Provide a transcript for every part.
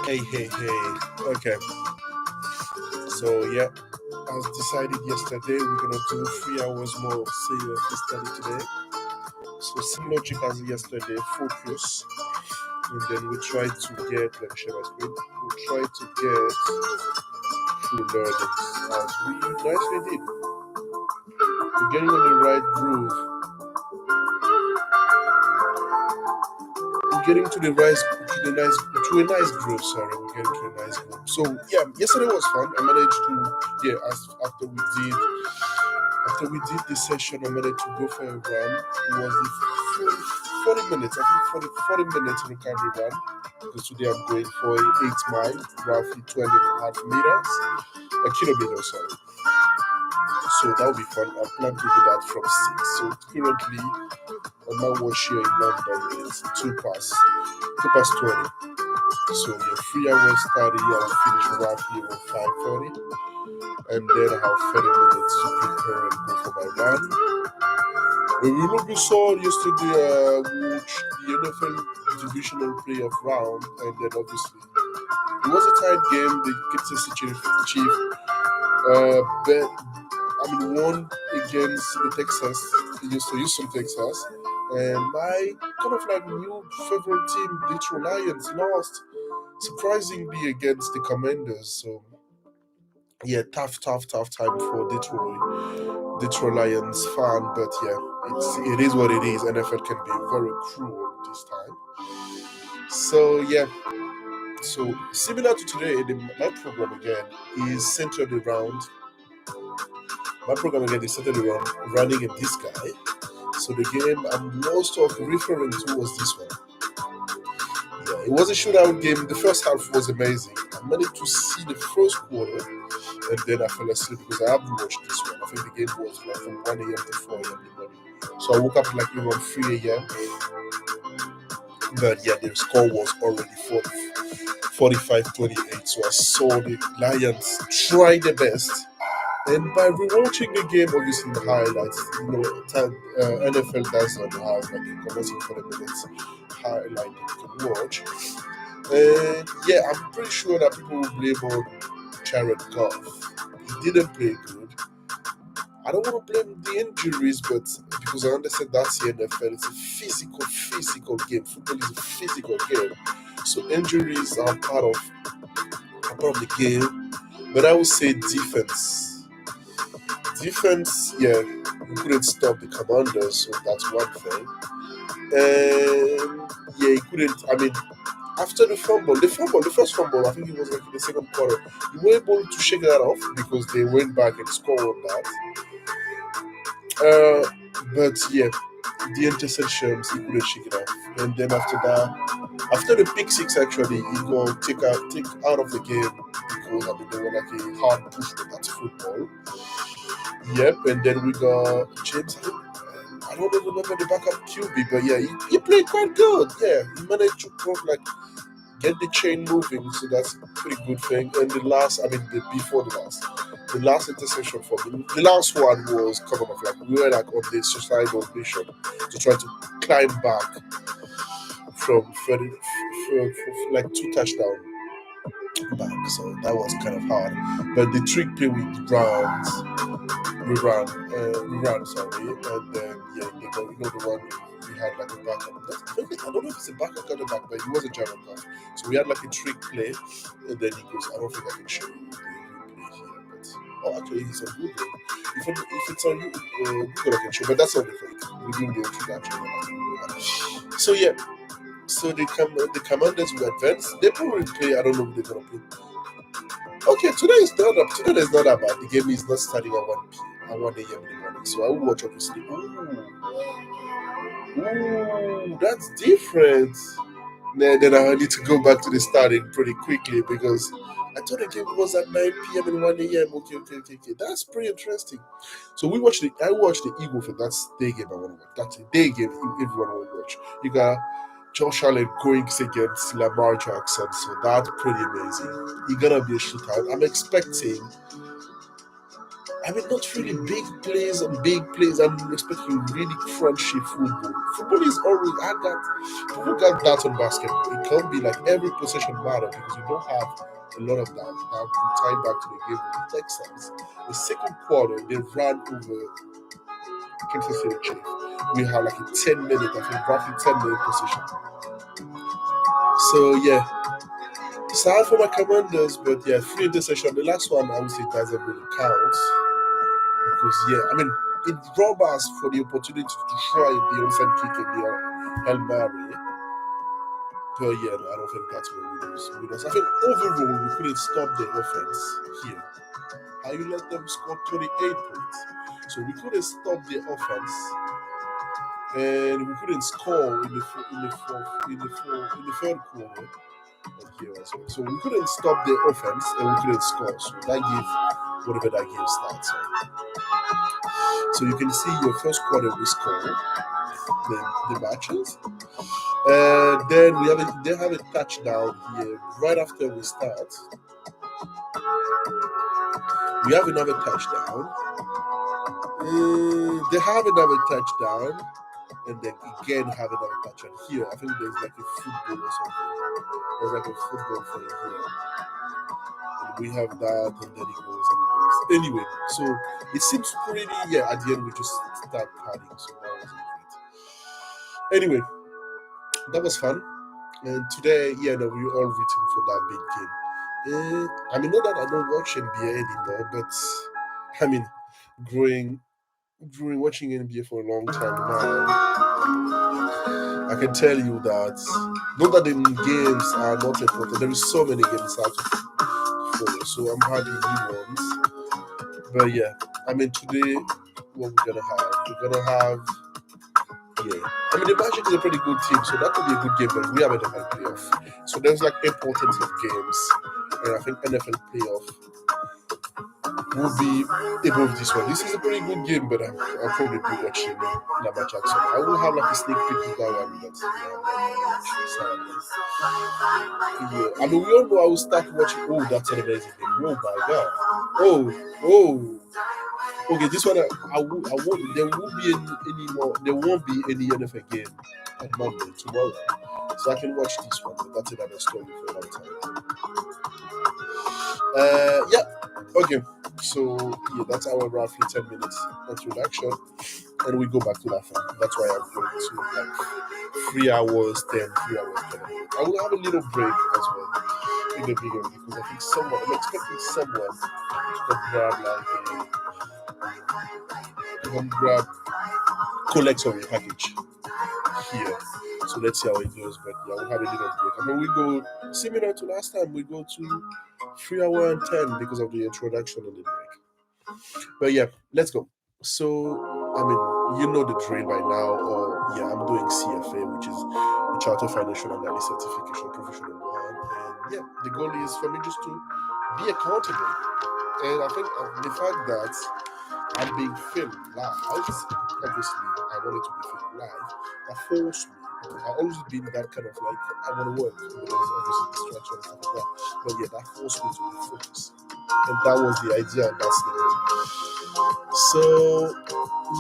Hey, hey, hey. Okay, so yeah, as decided yesterday, we're gonna do 3 hours more of CFA study today. So same logic as yesterday, focus, and then we try to get. Let me share my screen. We try to get full learnings as we nicely did. We're getting on the right groove. We're getting to the to a nice groove. Sorry, we're getting to a nice groove. So yeah, yesterday was fun. I managed to as after we did this session, I managed to go for a run. It was the 40 minutes, I think 40 minutes recovery run. Because today I'm going for a 8 mile, roughly 12.5 meters, a kilometer, sorry. So that will be fun. I plan to do that from 6. So currently, my watch here in London is 2 past 20. So your 3 hours study, I'll finish roughly around 5:30, and then I have 30 minutes to prepare and go for my run. We look we saw yesterday, which the NFL divisional playoff round, and then obviously it was a tight game. The Kansas City Chief, bet won against the Houston, Texas, and my kind of like new favorite team, Detroit Lions, lost surprisingly against the Commanders. So yeah, tough time for Detroit Lions fan, but yeah, it is what it is. NFL can be very cruel this time. So yeah, so similar to today, my program again is centered around running in this guy. So the game I'm most of referring to was this one. Yeah, it was a shootout game. The first half was amazing. I managed to see the first quarter, and then I fell asleep because I haven't watched this one. I think the game was like from 1 a.m. to 4 a.m. in the morning. So I woke up like around 3 a.m. But yeah, the score was already 45-28. So I saw the Lions try their best. And by rewatching the game, obviously the highlights, NFL does not have like a commencing 40 minutes highlight that you can watch. And yeah, I'm pretty sure that people will blame on Jared Goff. He didn't play good. I don't want to blame the injuries, but because I understand that's the NFL, it's a physical game. Football is a physical game, so injuries are part of the game. But I would say defense. Defense, yeah, you couldn't stop the Commanders, so that's one thing. And yeah, he couldn't. After the first fumble, I think it was like in the second quarter, you were able to shake that off because they went back and scored on that. But yeah, the interceptions, he couldn't shake it off. And then after that, after the pick six, actually, he got take out of the game because they were like a hard push, but that's football. Yep, and then we got James. I don't even remember the backup QB, but yeah, he played quite good. Yeah, he managed to get the chain moving, so that's a pretty good thing. And the last intersection for me, the last one was coming off like we were like on the suicidal mission to try to climb back from 30, like 2 touchdown back. So that was kind of hard. But the trick play with rounds, we ran, sorry, and then yeah, the one we had like a backup. I don't know if it's a backup or a back, but it was a German guy. So we had like a trick play, and then he goes, I don't think I can show you the replay here, but actually it's on Google. If it's on you, Google I can show, but that's not the thing. We do the introduction. So yeah, so the commanders will advance. They probably play. I don't know if they're gonna play. Okay, today is not that bad. The game is not starting at 1 a.m. in the morning, so I will watch obviously. Ooh, that's different. Then I need to go back to the starting pretty quickly because I thought the game was at 9 p.m. and 1 a.m. Okay. That's pretty interesting. So I watched the Eagle thing. That's day game I want to watch. That's a day game everyone want to watch. You got Josh Allen going against Lamar Jackson, so that's pretty amazing. It's gonna be a shootout. I mean, not really big plays and big plays. I'm expecting really crunchy football. Football is always I got people got that on basketball. It can't be like every possession matter because you don't have a lot of that. Now time back to the game with the Texans. The second quarter they ran over Kansas City Chiefs. We had like a 10 minute, I think roughly 10 minute possession. So yeah, sad for my commanders, but yeah, free interception. The last one I would say doesn't really count. Because yeah, I mean it robbed us for the opportunity to try the onside kick in the Hail Mary. But yeah, no, I don't think that's where we lose. I think overall we couldn't stop the offense here. How you let them score 28 points? So we couldn't stop the offense, and we couldn't score in the third quarter. And here as well. So we couldn't stop the offense, and we couldn't score. So that gave whatever that game starts. So you can see your first quarter we score the matches. Then they have a touchdown here right after we start. We have another touchdown. They have another touchdown, and then again have another touchdown here. I think there's like a football or something. There's like a football thing here. And we have that, and then it goes and it goes. Anyway, so it seems pretty. Yeah, at the end we just start padding, so that wasn't great. Anyway, that was fun. And today, yeah, no, we were all rooting for that big game. I mean, not that I don't watch NBA anymore, but I mean, growing watching NBA for a long time now, I can tell you that not that the games are not important. There is so many games out to follow, so I'm happy new ones. But yeah, I mean, today what we're gonna have? We're gonna have. Yeah. I mean, the Magic is a pretty good team, so that could be a good game, but we haven't had playoff. So there's like importance of games, and I think NFL playoff will be above this one. This is a pretty good game, but I'll probably be watching Lamar Jackson. I will have like a sneak peek of that one, but yeah. I mean, we all know I will start watching. Oh, that's an amazing game. Oh my god. Oh. Okay, this one I won't. There won't be any more. There won't be any NFL game on Monday tomorrow, so I can watch this one. But that's another story for a long time. Yeah. Okay. So yeah, that's our roughly 10 minutes introduction, and we go back to that one. That's why I'm going to like 3 hours 10, 3 hours 10. I will have a little break as well in the video because I think I'm expecting someone to grab collect a package here. So let's see how it goes. But yeah, we'll have a little break. I mean, we go similar to last time. We go to 3 hours and 10 because of the introduction and the break. But yeah, let's go. So I mean, you know the drill by now. Or yeah, I'm doing CFA, which is the Charter Financial Analyst Certification Professional 1. And yeah, the goal is for me just to be accountable. And I think the fact that I'm being filmed live, obviously, I wanted to be filmed live. That forced me. I've always been that kind of like, I want to work, but there's obviously distraction and stuff like that. But yeah, that forced me to be focused. And that was the idea, and that's the goal. So,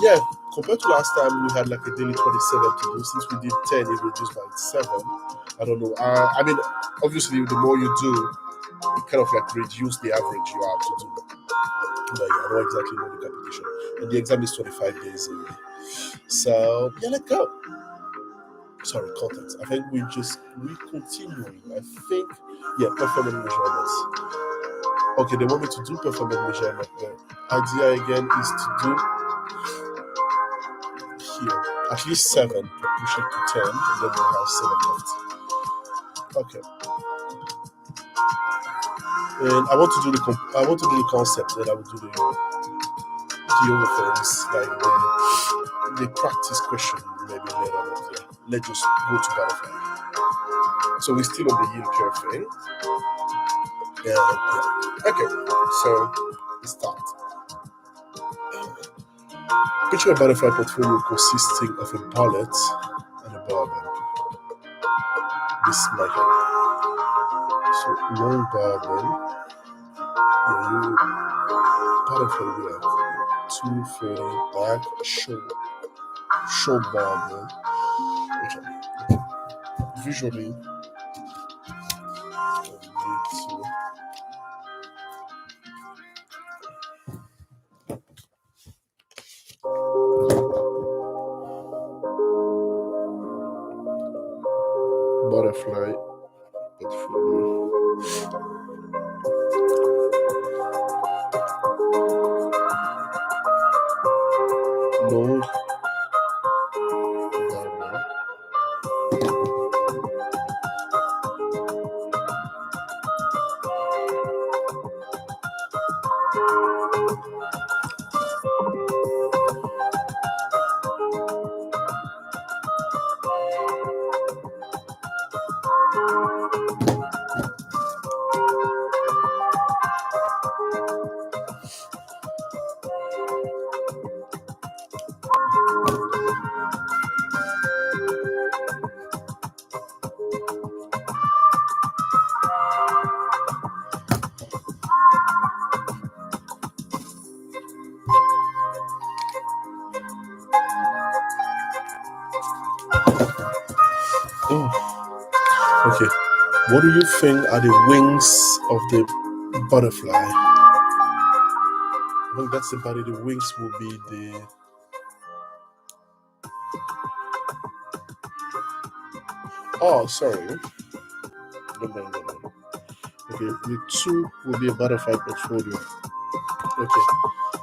yeah, compared to last time, we had like a daily 27 to do. Since we did 10, it reduced by 7. I don't know. I mean, obviously, the more you do, it kind of like reduce the average you have to do. But yeah, I don't exactly know the calculation. And the exam is 25 days away. So, yeah, let's go. Sorry, content. I think we continuing. I think, yeah, performance measurements. Okay, they want me to do performance measurement. The idea again is to do here at least 7 to push it to 10, and then we'll have 7 left. Okay. And I want to do the concept, and I will do the other things like the practice question maybe later on. Yeah. Let's just go to butterfly. So we're still on the yield curve thing. Yeah. Okay. So let's start. Picture a butterfly portfolio consisting of a bullet and a barbell. This is my help. So long barbell Yeah, you butterfly, yeah. 240 back show barbell. Okay. Visually, I need to butterfly portfolio. Load barbell. Oh, okay. What do you think are the wings of the butterfly? I think that's the body. The wings will be the. Oh, sorry. No. Okay, the two will be a butterfly portfolio. Okay,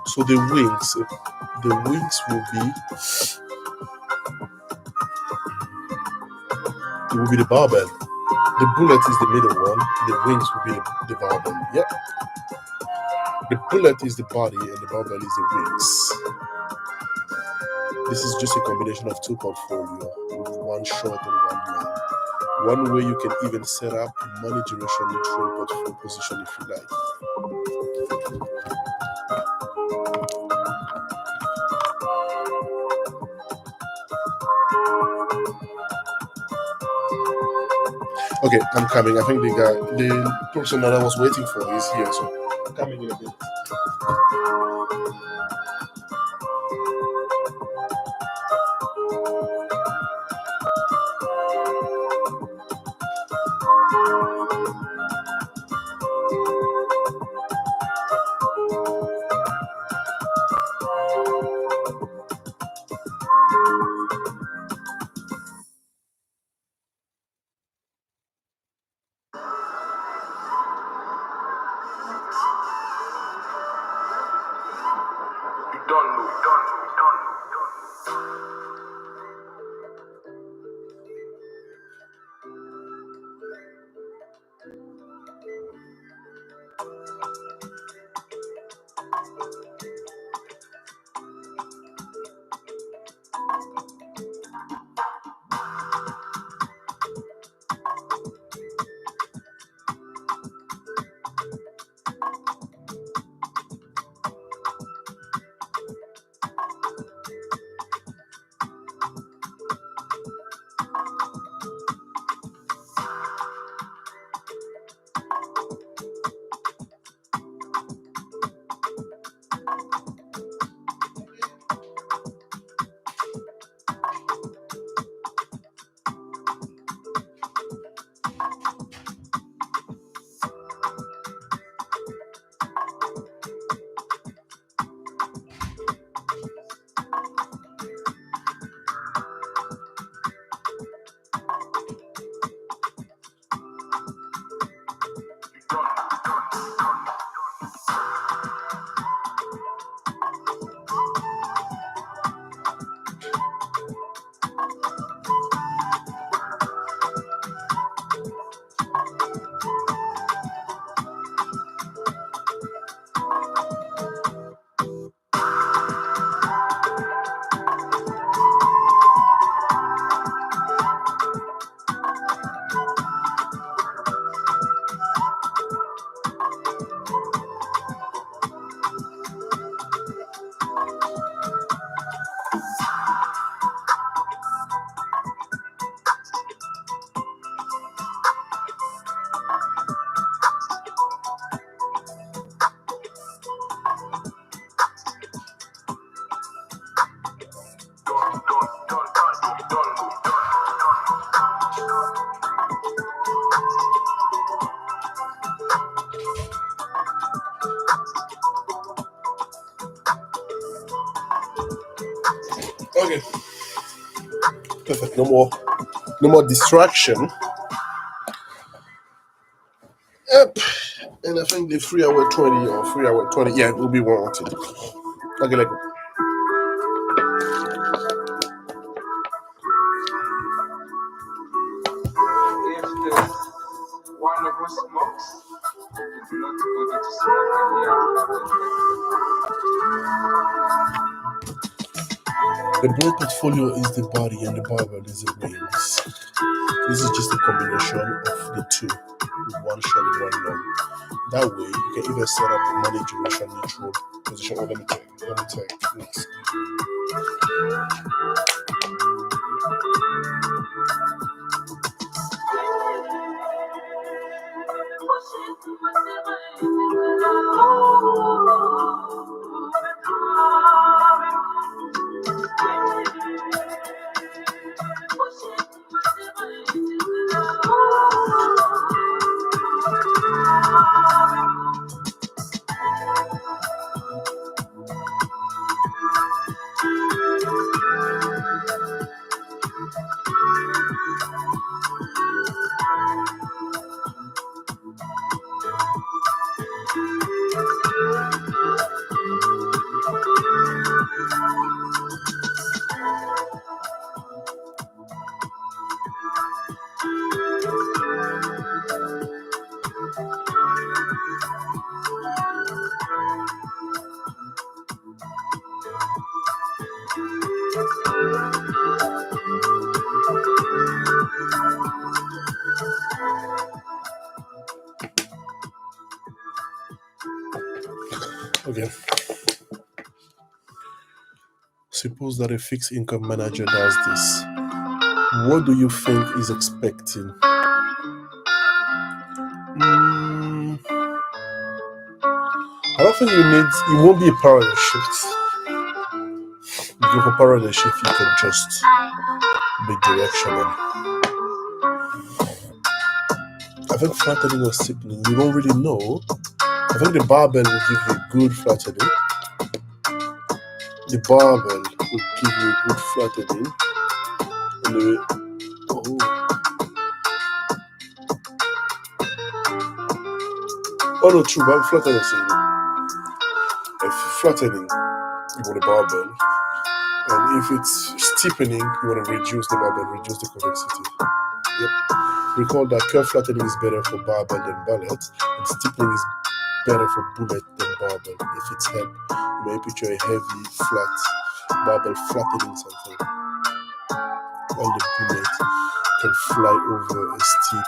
so the wings will be the barbell. The bullet is the middle one. The wings will be the barbell. Yeah, the bullet is the body and the barbell is the wings. This is just a combination of two portfolio with one short and one long. One way you can even set up a money duration neutral portfolio position if you like. Okay, I'm coming. I think the person that I was waiting for is here, so I'm coming in a bit. Perfect. No more distraction. Yep. And I think the 3 hour 20 or 3 hour 20, yeah, it will be warranted. Okay, like. If one of us smokes, it's not good to smoke The broad portfolio is the body and the barbell is the wings. This is just a combination of the two with one short and one long. That way, you can either set up a money duration neutral position. Let me check. Next. Okay. Suppose that a fixed income manager does this. What do you think is expecting? I don't think you won't be a parallel shift. You go for parallel shift, you can just be directional. I think flattening or stippling, you don't really know. I think the barbell will give you good flattening. The barbell will give you good flattening. Anyway, oh no, true, but flattening, if flattening, you want a barbell. And if it's steepening, you want to reduce the barbell, reduce the convexity. Yep. Recall that curve flattening is better for barbell than ballet, and steepening is better for bullet than barbell. If it's head, you may picture a heavy, flat barbell flattening something, while the bullet can fly over a steep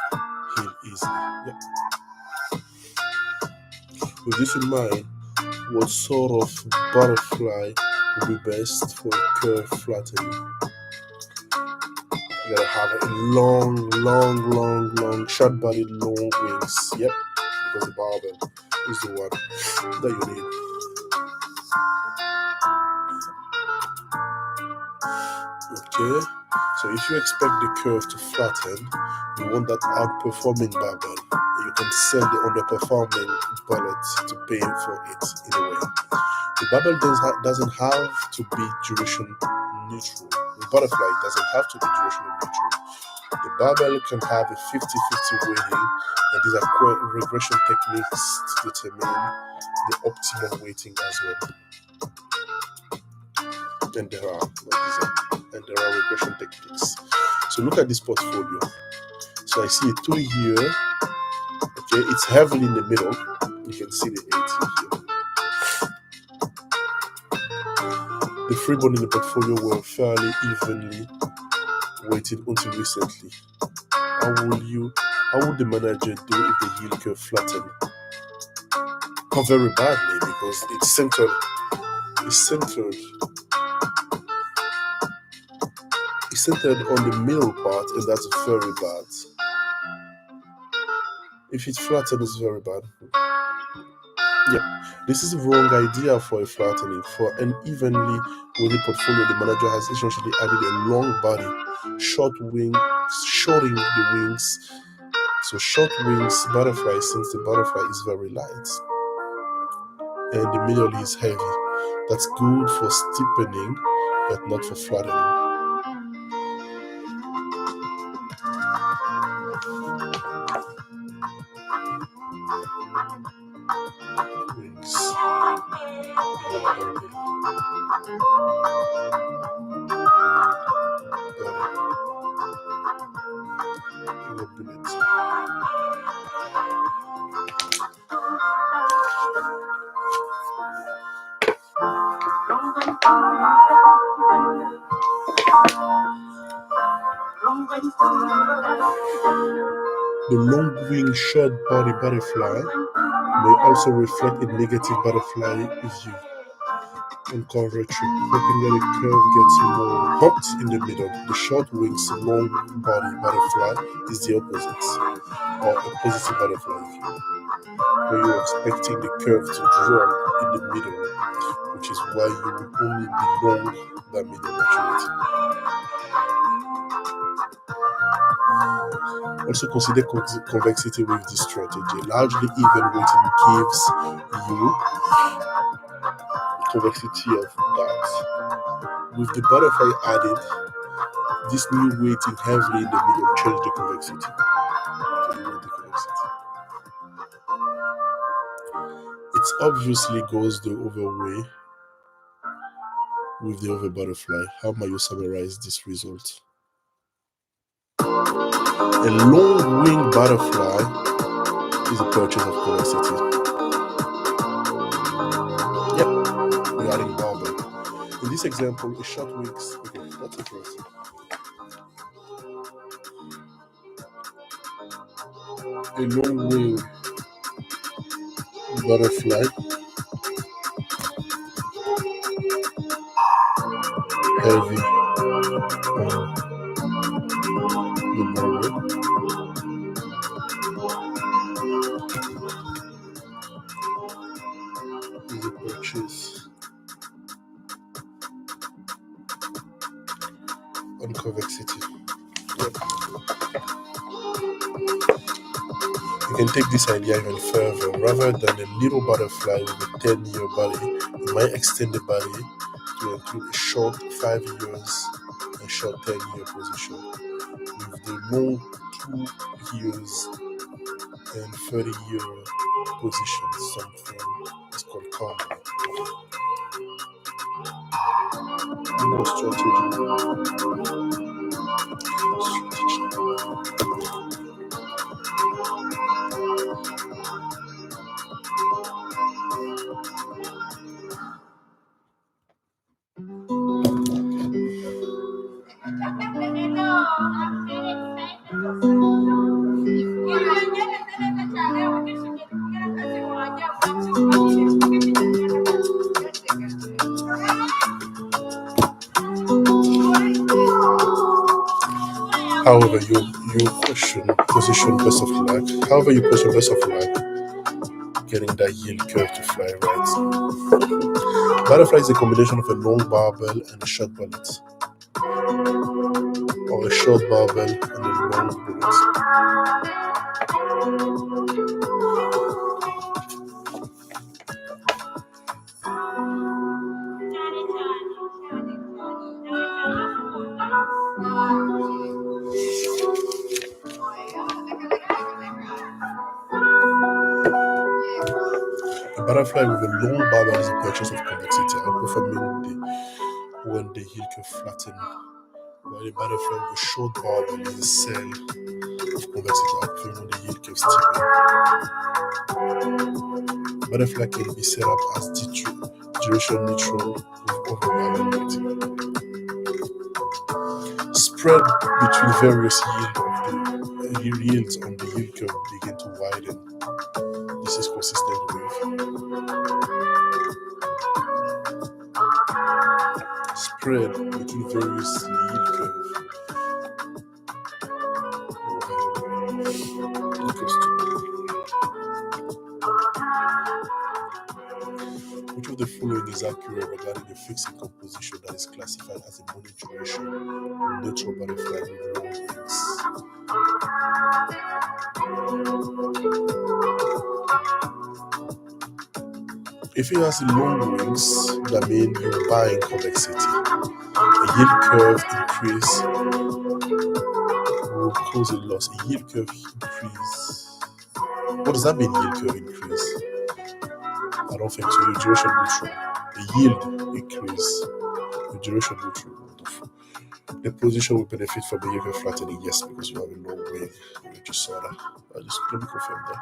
hill easily. Yep. With this in mind, what sort of butterfly would be best for a curve flattening? You gotta have a long, short bodied, long wings. Yep, because the barbell is the one that you need. Okay, so if you expect the curve to flatten, you want that outperforming barbell. You can sell the underperforming bullet to pay for it in a way. The barbell doesn't have to be duration neutral. The butterfly doesn't have to be duration neutral. The barbell can have a 50-50 weighting, and these are regression techniques to determine the optimal weighting as well. And there are regression techniques. So look at this portfolio. So I see a 3 here. Okay, it's heavily in the middle. You can see the 8 here. The free bond in the portfolio were fairly evenly weighted until recently. How would the manager do if the yield curve flattened? Not very badly, because it's centered on the middle part, and that's very bad. If it's flattened, it's very bad. Yeah, this is a wrong idea for a flattening. For an evenly weighted portfolio, the manager has essentially added a long body, shorting the wings. So short wings butterfly, since the butterfly is very light and the middle is heavy. That's good for steepening, but not for flattening. The long-winged short-body butterfly may also reflect a negative butterfly view on curvature, hoping that the curve gets more hooked in the middle. The short wings, long body butterfly is the opposite, or a positive butterfly view, where you're expecting the curve to drop in the middle, which is why you will only be long that middle maturity. Also consider convexity with this strategy. Largely even weighting gives you convexity of that. With the butterfly added, this new weighting heavily in the middle change the convexity. It obviously goes the other way with the other butterfly. How might you summarize this result? A long-winged butterfly is a purchase of convexity. Yep, we're adding barbell. In this example, a short wings. Okay, that's interesting. A long-winged butterfly, heavy on the barbell. Is a purchase on convexity. Yep. You can take this idea even further. Rather than a little butterfly with a 10-year body, you might extend the body to include a short 5 years and short 10-year position, with the long 2 years and 30-year position. Something is called combo. More strategy. However, you question position best of luck. Getting that yield curve to fly right. Butterfly is a combination of a long barbell and a short bullet, or a short barbell and a long bullet. A butterfly with a long barbell is a purchase of convexity, outperforming when the heel curve flatten, while a butterfly with a short barbell is a cell of convexity, outperforming when the heel curve steepen. Butterfly can be set up as duration neutral with over barbell weighting. Spread between various yields on the yield curve begin to widen. This is consistent with spread between various yield curve. Which of the following is accurate regarding a fixed income position that is classified as a money duration neutral butterfly with long wings? If it has long wings, that means you're buying convexity. A yield curve increase will cause a loss. A yield curve increase. What does that mean, yield curve increase? I don't think so. Your duration neutral. The yield increase. The duration neutral. The position will benefit from the yield curve flattening, yes, because you have a long wing. You just saw that. Let me confirm that.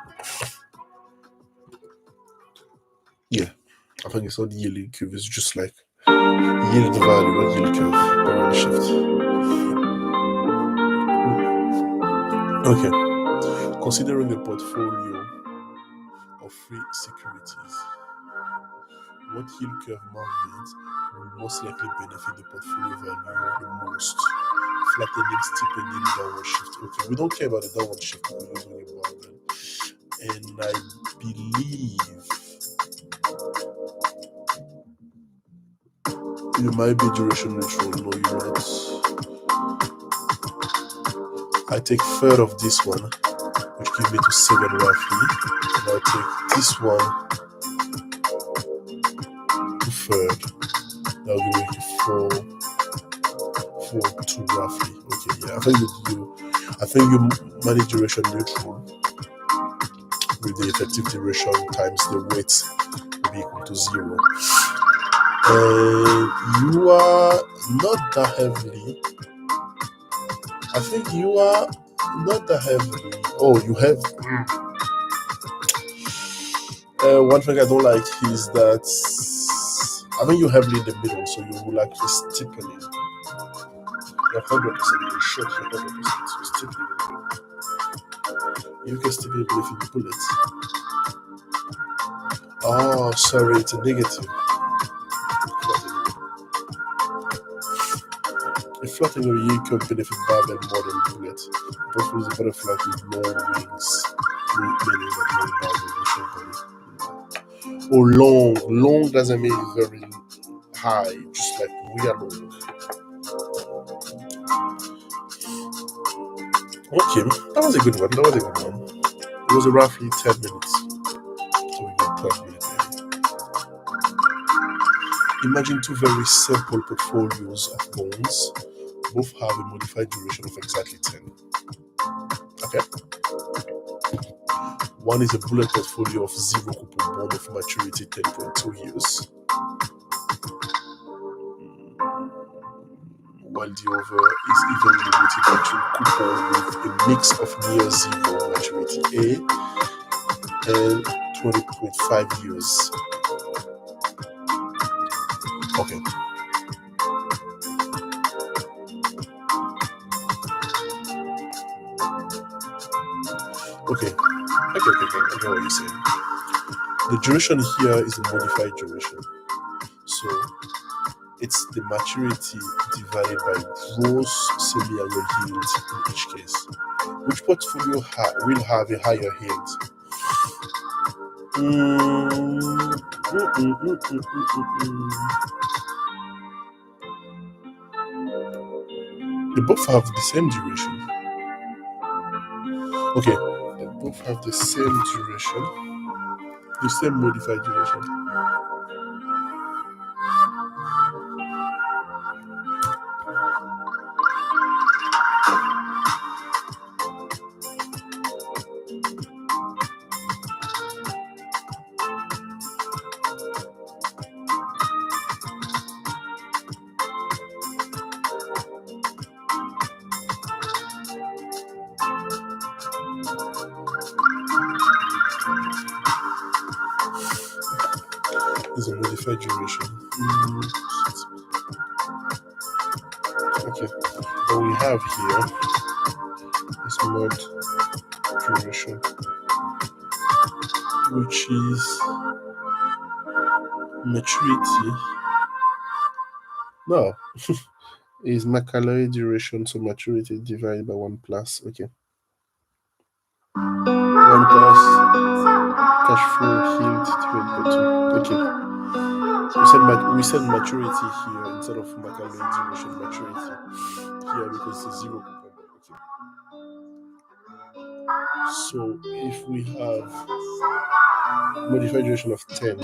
Yeah, I think it's not the yielding curve. It's just like yield value, not yield curve. Or shift. Okay. Considering a portfolio of free securities, what yield curve movement will most likely benefit the portfolio value the most? Flattening, steepening, downward shift. Okay, we don't care about the downward shift because we're using a barbell. And I believe you might be duration neutral. No, you're not. I take third of this one, which gives me to 7 roughly. And I take this one to third. That'll give me to 4, 2 roughly. Okay, yeah. I think you manage duration neutral with the effective duration times the weight will be equal to 0. And you are not that heavily. I think you are not that heavily. Oh, you have. One thing I don't like is that I think you're heavily in the middle, so you will like steepening. You're 100%. You're short. You're 100%. So steepening. You can steepen if you pull it. Oh, sorry, it's a negative. A flattening of yield curve benefit barbell more than bullet. Portfolio is a butterfly with long wings, meaning that long barbell and short body. Oh, long doesn't mean very high, just like we are long. Okay, that was a good one. It was roughly 10 minutes, so we got 12 minutes. Imagine two very simple portfolios of bonds. Both have a modified duration of exactly 10. Okay. One is a bullet portfolio of 0 coupon bond of maturity 10.2 years, while the other is evenly weighted between coupon with a mix of near 0 maturity A and 20.5 years. Okay. Okay. I get what you're saying. The duration here is the modified duration. So it's the maturity divided by gross semi-annual yield in each case. Which portfolio will have a higher yield? They both have the same duration. Okay, they both have the same duration, the same modified duration. Is a modified duration. Okay, what we have here is mod duration, which is maturity. No, is Macaulay duration, so maturity divided by 1 plus. Okay, 1 plus cash flow yield divided by 2. Okay. We said maturity here instead of Macaulay duration maturity here because it's a 0 coupon. Okay. So if we have modified duration of 10,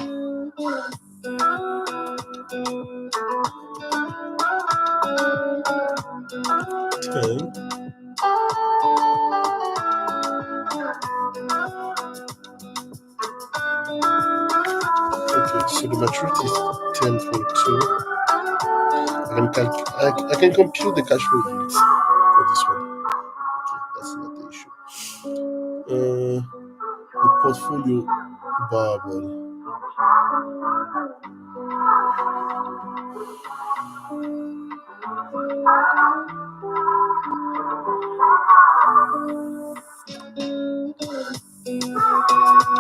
okay, so the maturity is 10.2. I can compute the cash flow yields for this one. Okay, that's not the issue. The portfolio barbell.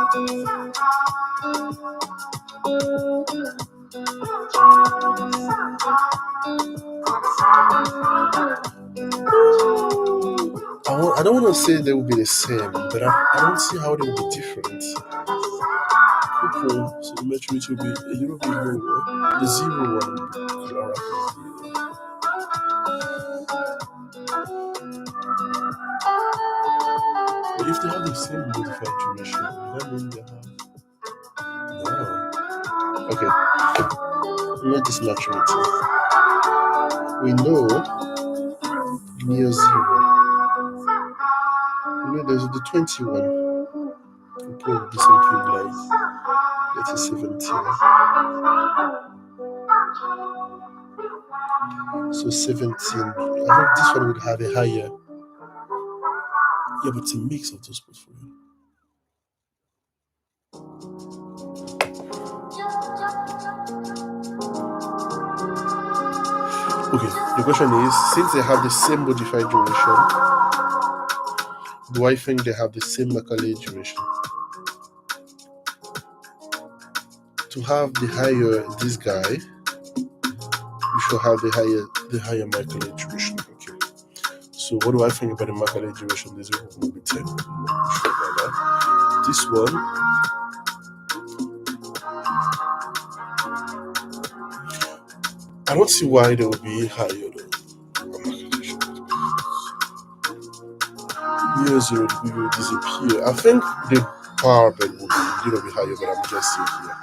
I don't want to say they will be the same, but I don't see how they will be different. Okay, so the maturity will be a little bit lower. The zero one will be clearer. But if they have the same modified duration, does that mean they have? No. Okay, not this maturity. We know near zero. You know, there's the 21. Will probably be something like, let's say 17. So 17. I think this one would have a higher. Yeah, but it's a mix of those portfolios. Okay, the question is, since they have the same modified duration, do I think they have the same Macaulay duration? To have the higher this guy, you should have the higher Macaulay duration. Okay. So what do I think about the Macaulay duration? This will be 10. I'm not sure about that. This one, I don't see why they will be higher though. Near zero will disappear. I think the power band will be a little bit higher, but I'm just saying here.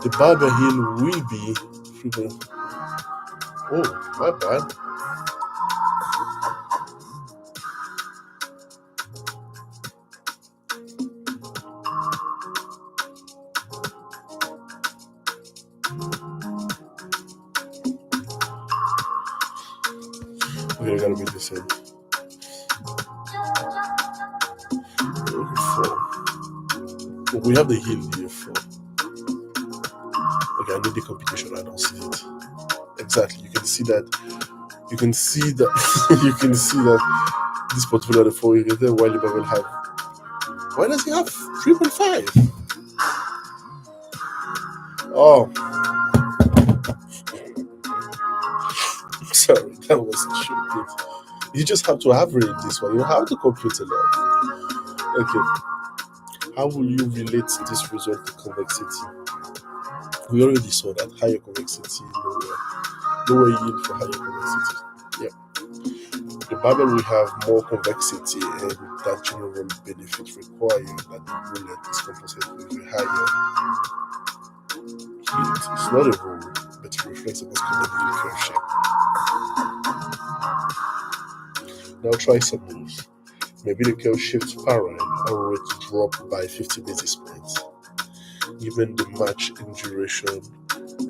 The Barber Hill will be frequent. Oh, my bad. Okay, I gotta make this in. 4. Oh, we have the hill here 4. Okay, I need the computation. I don't see it. Exactly. You can see that. You can see that. You can see that this portfolio the 4. You can tell why the Bible have. Why does he have 3.5? Oh, sorry, that was stupid. You just have to average this one. You don't have to compute a lot. Okay. How will you relate this result to convexity? We already saw that higher convexity, lower yield for higher convexity. Yeah. The barbell will have more convexity, and that general benefit requires that the bullet is compensated with a higher yield. It's not a rule, but it reflects a most common yield curve shape. Now try some moves. Maybe the curve shifts parallel or it drop by 50 basis points. Given the match in duration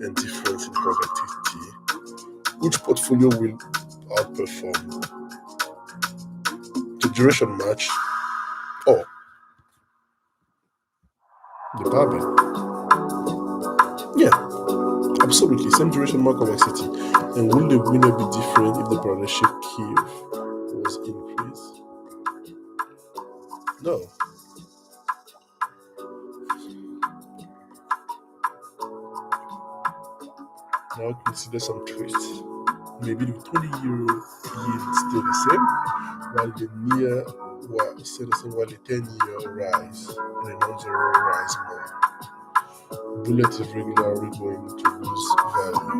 and difference in convexity, which portfolio will outperform? The duration match or the barbell? Yeah, absolutely. Same duration, more convexity. And will the winner be different if the partnership curve was increased? No. Now consider some twists. Maybe the 20-year yield is still the same, while the 10-year rise and the non-zero rise more. Bullet is regularly going to lose value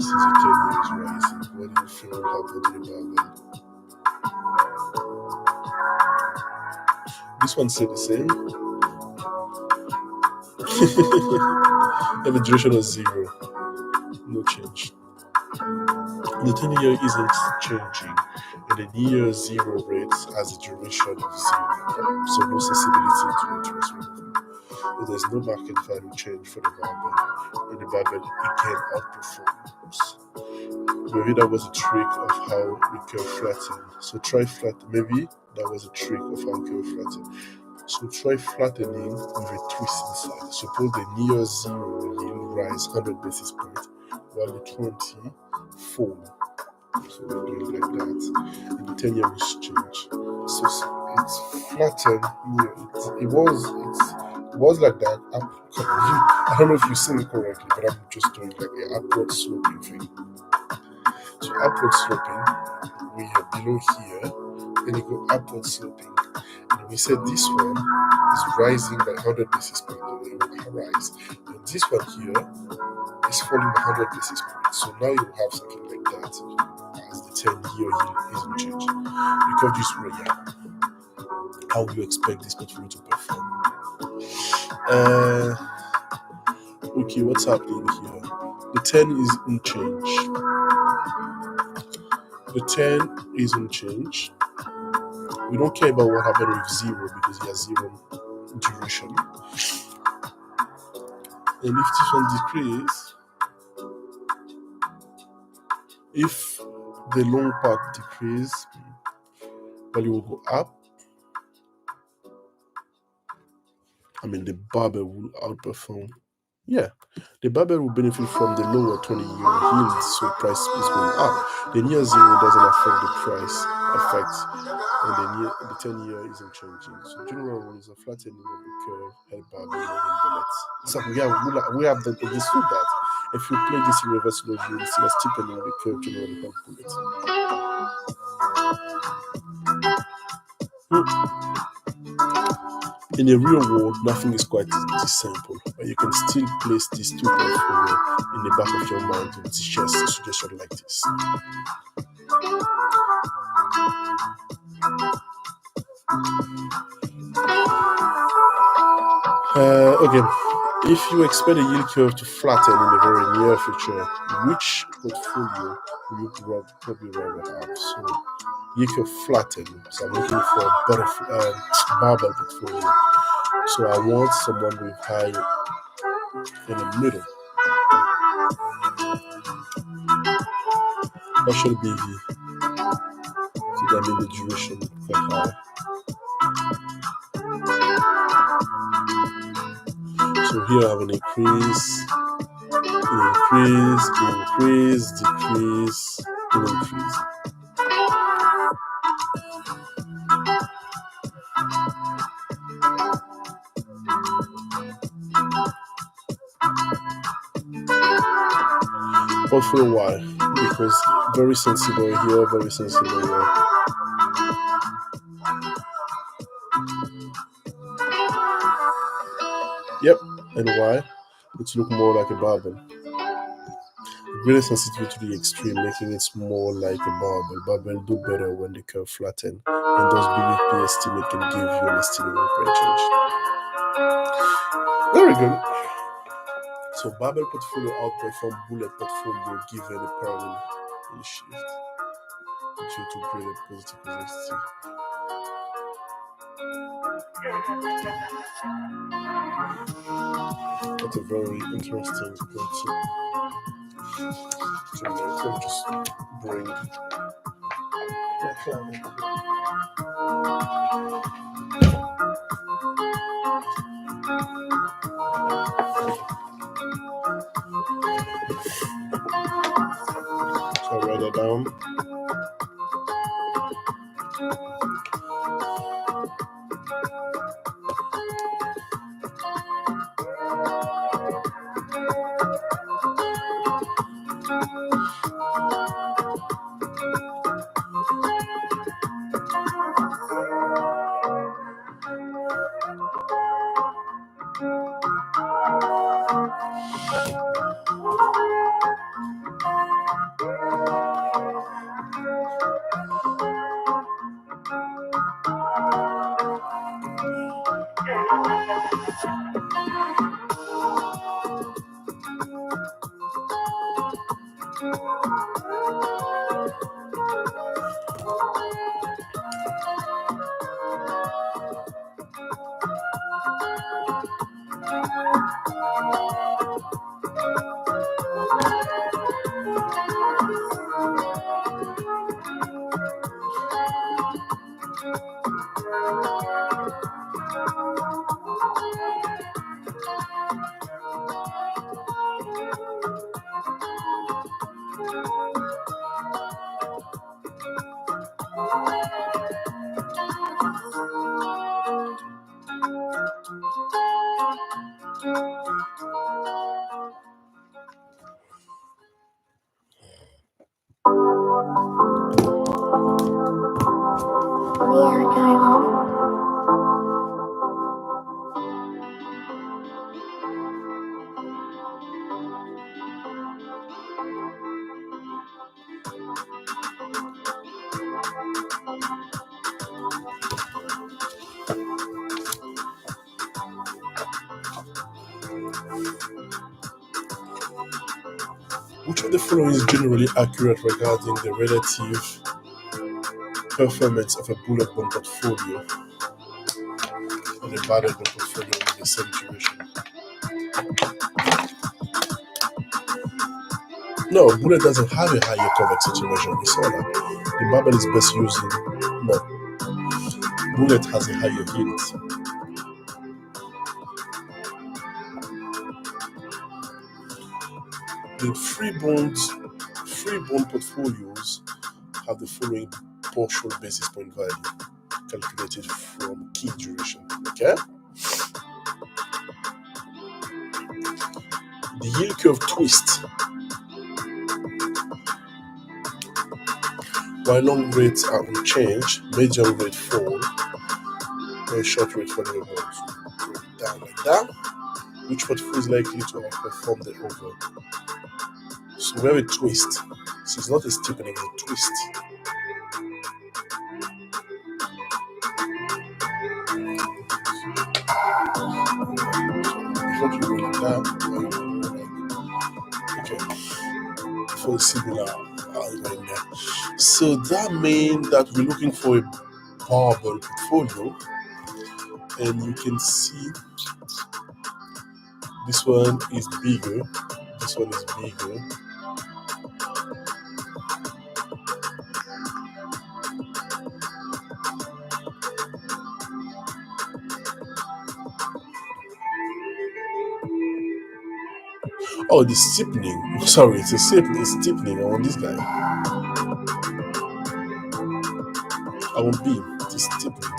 since the 10-year is rising. What do you feel will happen to the barbell? This one said the same. And the duration was 0. No change. The 10-year isn't changing, and the near 0 rate has a duration of 0, so no sensibility to interest rate. And there's no market value change for the barbell, and the barbell again outperforms. Maybe that was a trick of how the curve flattened. So try flat. Maybe that was a trick of how the curve flattened. So try flattening with a twist inside. Suppose the near 0 yield rise 100 basis points, while the 20 fall. So we're doing like that. And the 10-year was change. So it's flattened. It was like that. I don't know if you've seen it correctly, but I'm just doing like an upward sloping thing. So upward sloping, we are below here, then you go upward sloping. And we said this one is rising by 100 basis points, or it will rise. And this one here is falling by 100 basis points. So now you have something like that as the 10-year yield isn't changing. Because this way, how do you expect this portfolio to perform? Okay, what's happening here? The 10 is unchanged. The 10 is unchanged. We don't care about what happened with 0 because he has 0 duration. And if this one decrease, if the long part decrease, value will go up. I mean, the barbell will outperform. Yeah, the barbell will benefit from the lower 20-year yield, so price is going up. The near 0 doesn't affect the price effect, and the 10-year isn't changing. So general rule is a flattening of the curve held by the moving bullets. So we have understood that. If you play this in reverse slow, you will see a steepening of the curve generally held bullets. In the real world, nothing is quite this simple, but you can still place these two portfolios in the back of your mind with just a suggestion like this. Okay, if you expect the yield curve to flatten in the very near future, which portfolio will you probably rather have? So, yield curve flatten. So I'm looking for a barbell portfolio. So I want someone with high in the middle. That should be so that means the duration quite high. So here I have an increase, decrease, and increase. Portfolio why? Because very sensible here, very sensible here. Yep, and why? It look more like a barbell. Really sensitive to the extreme, making it more like a barbell. Barbell do better when the curve flatten, and thus BVP estimate can give you an estimate price change. Very good. So barbell portfolio outperform bullet portfolio given a parallel shift due to greater positive velocity. That's a very interesting point to note. Let me just bring my camera. So I'll write that down. Which of the following is generally accurate regarding the relative performance of a bullet bond portfolio and a barrel bond portfolio with the same duration? No, bullet doesn't have a higher convexity ratio. We saw that. The barbell is best used in no. Bullet has a higher yield. The free bond portfolios have the following partial basis point value calculated from key duration. Okay? The yield curve twist. While long rates are unchanged, medium rate fall, and short rate fall the bonds. Down like that. Which portfolio is likely to outperform the over? So we have a twist. This is not a steepening, it's a twist. Before you go like that, okay. For a similar outline there. So that means that we're looking for a barbell portfolio, and you can see this one is bigger, this one is bigger. Oh, the steepening. Sorry, it's a steepening. I want this guy. I want B. It is steepening.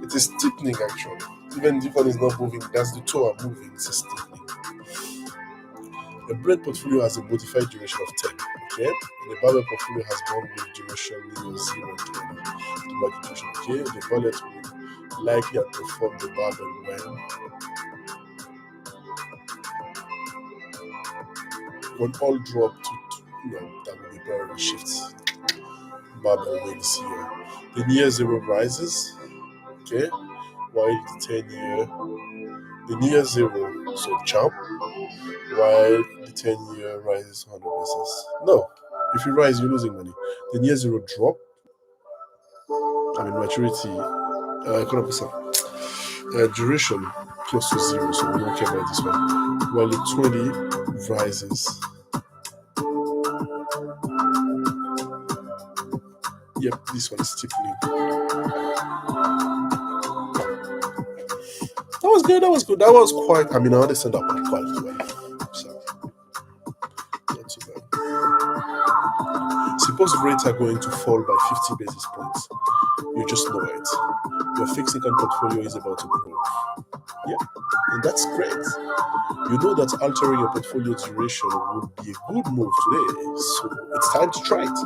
It is steepening actually. Even if one is not moving, that's the two are moving. It's a steepening. A blade portfolio has a modified duration of 10. Okay, and the barbell portfolio has one with duration near 0 and 20. The market duration. Okay, the bullet will likely outperform the barbell when all drop to that will be parallel shifts. Barbell wins here. The near zero rises. Okay, while the near zero so jump, while the 10-year rises 100 basis. No, if you rise, you're losing money. The near zero drop. I mean maturity. 100%. Duration close to 0, so we don't care about this one. While the 20 rises. Yep, this one is steepening. That was good. That was quite. I mean, I understand that one quite well. So, not too bad. Suppose rates are going to fall by 50 basis points. You just know it. Your fixed income portfolio is about to grow. Yeah, and that's great. You know that altering your portfolio duration would be a good move today. So it's time to try it.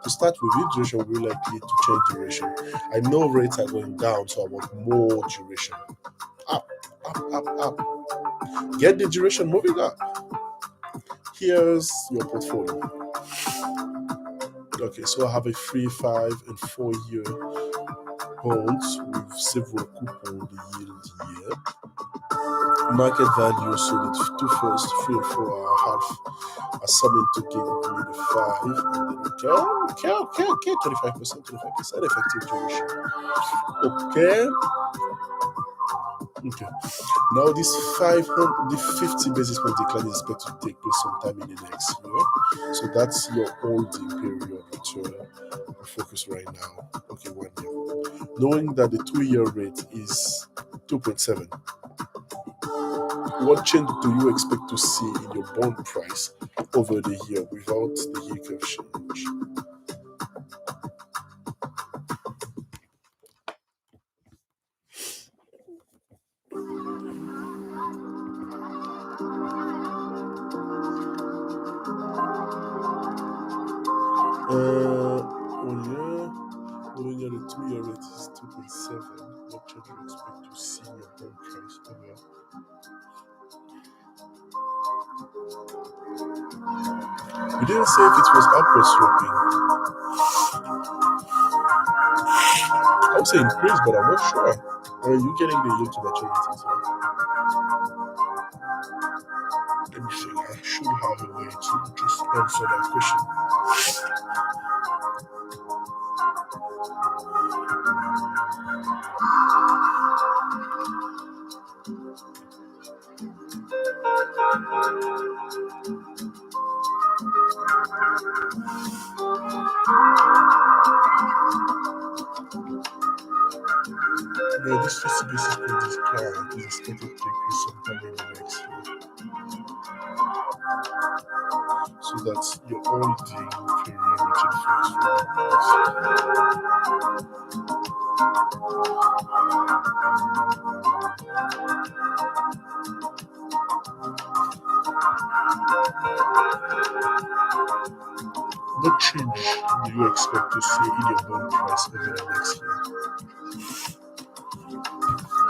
To start with, which duration will be likely to change duration? I know rates are going down, so I want more duration. Up. Get the duration moving up. Here's your portfolio. Okay, so I have a 3, 5, and 4 year bonds with several coupon yield here. Market value, so the two first, 3 and 4 are half, are summing to gain only the 5, and then okay, 25% effective duration. Okay. Now this 50 basis point decline is expected to take place sometime in the next year. So that's your holding period which we focus right now. Okay, 1 year. Knowing that the 2-year rate is 2.7. What change do you expect to see in your bond price over the year without the yield curve change? 1 year. Moving year, the 2-year rate is 2.7. What should you expect to see in your bond price over? We didn't say if it was upward sloping. I would say increase, but I'm not sure. I mean, you're getting the yield to maturity, so let me see. I should have a way to just answer that question. No, this 50 basis point discount is expected to increase sometime in the next year. So that's your holding period rated fixed What change do you expect to see in your bond price over the next year?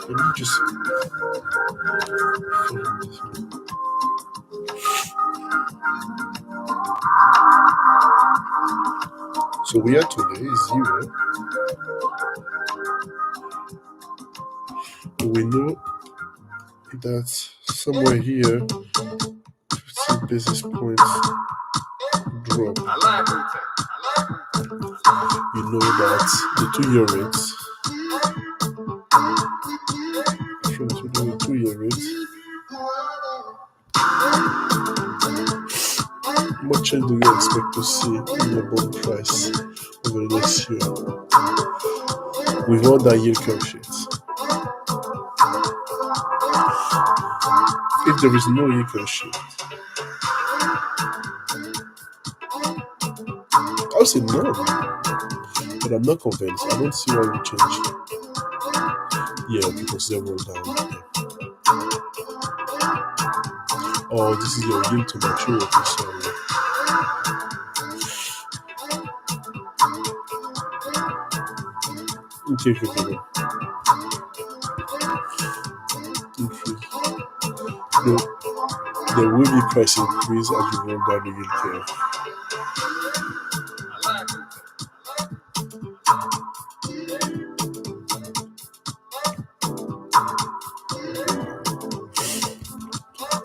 Let me just follow this one. So we are today is 0. We know that somewhere here, 50 basis points drop. You know that the 2-year rate, from the 2-year rate, what change do you expect to see in your bond price over the next year without that yield curve shift? If there is no yield curve shift, I would say no, but I'm not convinced. I don't see why we change. Yeah, because they roll down. Yeah. Oh, this is your yield to maturity, sorry. Okay. There will be price increase as you roll down the yield curve.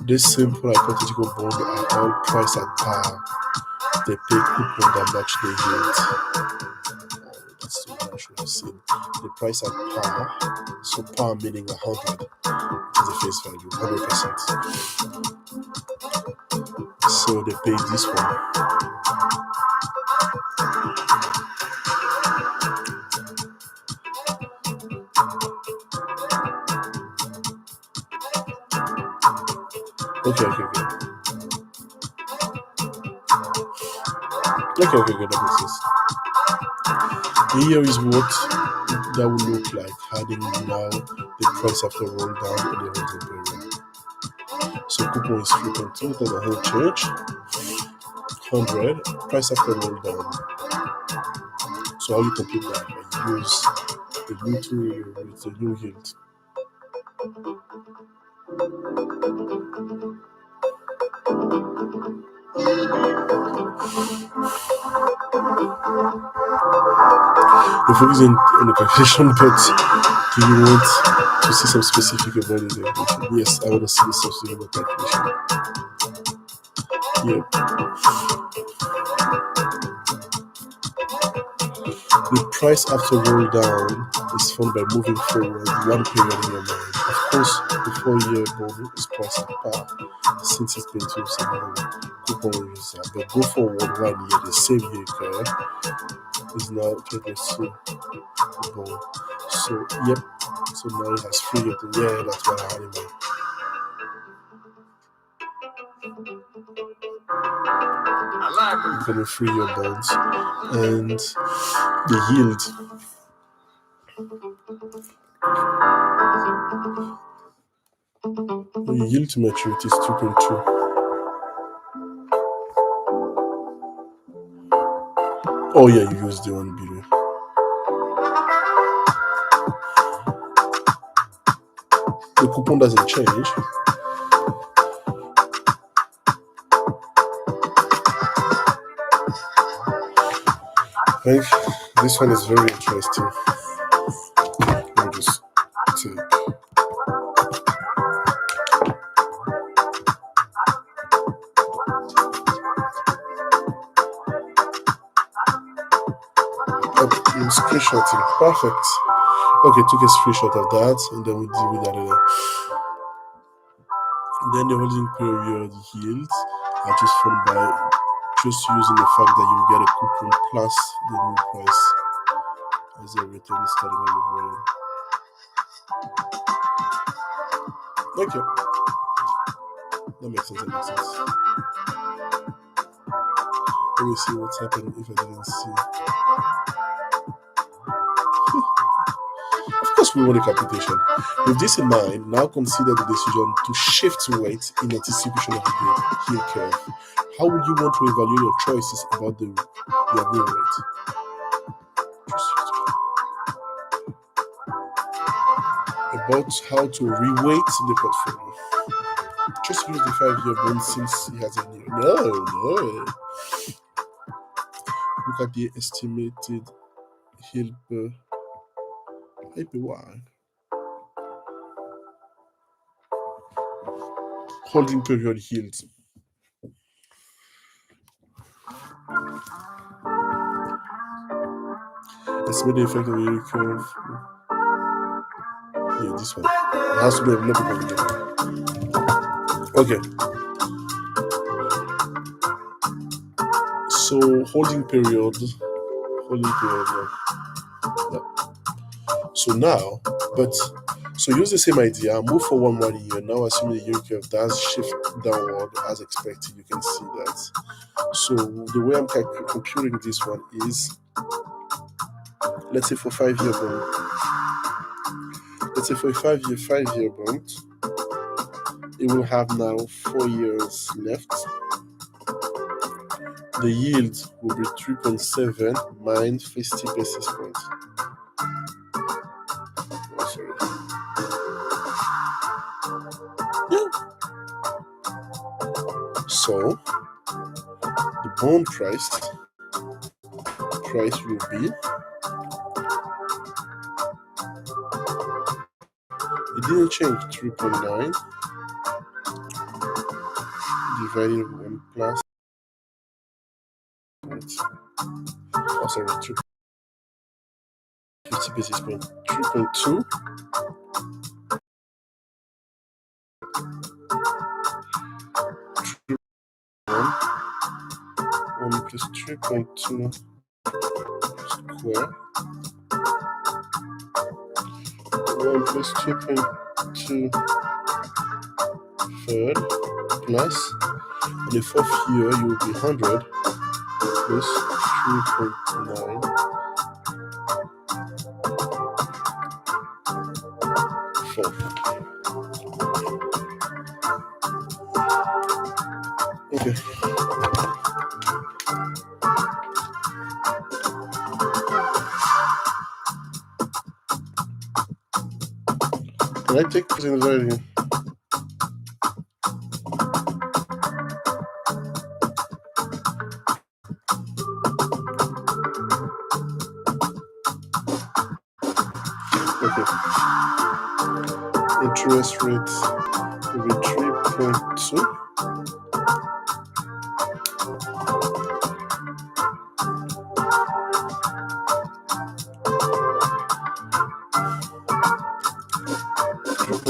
This simple hypothetical bond are all priced at par. They pay coupon that match the yield. That's the way I should have seen. The price at par, so par meaning 100 is the face value, 100%. So they pay this one. Okay, that makes sense. Here is what that would look like adding now the price after roll down in the holding period. So coupon is 3.2, then the whole change, 100, price after roll down. So how you compute that? I use the U2 with the new yield. We're focusing on the calculation, but do you want to see some specific about the calculation? Yes, I want to see some specific about calculation. Yeah. The price after roll down is formed by moving forward one period in your mind. Of course, the 4-year bond is priced at par since it's been to some coupon user. But go forward 1 year, the same year curve is now let's see the bond. So yep. So now it has 3 years. Yeah, that's what I had in mind. Becoming 3-year bonds, and the yield to maturity is 2.2. Oh yeah, you use the one below. The coupon doesn't change. I think this one is very interesting. Let me just take. In screenshotting. Perfect. Okay, took a screenshot of that, and then we deal with that. Then the holding period yields are just formed by just using the fact that you will get a coupon plus the new price as a return starting on the volume. Okay, that makes sense. Let me see what's happening if I didn't see. Of course, we want a capitation. With this in mind, now consider the decision to shift weight in anticipation of the yield curve. How would you want to evaluate your choices about your win rate? About how to reweight the portfolio. Just use the 5-year bond since he has a new. No. Look at the estimated yield per APY. Holding period yield. Estimate the effect of the yield curve. Yeah, this one. It has to be a little bit complicated. Okay. So holding period. Yeah. So now, so use the same idea, move for 1 year. Now assuming the yield curve does shift downward as expected, you can see that. So the way I'm computing this one is, let's say for 5-year bond. Let's say for a 5-year bond, it will have now 4 years left. The yield will be 3.7 minus 50 basis points. Oh, sorry. Yeah. So the bond price will be, it didn't change, 3.9 divided by 1 plus, oh sorry, 50 basis points, 3.2 1 plus 3.2 square, 1 plus 3.2 third, plus, in the 4th year you will be 100 plus 3.9 4. Okay. Can I take this in the value? Okay. Interest rate will be 3.2.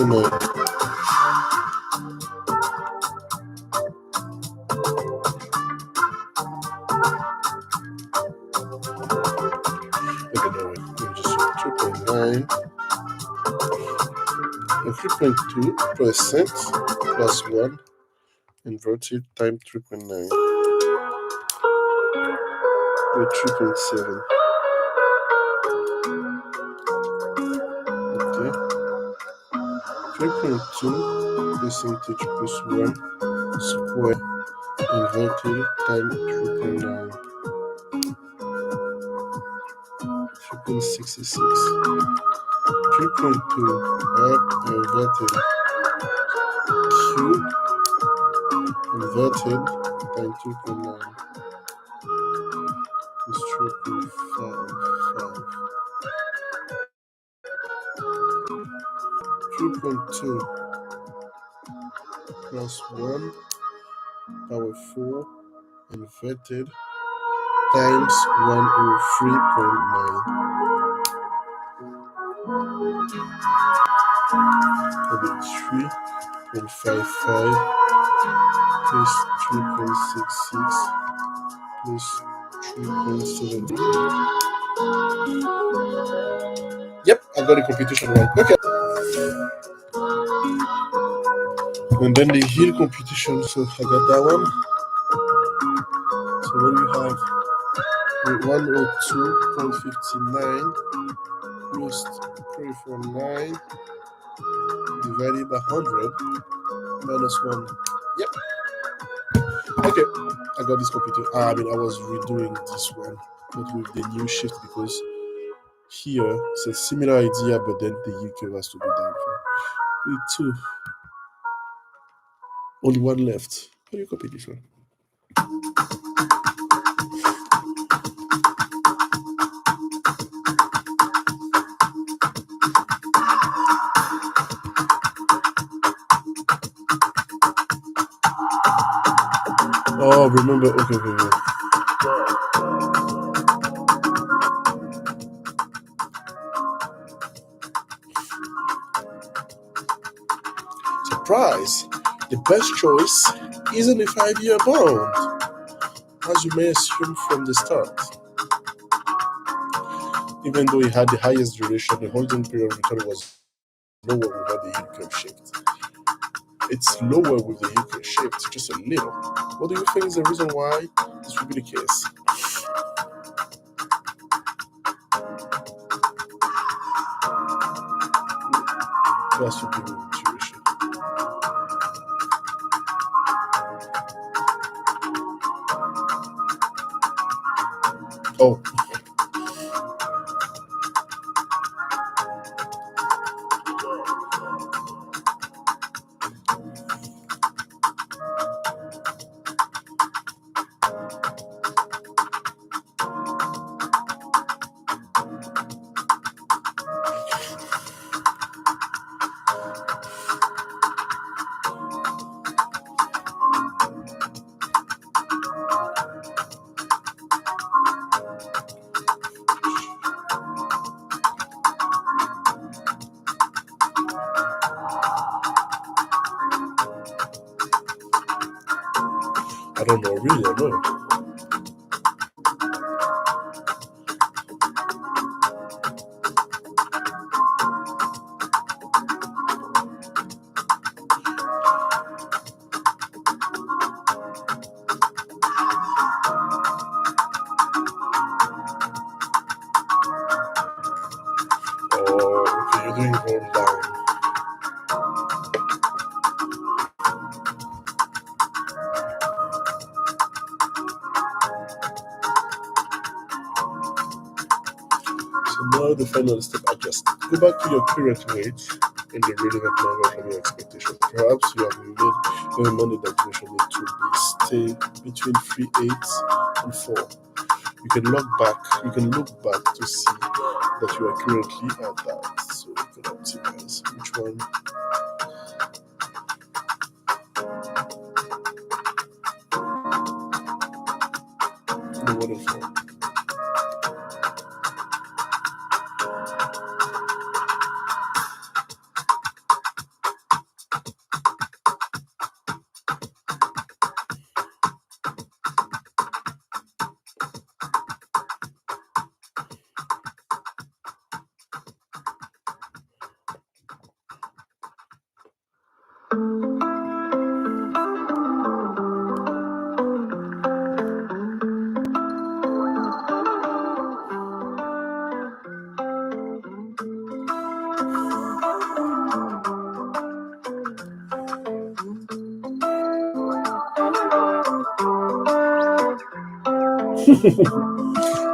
No. Okay, no way. Let me just 2.9 and 3.2% plus 1 inverted times 3.9 with 3.7. Okay. 3.2 percentage plus 1 square inverted times 3.9. 3.66. 3.2 inverted cube inverted by 2.9 is 3.55. 3.2 plus 1 power 4 inverted times 103.9 will be 3.55 plus 3.66 plus 3.7. Yep, I got the computation right. Okay. And then the hill computation, so I got that one. So what do you have? 102.59 plus 349 divided by 100 minus 1. Yep. Okay, I got this computer. I was redoing this one, but with the new shift because here it's a similar idea, but then the U curve has to be down for two. Only one left. How do you copy this one? Oh, remember. Okay. Surprise! The best choice isn't a 5-year bond, as you may assume from the start. Even though it had the highest duration, the holding period of return was lower without the yield curve shift. It's lower with the yield curve shift, just a little. What do you think is the reason why this would be the case? That's to do with duration. Oh. I don't know, really, I don't know. Oh, okay, you're doing roll down. So now the final step, adjust. Go back to your current weight and the relevant number from your expectation. Perhaps you have made your money that duration need to stay between 3.8 and 4. You can look back to see that you are currently at that. So you can optimize which one. The 1 and 4.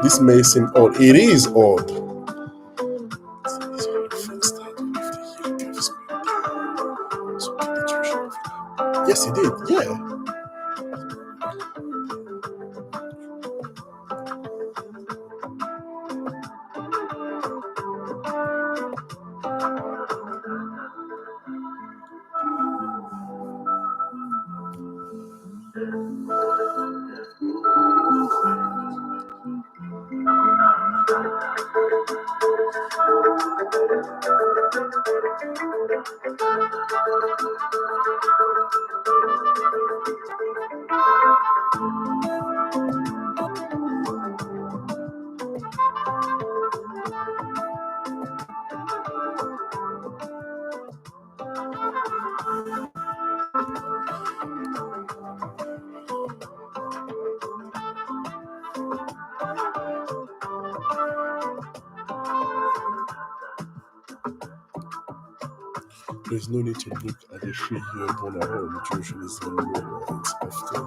This may seem odd. It is odd. There's no need to look at the 3-year bond at all. The duration is very low. It's often.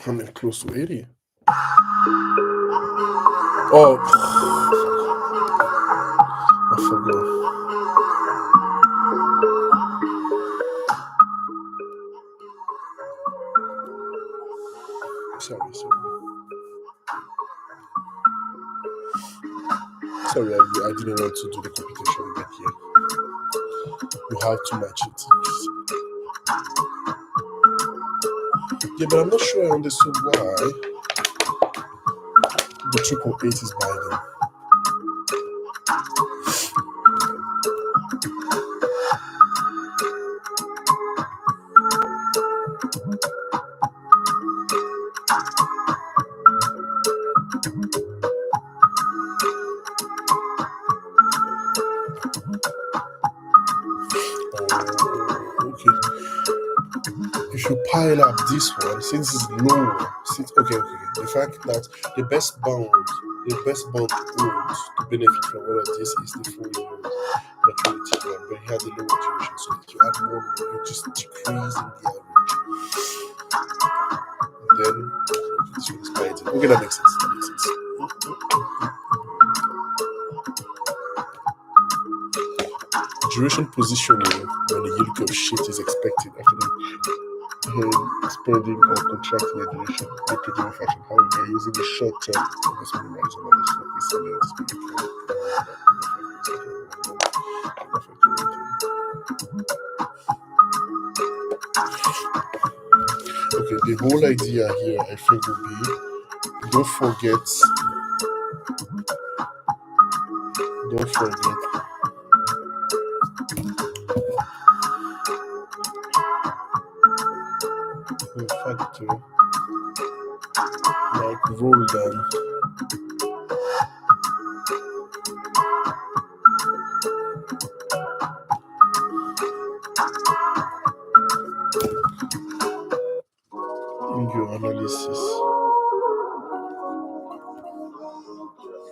I'm close to 80. Oh, I forgot. Sorry. Sorry, I didn't want to do the computation back here. You have to match it. Yeah, but I'm not sure I understood why the 3.8 is binding. Okay. If you pile up this one, since it's lower, okay. The fact that the best bond holds to benefit from all of this is the 4-year maturity one, but he had a lower duration, so if you add more, you just decrease in the average. Then this one is binding. Okay, that makes sense. Duration positioning when the yield curve shift is expected after the spreading or contracting a duration in a predictable fashion. However, using the short-term investment horizon of the stock is similar to speaking Okay, the whole idea here, I think, would be don't forget the factor like roll down. In your analysis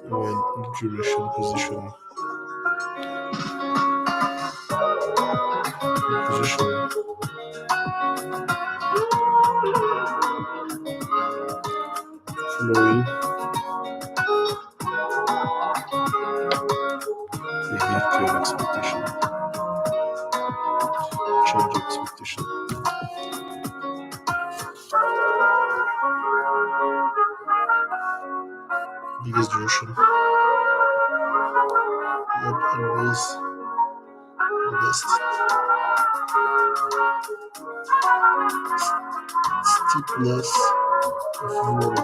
when duration position flowing the yield curve expectation, change expectation. Biggest duration. Not always the best. Steepness of roll.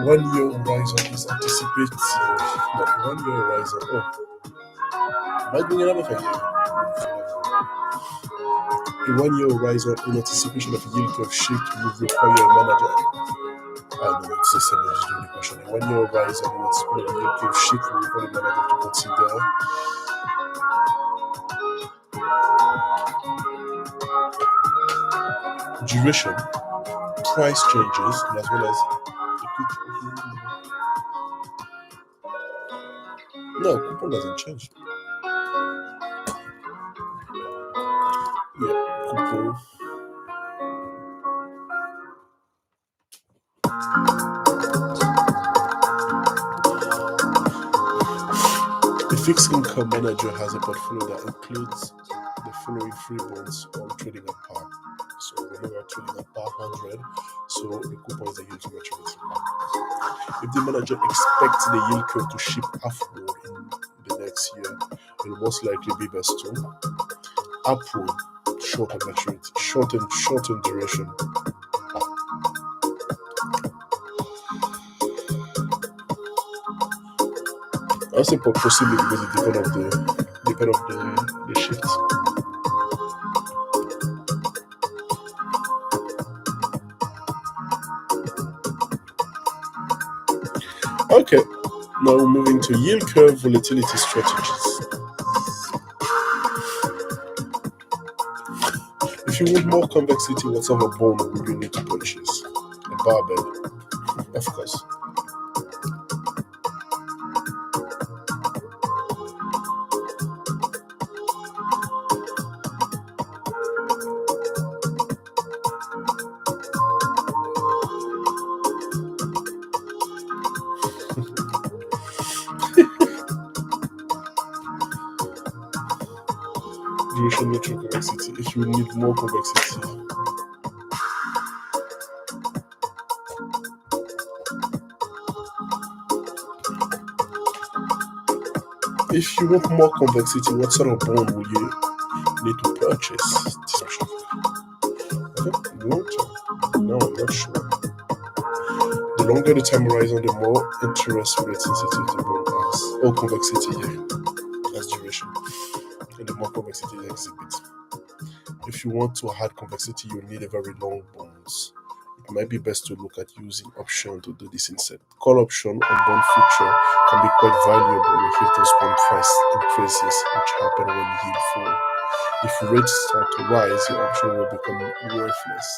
1 year horizon is anticipated. Like 1 year horizon. Oh, might be another thing. A 1 year horizon in anticipation of a yield curve shift will require a manager. I know it's a semi question. A 1 year horizon in anticipation of a yield curve shift will require a manager to consider duration, price changes, and as well as no, coupon doesn't change. Yeah, coupon. fixed income manager has a portfolio that includes the following three bonds all trading at par. So when we are trading at par 100, so the coupon is the yield to maturity. If the manager expects the yield curve to shift upward in the next year, it will most likely be best to upward, shorten maturity, shorten duration. I say possibly because it depend of the shift. Okay, now we're moving to yield curve volatility strategies. If you want more convexity, what sort of bond would you need to purchase? A barbell, of course. Duration neutral convexity. If you need more convexity, if you want more convexity, what sort of bond will you need to purchase? Long term? No, I'm not sure. The longer the time horizon, the more interest rate sensitive the bond has, or convexity as duration, and the more convexity it exhibits. If you want to add convexity, you need a very long bonds. It might be best to look at using option to do this instead. Call option on bond future can be quite valuable if those bond price increases, which happen when yield fall. If rates start to rise, your option will become worthless.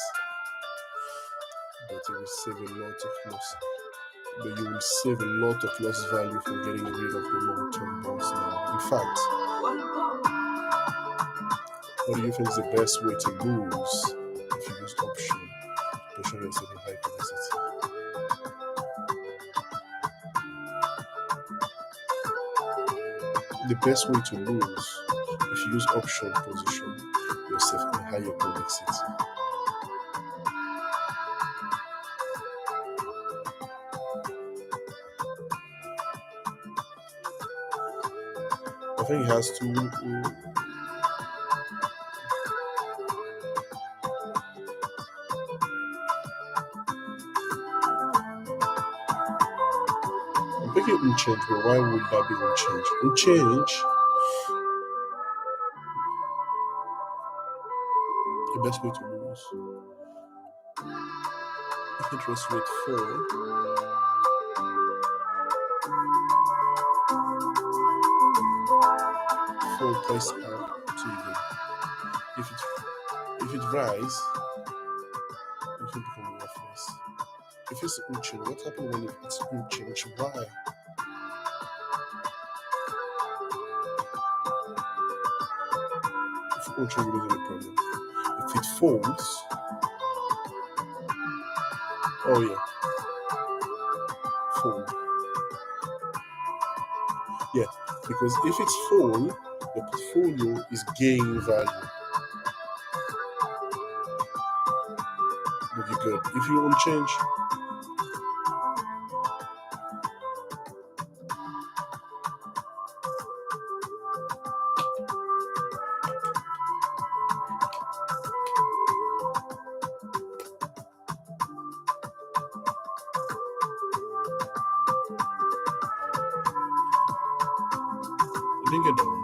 But you will save a lot of lost value from getting rid of the long-term bonds now. In fact, what do you think is the best way to lose if you use option? Option is a high capacity. The best way to lose if you use option position yourself in higher convexity. I think it has to. I'm thinking it will change, but why would that be unchanged? It will change. The best way to lose. If interest rate fall, price out to even. If it rise, it will become worthless. If it's unchanged, what happens when it's unchanged? Why? If unchanged, there is any problem. If it falls, oh yeah, fall. Yeah, because if it's fall, the portfolio is gaining value. Would be good. If you want change, you didn't get that one.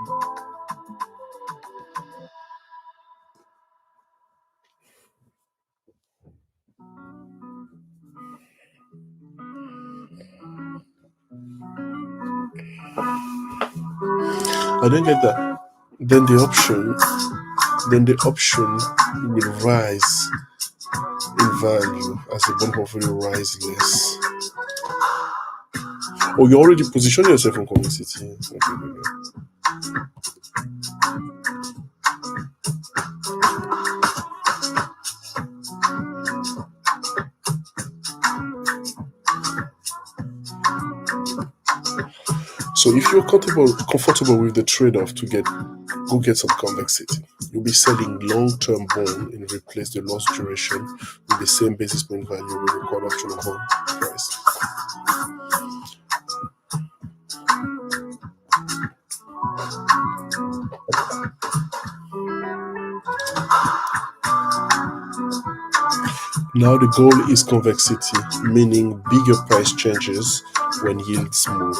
I didn't get that. Then the option will rise in value as the bond portfolio rises less. Oh, you already positioned yourself on convexity. Okay. So if you're comfortable with the trade-off to go get some convexity, you'll be selling long-term bond and replace the lost duration with the same basis point value with the call option bond price. Now the goal is convexity, meaning bigger price changes when yields move.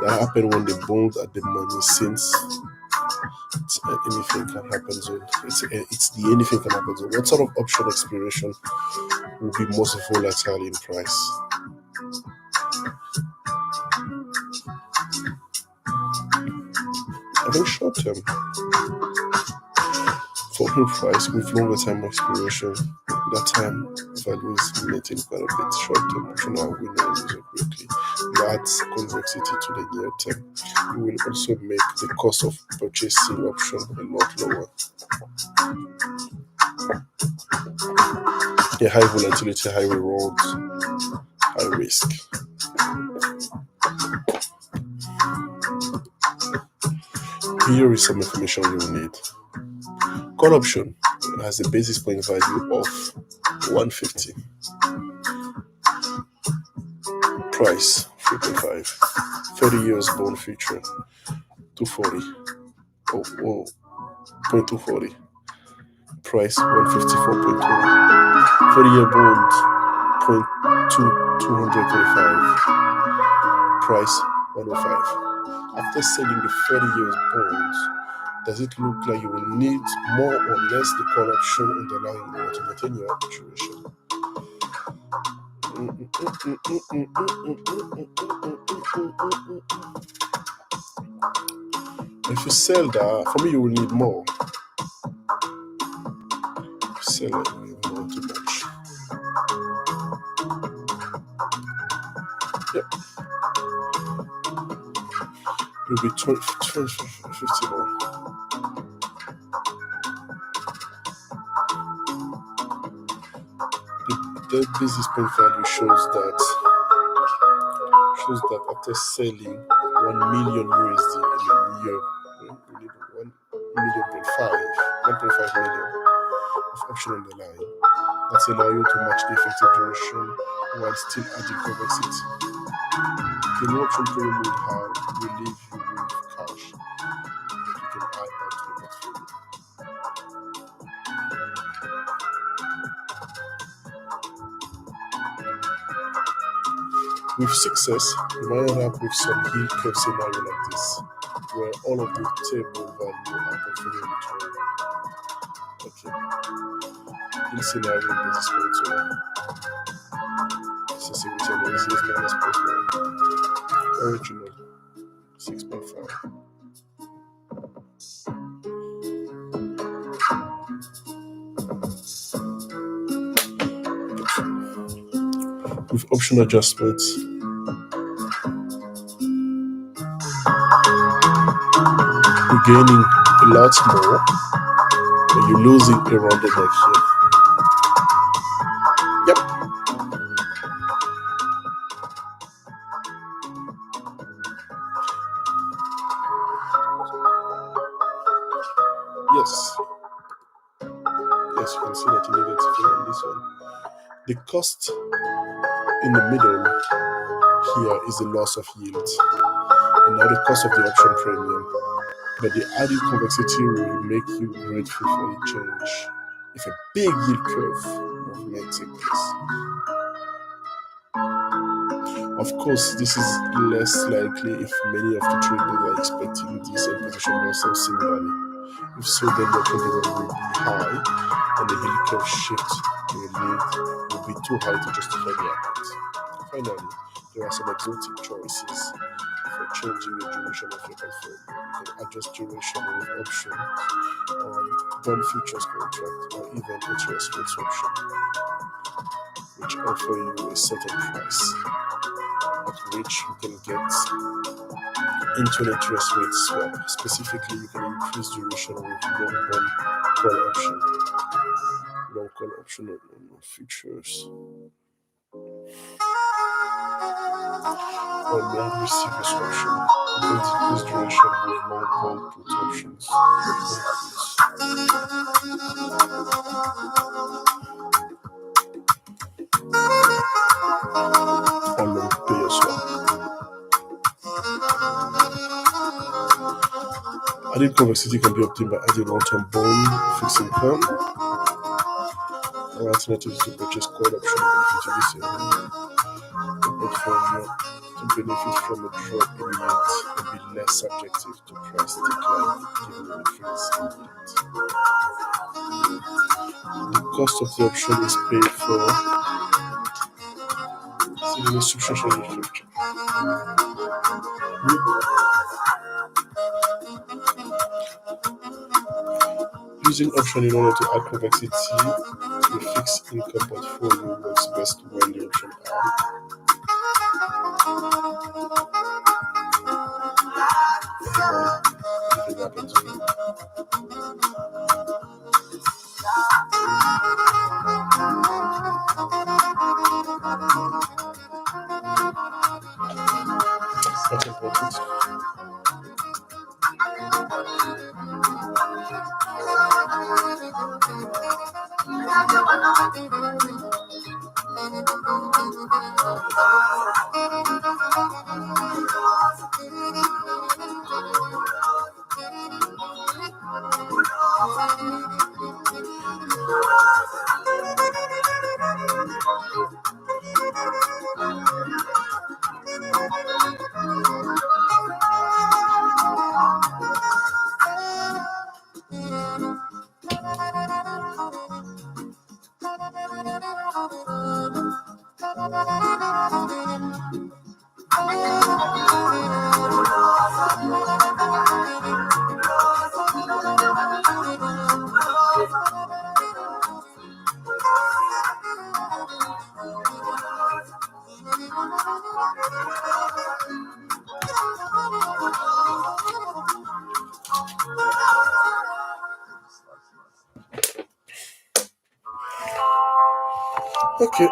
That happen when the bond at the money, since anything can happen zone. It's the anything can happen zone. What sort of option expiration will be most volatile in price? I think short term. Falling price with longer time expiration, that time value is maintained quite a bit. Short term option are winning user quickly. That's convexity to the near term. You will also make the cost of purchasing option a lot lower. A high volatility, high rewards, high risk. Here is some information you will need. Call option has a basis point value of 150. Price 3.5. 30 years bond feature 240. 0.240. Price 154.20. 30-year bond 235. Price 105. After selling the 30 years bonds, does it look like you will need more or less the call option underlying in order to maintain your duration? If you sell that, for me, you will need more. If you sell it, you will need more too much. Yep. It will be 50 more. The basis point value shows that after selling 1 million USD in a year, we need 1.5 million of option on the line. That allow you to match the effective duration while still adding convexity. The no option premium will leave you with cash that you can add back to the portfolio. With success, you might end up with some yield curve scenario like this, where all of the table value are portfolio return. Okay. Yield scenario basis point sensitivity analysis minus portfolio. Original 6.5. With option adjustments, you're gaining a lot more, and you're losing around the neck here. Yep. Yes, you can see that you negative here on this one. The cost in the middle here is the loss of yield, and now the cost of the option premium. But the added convexity will make you grateful for a change if a big yield curve movement takes place. Of course, this is less likely if many of the traders are expecting this and position themselves similarly. If so, then your premium will be high, and the yield curve shift you will need will be too high to justify the amount. Finally, there are some exotic choices for changing the duration of your portfolio. You can adjust duration with option on bond futures contract or even interest rate option, which offer you a certain price at which you can get into an interest rate swap. Specifically, you can increase duration with long bond call option, long call option on futures, or long receivers option. can decrease duration with long call put options. Or long pay as well. Added convexity can be obtained by adding long-term bond fixed income or alternatives to purchase call option benefit portfolio to benefit from a drop in yields and be less subjective to price decline given the difference in yield. The cost of the option is paid for in the subscription restriction. Using option in order to add convexity to a fixed income portfolio works best when the option are That's important. Okay.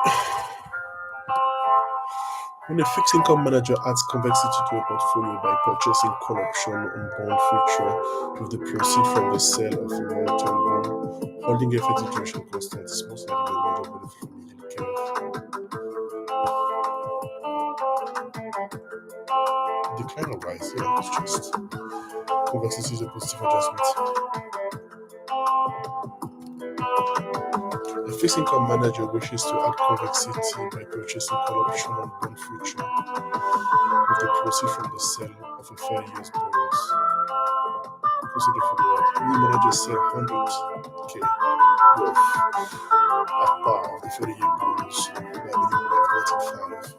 When a fixed income manager adds convexity to a portfolio by purchasing call option on bond future with the proceeds from the sale of a long-term bond, holding effective duration constant is most likely a major benefit from the yield curve. Decline or rise, yeah, it's just convexity is a positive adjustment. A fixed income manager wishes to add convexity by purchasing call option on bond future with the proceeds from the sale of a 5-year bonds. Consider for the new manager sell 100k worth at par of the 30-year bonds by the net 5.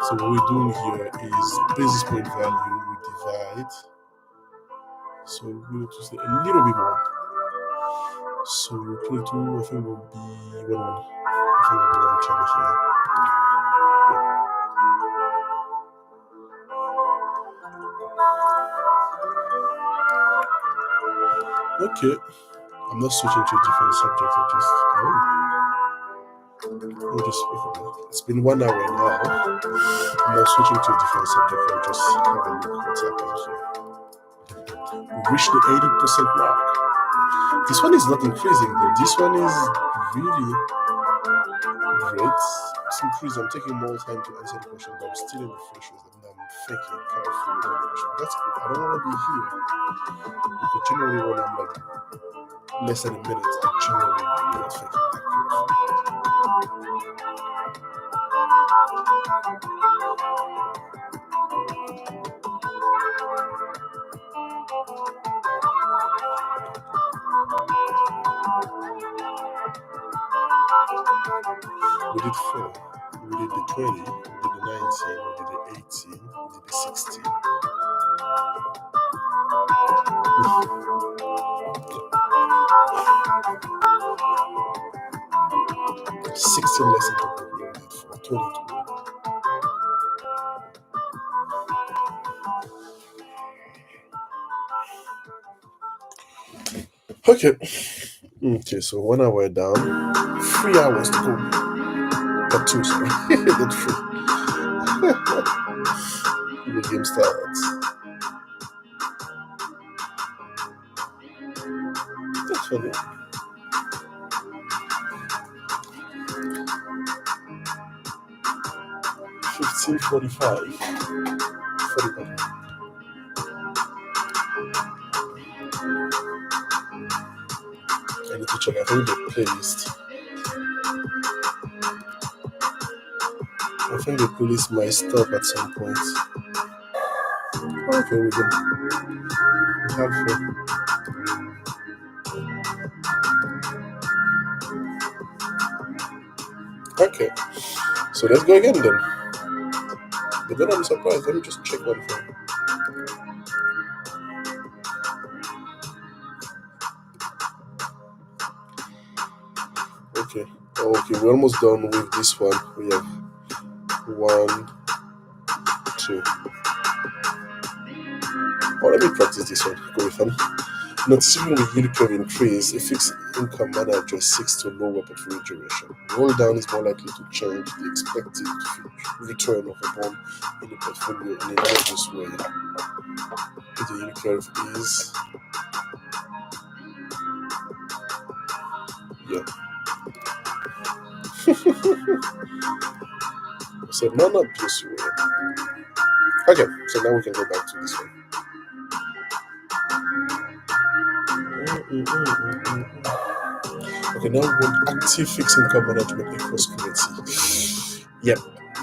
So what we're doing here is basis point value we divide. So we'll just say a little bit more. So 22, I think will be 1 1. I think will be 1 channel here. Okay. I'm not switching to a different subject. It's been 1 hour now. I'm not switching to a different subject. I'll just have a look what's happening here. We reached the 80% mark. This one is not increasing though. This one is really great. It's increased. I'm taking more time to answer the question, but I'm still in the threshold and I'm thinking carefully about the question. That's good. I don't want to be here. Because generally when I'm like less than a minute, I generally not thinking that we did 4, we did the 20, we did the 19, we did the 18, we did the 16. 16 lessons of the we did for 22. Okay, Okay, so 1 hour down, 3 hours to go. Not two, sorry. Not three. The game starts. That's funny. 15:45. 45. I need to check. I think the playlist. I think the playlist might stop at some point. Okay, we can have fun. Okay, so let's go again then. But then I'm surprised. Let me just check one thing. Okay. Oh, okay, we're almost done with this one. We have one, two. Oh, let me practice this one. Go with fun. Noticeably with yield curve increase, a fixed income manager seeks to lower portfolio duration. Roll down is more likely to change the expected return of a bond in the portfolio in a obvious way. If the yield curve is, yeah. So non-obvious way. Okay, so now we can go back to this one. Okay, now we want active fixed income management across currency. Yep,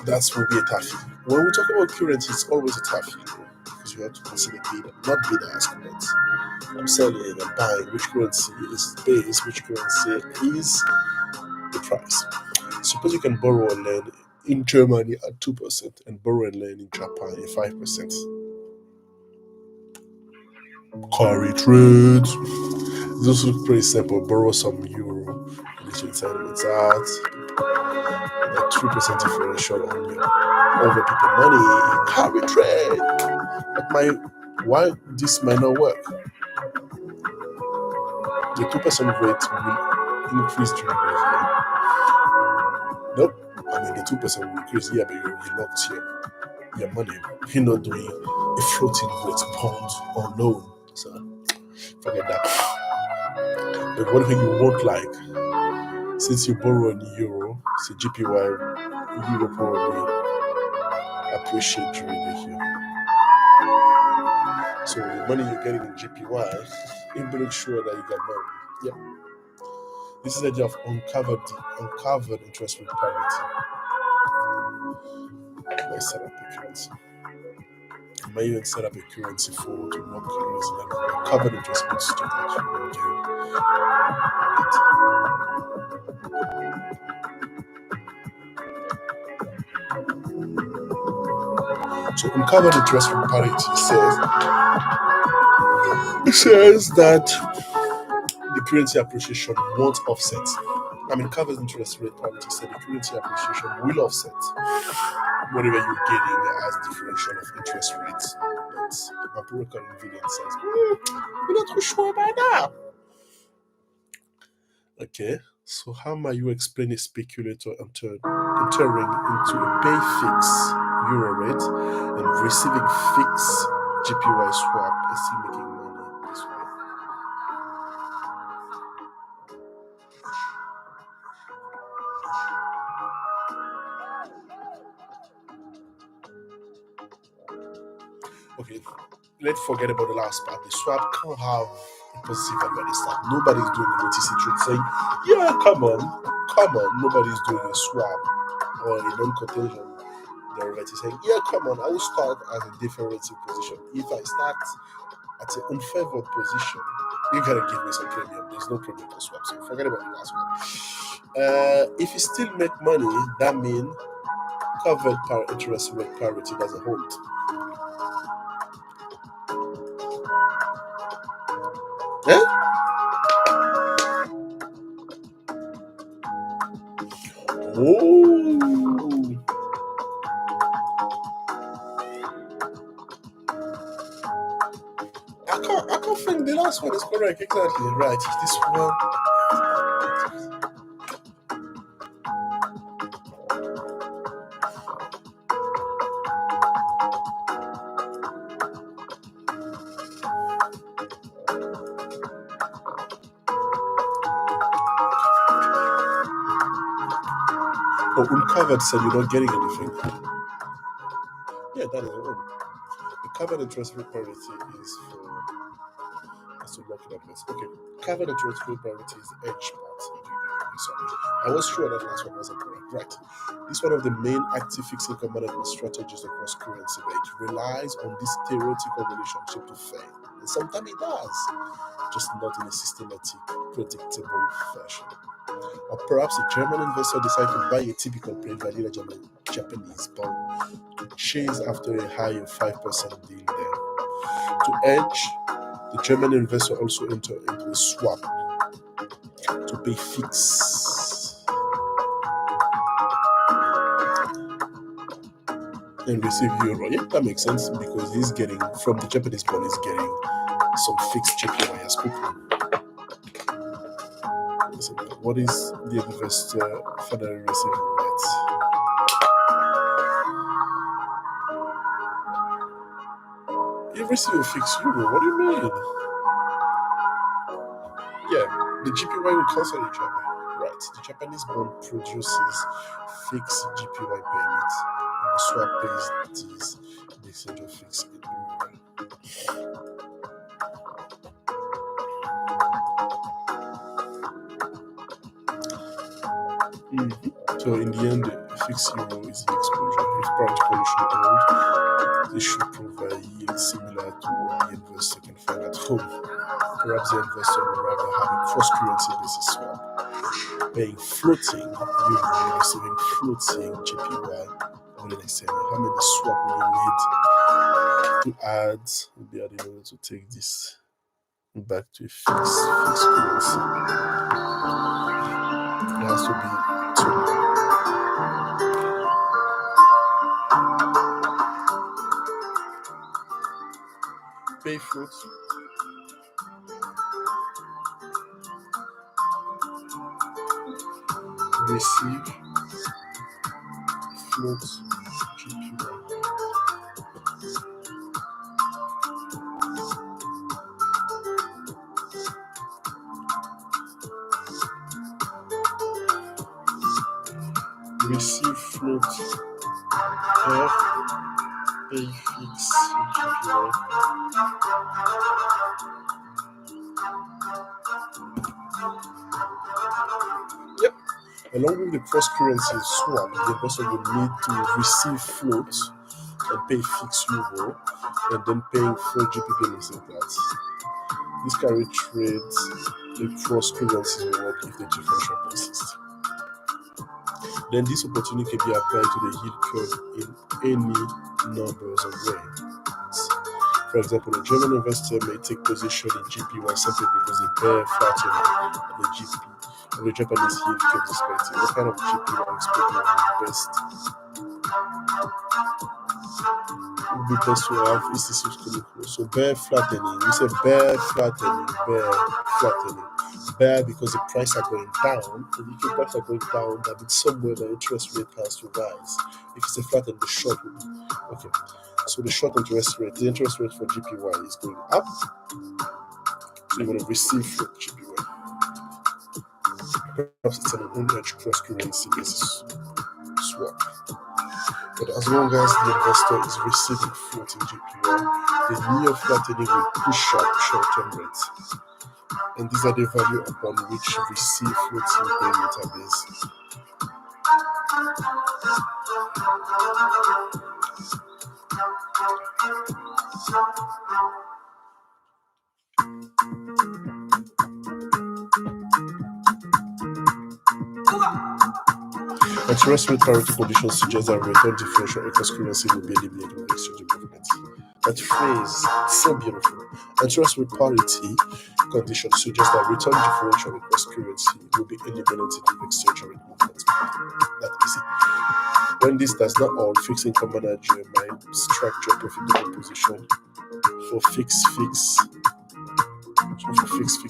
that will be a toughie. When we talk about currency, it's always a toughie because you have to consider beta, not beta ask, but I'm selling and buying, which currency is the base, which currency is the price. Suppose you can borrow and lend in Germany at 2% and borrow and lend in Japan at 5%. Carry trades. This looks pretty simple. Borrow some euro, which inside it's at a 3% differential on your over people money. Carry trade. But why this might not work? The 2% rate will increase during the year. Nope. I mean, the 2% will increase here, but you locked your money. You're not doing a floating rate bond or loan. So forget that. But one thing you won't like, since you borrow in euro, so GPY, euro probably appreciate during the year. So the money you're getting in GPY, you make sure that you get money. Yeah. This is the idea of uncovered interest rate parity. Let's set up a currency. I might even set up a currency for to work currency like covered interest rate strategy. So uncovered interest rate parity says that the currency appreciation won't offset. I mean, covered interest rate parity said the currency appreciation will offset whatever you're getting as differential of interest rates. But my broker ingredient says, we're not too sure about that. Okay, so how might you explain a speculator entering into a pay fix euro rate and receiving fixed GPY swap and still making money this way? Okay, let's forget about the last part. The swap can't have a positive and minus start. Nobody's doing a OTC trade saying, yeah, come on. Nobody's doing a swap or a non-contagion derivative saying, yeah, come on, I will start as a differential position. If I start at an unfavored position, you gotta give me some premium. There's no premium for swap, so forget about the last one. If you still make money, that means covered interest rate parity doesn't hold. Eh? Oh. I can't think the last one is correct. Exactly right. This one Oh, uncovered said you're not getting anything. Yeah, that is all. The covered interest rate parity is for us to lock it up next. Okay, covered interest rate parity is the edge part. Okay, sorry. I was sure that last one wasn't correct. Right. This is one of the main active fixed income management strategies across currency, but it relies on this theoretical relationship to fail. And sometimes it does, just not in a systematic, predictable fashion. Or perhaps a German investor decides to buy a typical plain vanilla Japanese bond to chase after a high of 5% deal there. To edge, the German investor also entered into a swap to pay fixed and receive euro. Yeah, that makes sense because he's getting from the Japanese bond, he's getting some fixed JPY as coupon. What is the investor finally receiving net? You receive a fixed euro. What do you mean? Yeah, the GPY will cancel each other. Right. The Japanese bond produces fixed GPY payments, and the swap pays these the exchange of fixed euro. So in the end, the fixed euro is the exposure. If practically should hold, this should provide yield similar to what the investor can find at home. Perhaps the investor would rather have a cross-currency basis swap, paying floating euro, receiving floating JPY over the next 10 years. How many swap will you need to add? We'll be adding order to take this back to a fixed currency. It has to be 2. Pay float. Receive float GPY. Receive float F pay fix GPY. Yep. Along with the cross-currency swap, the investor will need to receive float and pay fixed euro, and then paying 4 GP payments in that. This carry trades the cross-currencies will work if the differential persists. Then this opportunity can be applied to the yield curve in any numbers of ways. For example, a German investor may take position in GPY simply because the bear flattening of the GP of the Japanese yield curve is expected. What kind of GPY expected to invest would be best to have institutions close. So bear flattening. We say bear flattening, bear flattening. Bear because the price are going down. And if the price are going down, that means somewhere the interest rate has to rise. If it's a flatten, the short will be okay. So the short interest rate, the interest rate for GPY is going up. So you want to receive for GPY. Perhaps it's an unhedged cross-currency basis swap. But as long as the investor is receiving floating GPY, the near flattening will push up short-term rates. And these are the value upon which receive floating payment are based. Interest rate parity conditions suggest that return differential across currency will be eliminated with exchange improvements. That phrase, so beautiful. Interest rate parity conditions suggest that return differential across currency will be eliminated with exchange rate movements. That easy. When this does not hold, fixed income manager might structure profitable position for fixed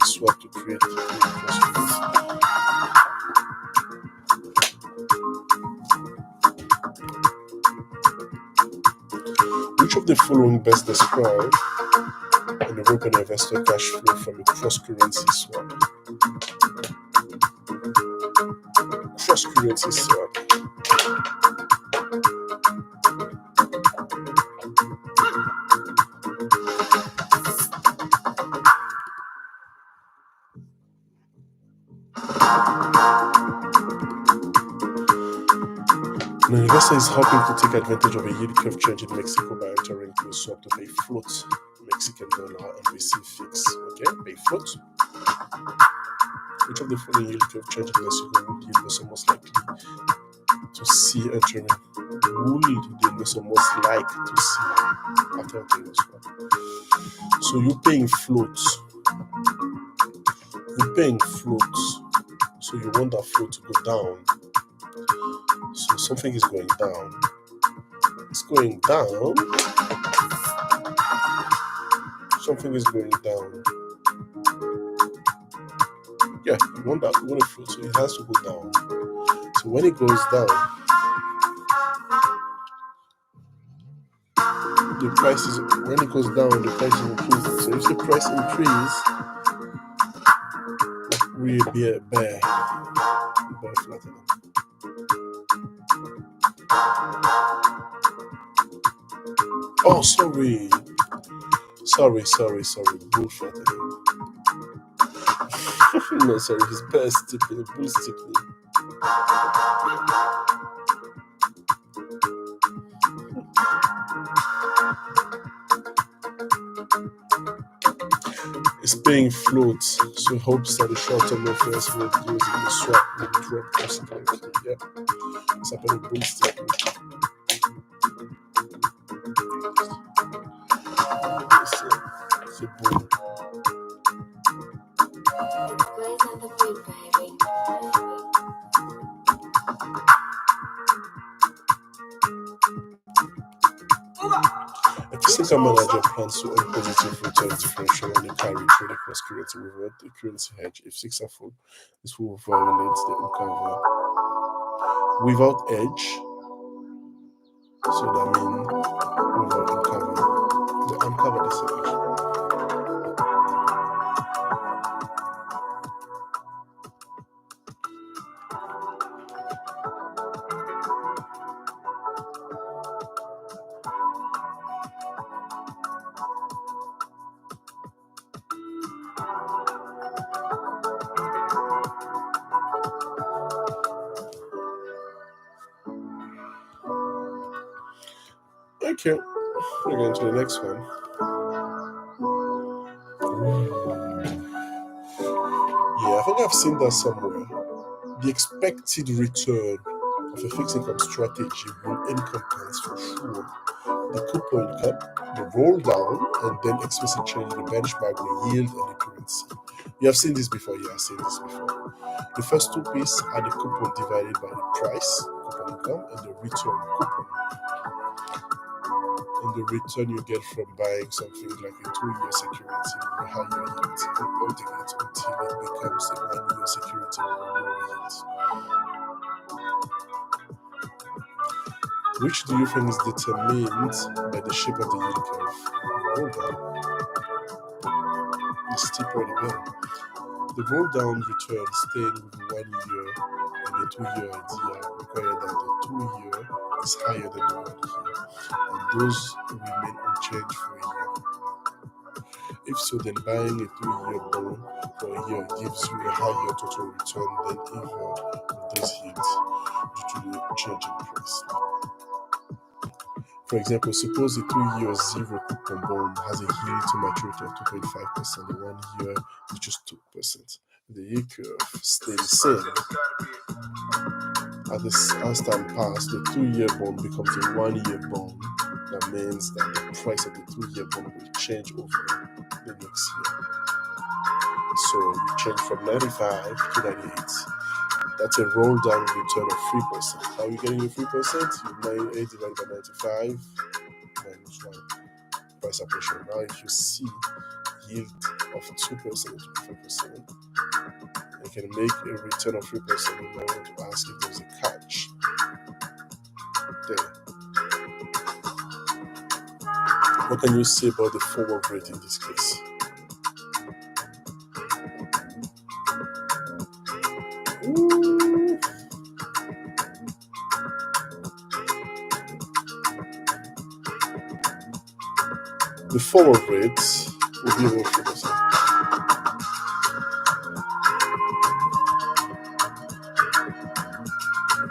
swap to create cross currency. the following best describe an European investor cash flow from a cross-currency swap? Cross-currency swap. An investor is hoping to take advantage of a yield curve change in Mexico by entering into a swap to pay float Mexican dollar and receive fixed. Okay, pay float. Which of the following yield curve change in Mexico would the investor most likely to see entering? Would the investor most like to see after entering a swap? So you're paying floats. You're paying floats. So you want that float to go down. So something is going down. It's going down. Something is going down. Yeah, you want that. You want a float, so it has to go down. So when it goes down, the price is when it goes down, the price is increasing. So if the price increase, we be a bear flattening. Oh, sorry. Bull flattening. No, sorry, his bear steepening, bull steepening. It's paying float, so it hopes that the short-term reference will use in the swap will drop consequently. Yeah, it's happening bull steepening. It's a bull. A fixed income manager plans to earn positive return differential on the carry trade across currency without the currency hedge. If successful, this will violate the uncover. Without edge, so that means without uncover. The uncover this edge. Okay, we're going to the next one. Yeah, I think I've seen that somewhere. The expected return of a fixed income strategy will encompass for sure the coupon cut, the roll down, and then explicit change in the benchmark, the yield, and the currency. You have seen this before. Yeah, I've seen this before. The first two pieces are the coupon divided by the price, coupon income, and the return coupon. And the return you get from buying something like a 2-year security with a higher yield and holding it until it becomes a 1-year security with a lower yield. Which do you think is determined by the shape of the yield curve? Roll down. The steeper the better. The roll down return staying with the 1 year and the 2-year idea require that the 2-year is higher than the 1 year, and those remain unchanged for a year. If so, then buying a 3-year bond for a year gives you a higher total return than either of those yields due to the change in price. For example, suppose a 2-year zero coupon bond has a yield to maturity of 2.5%, and 1 year is just 2%. The yield curve stays the same. As time passes, the 2-year bond becomes a 1-year bond. That means that the price of the 2-year bond will change over the next year. So you change from 95 to 98. That's a roll down return of 3%. How are you getting your 3%? You 98 divided by 95 minus 1 price appreciation. Now if you see yield of 2% to 4%, you can make a return of 3%. You might want to ask if there's a catch there. What can you say about the forward rate in this case? The forward rate will be over 3%.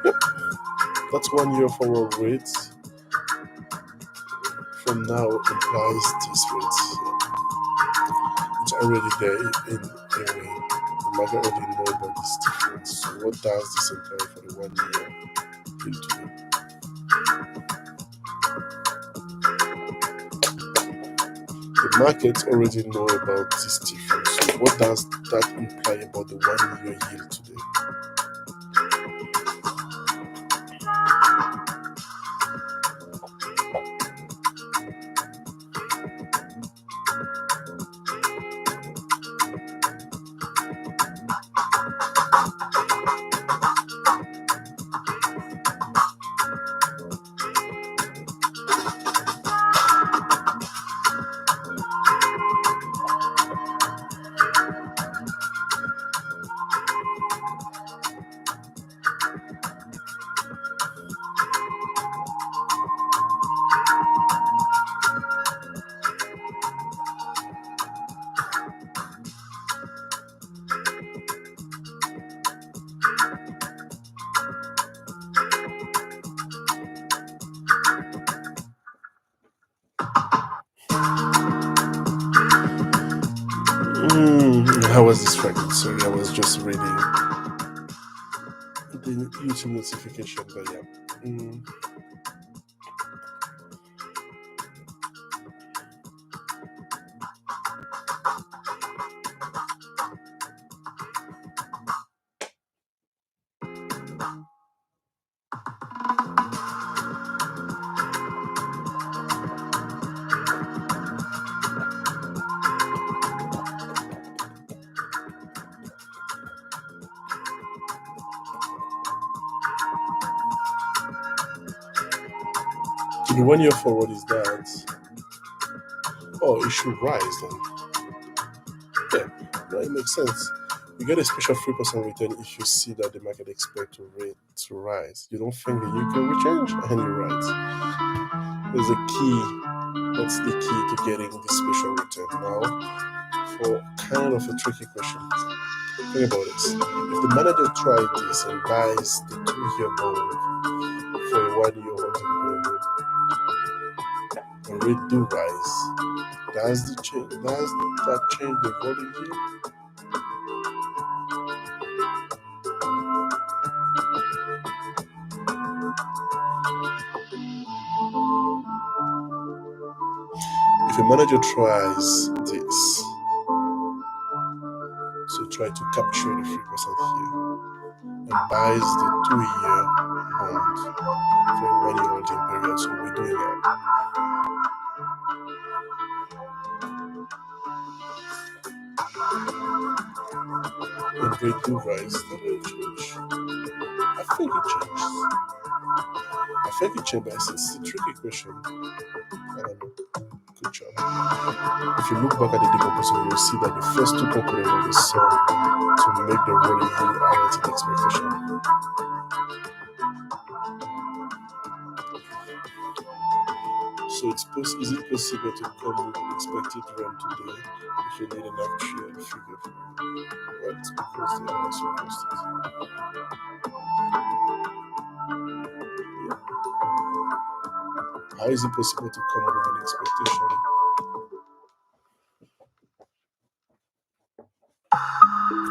Yep, that's 1 year forward rate. From now implies this rate. It's already there in a way. The market already know about this difference. So what does this imply for the 1 year yield today? The markets already know about this difference. So what does that imply about the 1 year yield today? How was this fragment? Sorry, I was just reading the YouTube notification, but yeah. The 1 year forward is that, it should rise then. Yeah, it makes sense. You get a special 3% return if you see that the market expects the rate to rise. You don't think the UK will change, and you're right. There's a key. That's the key to getting this special return. Now, for kind of a tricky question, think about this. If the manager tried this and buys the 2-year bond for a 1 year holding period, and rate do rise, does that change the volume yield? If a manager tries this, so try to capture the 3% here, and buys the 2-year bond for a 1 year holding period, so we're doing that. And rate do rise, that will change. I think it changes. But it's a tricky question. I don't know. Good job. If you look back at the decomposition, you'll see that the first two components of the sum to make the rolling yield higher to the expectation. So is it possible to come with an expected RAM today if you need an actual figure for it? Well, it's because they are also posted. Yeah. How is it possible to come with an expectation?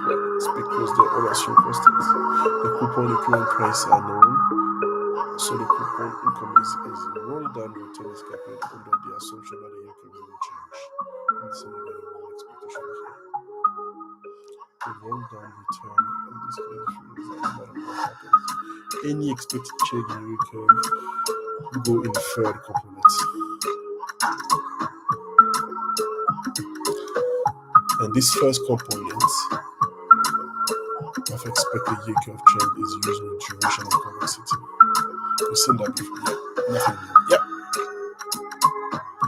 Well, it's because they're all assumed posted. The coupon equivalent price are known. So the coupon income is roll down return is calculated under the assumption that the income will change. And so we get a roll expectation here. The roll down return in this case is no matter what happens. Any expected change in the curve will go in the third component. And this first component of expected yield curve change is usually duration and convexity. We've seen that before. Yep. Nothing new. Yep.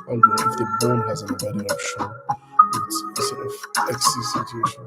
Although if the bone has an abandoned option, it's a sort of exit situation.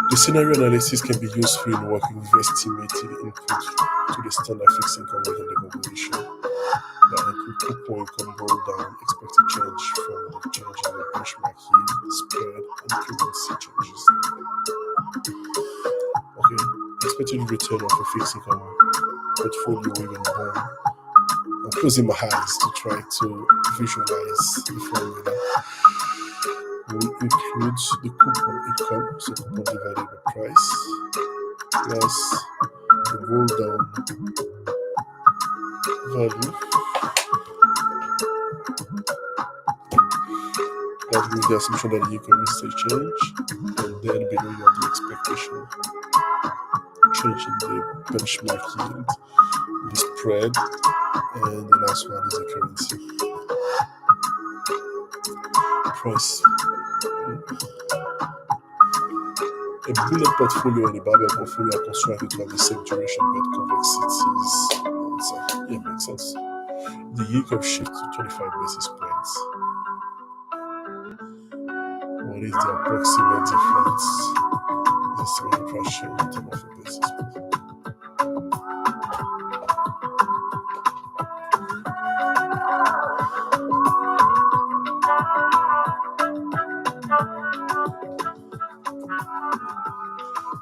The scenario analysis can be useful in working with estimated input to the standard fixed income rate and the composition that include coupon income roll down, expected change from the change in the benchmark yield, spread, and currency changes. Okay, expected return of a fixed income portfolio even bond. I'm closing my eyes to try to visualize the formula. Will include the coupon income, so coupon divided by price, plus the roll down value. That with the assumption that the yield curve will change, and then below you have the expectation change in the benchmark yield, the spread, and the last one is the currency price. A bullet portfolio and a barbell portfolio are constructed to have the same duration but convexities. Yeah, makes sense. The yield curve shift to 25 basis points. What is the approximate difference? The estimated price change in terms of a basis point.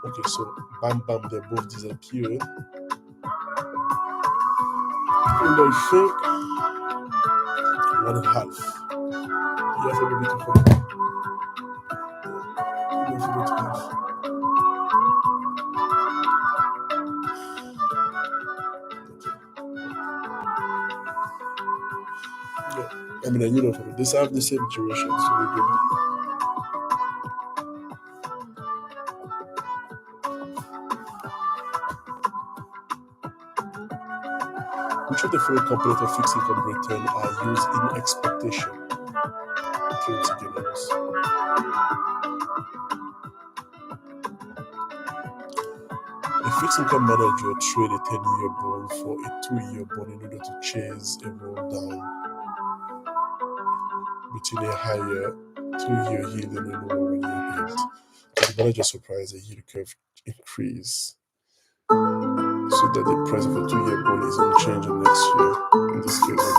Okay, so bam bam, they both disappeared. And I think 1.5. You have a little bit of fun. You have a bit of fun. Yeah. I mean, you know, this have the same duration, so we're good. Which of the following components of fixed income return are used in expectation? Currency gainers. A fixed income manager trade a 10-year bond for a 2-year bond in order to chase a roll down between a higher 2-year yield and a lower 1-year yield. So the manager surprised a yield curve increase so that the price of a 2-year bond is unchanged next year. In this case, the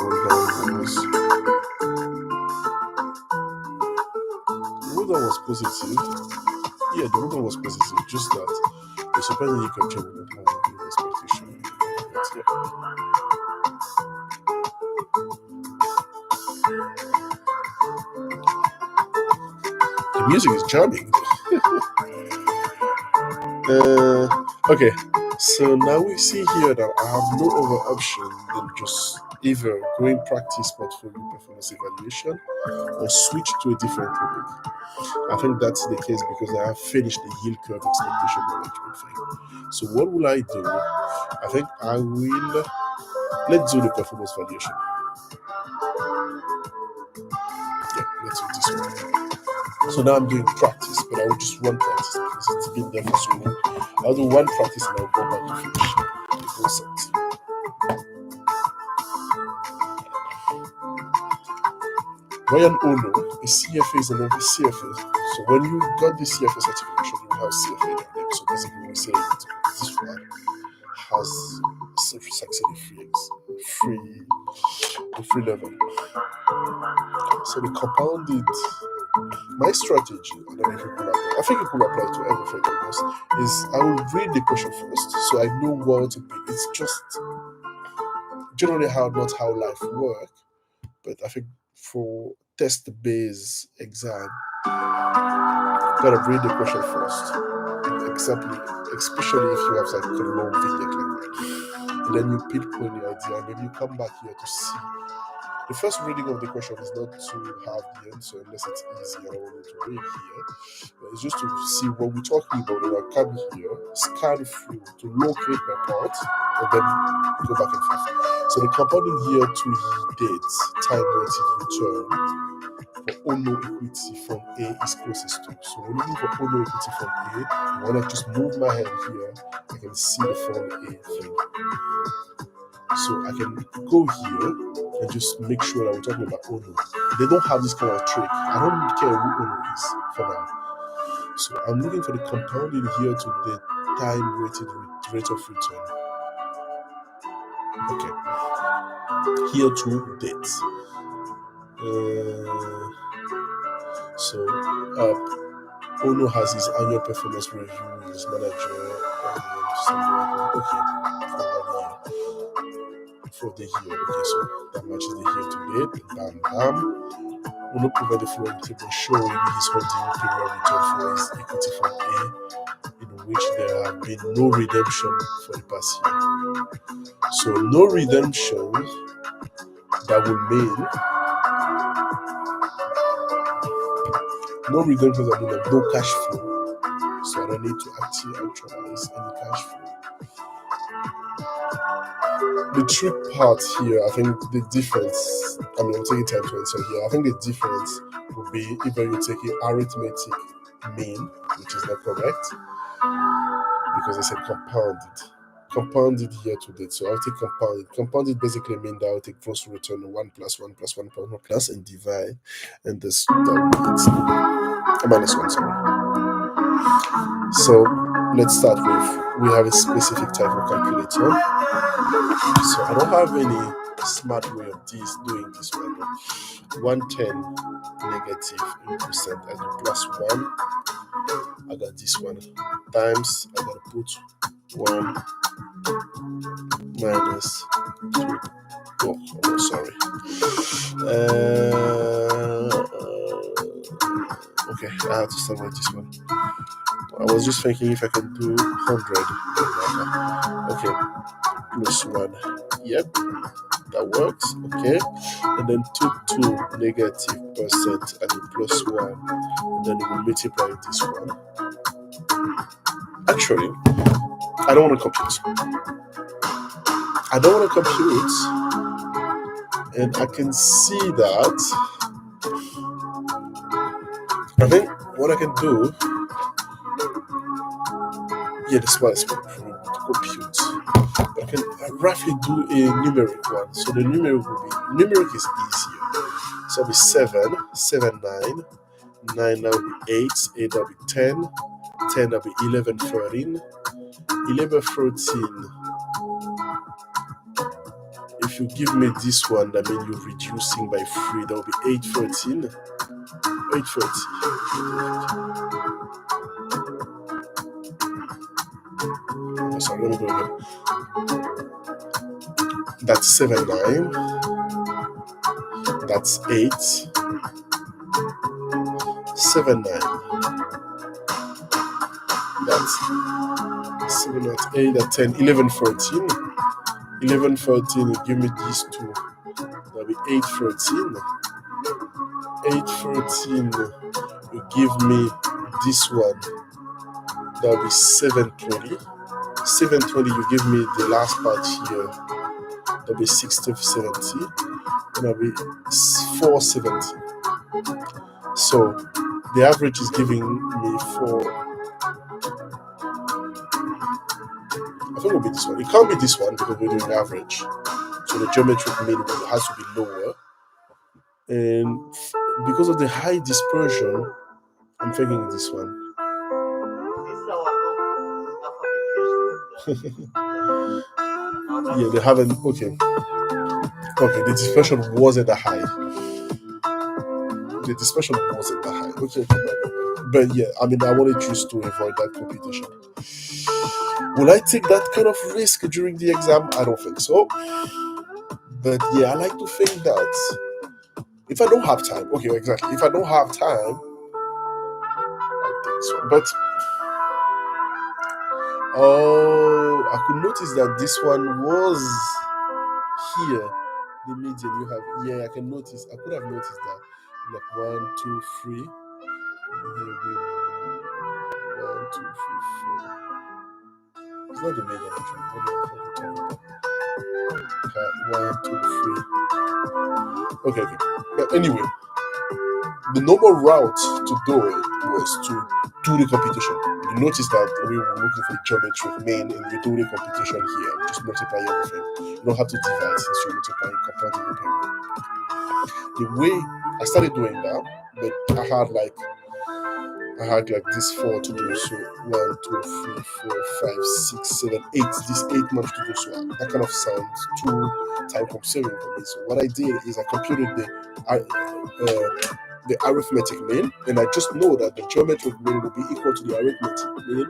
roll down was positive. Yeah, the roll down was positive, just that the surprise yield curve change would not have the expectation. But yeah. The music is charming. Okay, so now we see here that I have no other option than just either going practice portfolio performance evaluation or switch to a different topic. I think that's the case because I have finished the yield curve expectation management thing. So what will I do? I think I will, let's do the performance valuation. Yeah, let's do this one. So now I'm doing practice, but I will just run practice because it's been there for so long. I'll do one practice and I'll go back to finish the whole set. Ryan Olo, a CFA is another CFA. So when you got the CFA certification, you will have CFA in your name. So basically, we say this one has successfully free level. So the compounded. My strategy, I don't know if it could apply. I think it could apply to everything else. Is I will read the question first, so I know what to pick. It's just generally not how life works, but I think for test-based exam, gotta read the question first. Exactly, especially if you have like a long vignette like that, and then you pinpoint the idea, and then you come back here to see The first reading of the question is not to have the answer unless it's easy. I don't want you to read here. But it's just to see what we're talking about. And I come here, scan through to locate my part, and then go back and forth. So the compounding here to date, time weighted return for Ono equity from A is closest to. So we're looking for Ono equity from A. When I just move my hand here, I can see the from A thing. So I can go here and just make sure that we're talking about Ono. They don't have this kind of trick. I don't care who Ono is for now. So I'm looking for the compounding here to the time weighted rate of return. Okay. Here to date. Ono has his annual performance review with his manager. For the year. Okay, so that matches the year to date. Bam, bam. Ono provide the following table showing his holding period return for his equity from A, in which there have been no redemption for the past year. So no redemption, that will mean no redemption, that means no cash flow. So I don't need to actualize any cash flow. The trick part here, I think the difference, I'm taking time to answer here. I think the difference would be if you take an arithmetic mean, which is not correct, because I said compounded here to date. So I'll take compounded. Compounded basically means that I'll take gross return 1 plus 1 plus 1 plus 1 plus and divide, and this minus 1, sorry. So let's start with, we have a specific type of calculator. So I don't have any smart way of doing this one. 110 negative in percent, I do plus 1. I got this one times, I gotta put 1 minus 2. Oh, sorry. Okay, I have to start with this one. I was just thinking if I can do 100. Okay, plus 1. Yep, that works. Okay, and then 2 negative percent, I do plus 1. And then we multiply this one. Actually, I don't want to compute. And I can see that. I think what I can do, the smallest one for me to compute. I can roughly do a numeric one. So the numeric is easier. So it'll be 7, 7, 9, 9 that will be 8 that will be 10, 10 that will be 11, 13, 11, 13. If you give me this one, that means you're reducing by 3. That will be 8, 13. 8, 13. Oh, sorry, let me go again. That's 7, 9. That's 8. 7, 9. That's 7, that's 8, that's 10, 11, 14. 11, 13, you give me these two. That'll be 8, 13. 8, 13, you give me this one. That'll be 7, 20. 7, 20, you give me the last part here. That'll be 60, 70. And that'll be 4, 70. So the average is giving me 4. I think it'll be this one. It can't be this one because we're doing average. So the geometric mean has to be lower. And because of the high dispersion, I'm thinking this one. Yeah, they haven't. Okay. Okay, the dispersion wasn't that high. Okay. But yeah, I wanted you to avoid that computation. Will I take that kind of risk during the exam? I don't think so. But yeah, I like to think that if I don't have time, okay, exactly. If I don't have time, I think so. But I could notice that this one was here. the median you have. Yeah, I can notice. I could have noticed that. Like 1, 2, 3. Here we 1, 2, 3, 4. It's not the median actually. What are we talking about? 1, 2, 3. Okay, okay. But anyway, the normal route to do it was to do the computation. You notice that we were looking for geometric mean and you do the computation here. Just multiply everything. You don't have to divide since you're multiplying compounding the paper. The way I started doing that, but I had like this 4 to do so 1, 2, 3, 4, 5, 6, 7, 8. This 8 months to do so. That kind of sounds too time consuming for me. So what I did is I computed the arithmetic mean, and I just know that the geometric mean will be equal to the arithmetic mean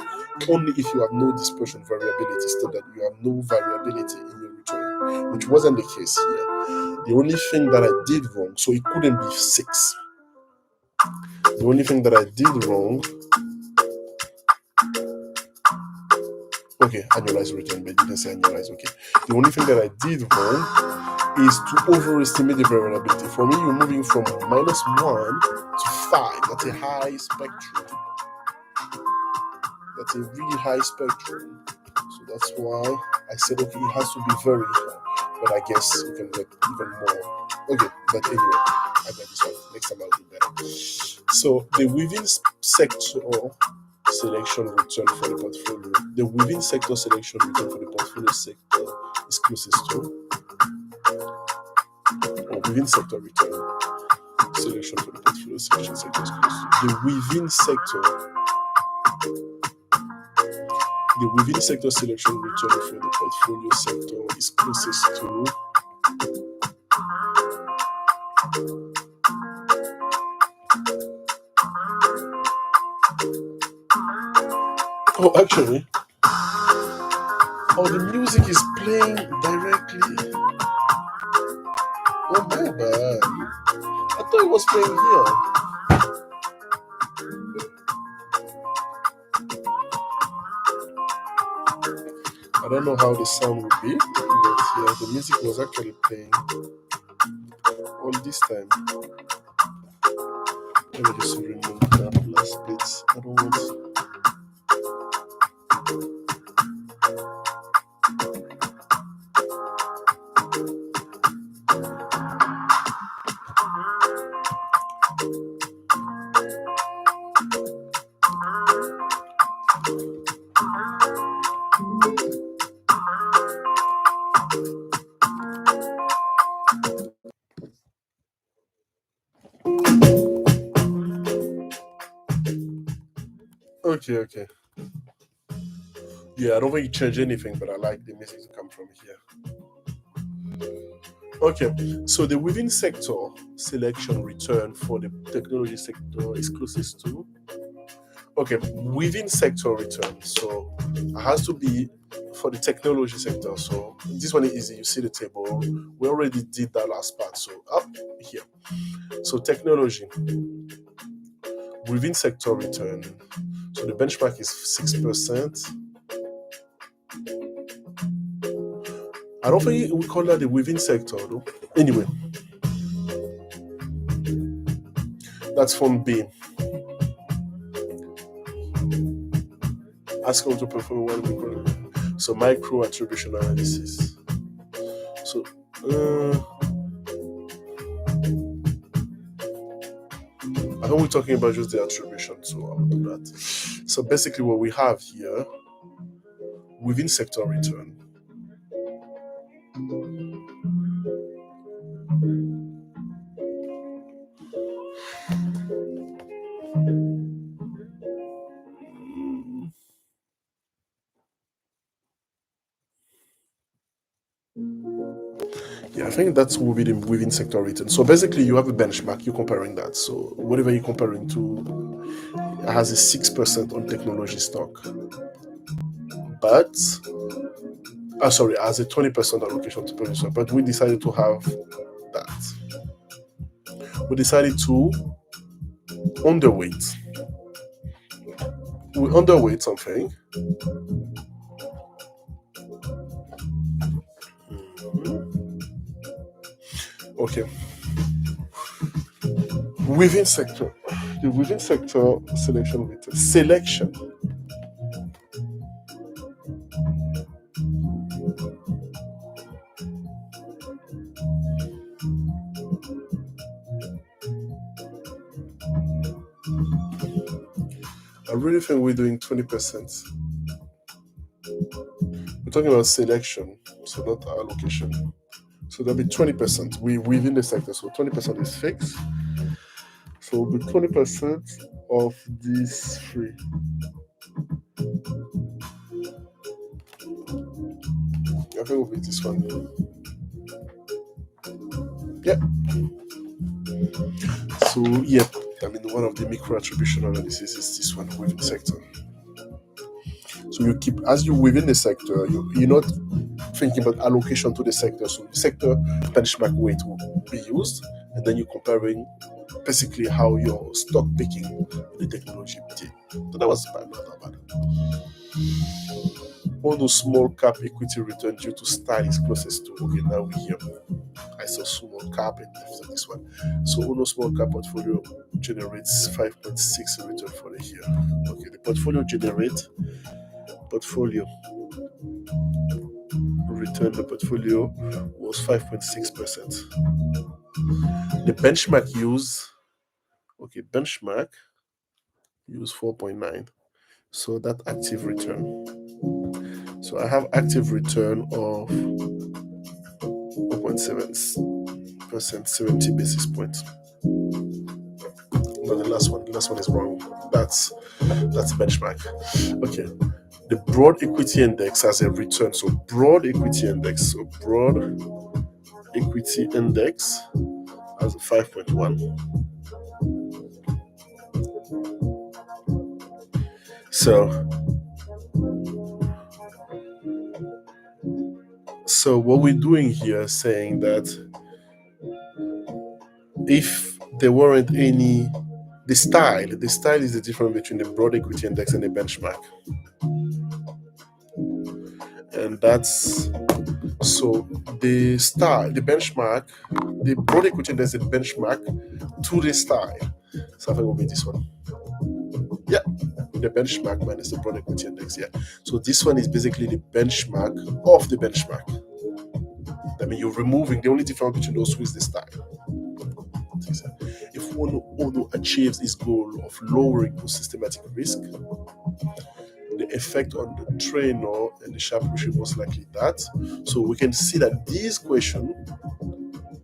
only if you have no dispersion variability, still that you have no variability in your return, which wasn't the case here. The only thing that I did wrong, so it couldn't be 6. The only thing that I did wrong, okay, annualized return, but you didn't say annualized, okay. The only thing that I did wrong is to overestimate the variability. For me, you're moving from -1 to 5. That's a high spectrum. That's a really high spectrum. So that's why I said, okay, it has to be very high. But I guess you can get even more. Okay, but anyway, I got this one. Next time I'll do better. So the within sector selection return for the portfolio. The within sector selection return for the portfolio sector is closest to, or within sector return selection for the portfolio section sector is close to. The within sector selection return for the portfolio sector is closest to. Oh, actually, the music is playing directly. Oh my bad. I thought it was playing here. I don't know how the sound would be, but yeah, the music was actually playing all this time. Let me just remove that last bit. I don't want. Okay, okay. Yeah, I don't think it changed anything, but I like the music to come from here. Okay, so the within sector selection return for the technology sector is closest to. Okay, within sector return. So it has to be for the technology sector. So this one is easy. You see the table. We already did that last part. So up here. So technology within sector return. So the benchmark is 6%. I don't think we call that the within sector though. Anyway, that's from B. Ask them to perform one micro. So micro attribution analysis. So I think we're talking about just the attribution, so I'll do that. So basically what we have here, within sector return. Yeah, I think that's will be the within sector return. So basically you have a benchmark, you're comparing that. So whatever you're comparing to has a 6% on technology stock. But sorry, has a 20% allocation to producer. But we decided to have that. We decided to underweight. We underweight something. Okay. Within sector, the within sector selection method. Selection. I really think we're doing 20%. We're talking about selection, so not allocation. So there'll be 20%. We within the sector, so 20% is fixed. So it'll be 20% of these three. I think it'll be this one. Yep. So yep, I mean one of the micro attribution analysis is this one within the sector. So you keep as you within the sector, you're not thinking about allocation to the sector. So the sector benchmark weight will be used, and then you're comparing basically how your stock picking the technology did. So that was not bad. All those small cap equity return due to style is closest to okay. Now we here. I saw small cap and this one. So Uno small cap portfolio generates 5.6 in return for the year. Okay, the portfolio return the portfolio was 5.6%. The benchmark use 4.9. So that active return. So I have active return of 0.7%, 70 basis points. No, the last one is wrong. That's benchmark. Okay. The broad equity index has a return. So broad equity index has a 5.1. So what we're doing here is saying that if there weren't any, the style is the difference between the broad equity index and the benchmark. And that's so the style, the benchmark, the broad equity index is the benchmark to the style. So I think it will be this one. Yeah, the benchmark minus the broad equity index. Yeah. So this one is basically the benchmark of the benchmark. I mean, you're removing the only difference between those two is the style. If one achieves his goal of lowering the systematic risk, the effect on the trainer and the Sharpe ratio most likely that. So we can see that this question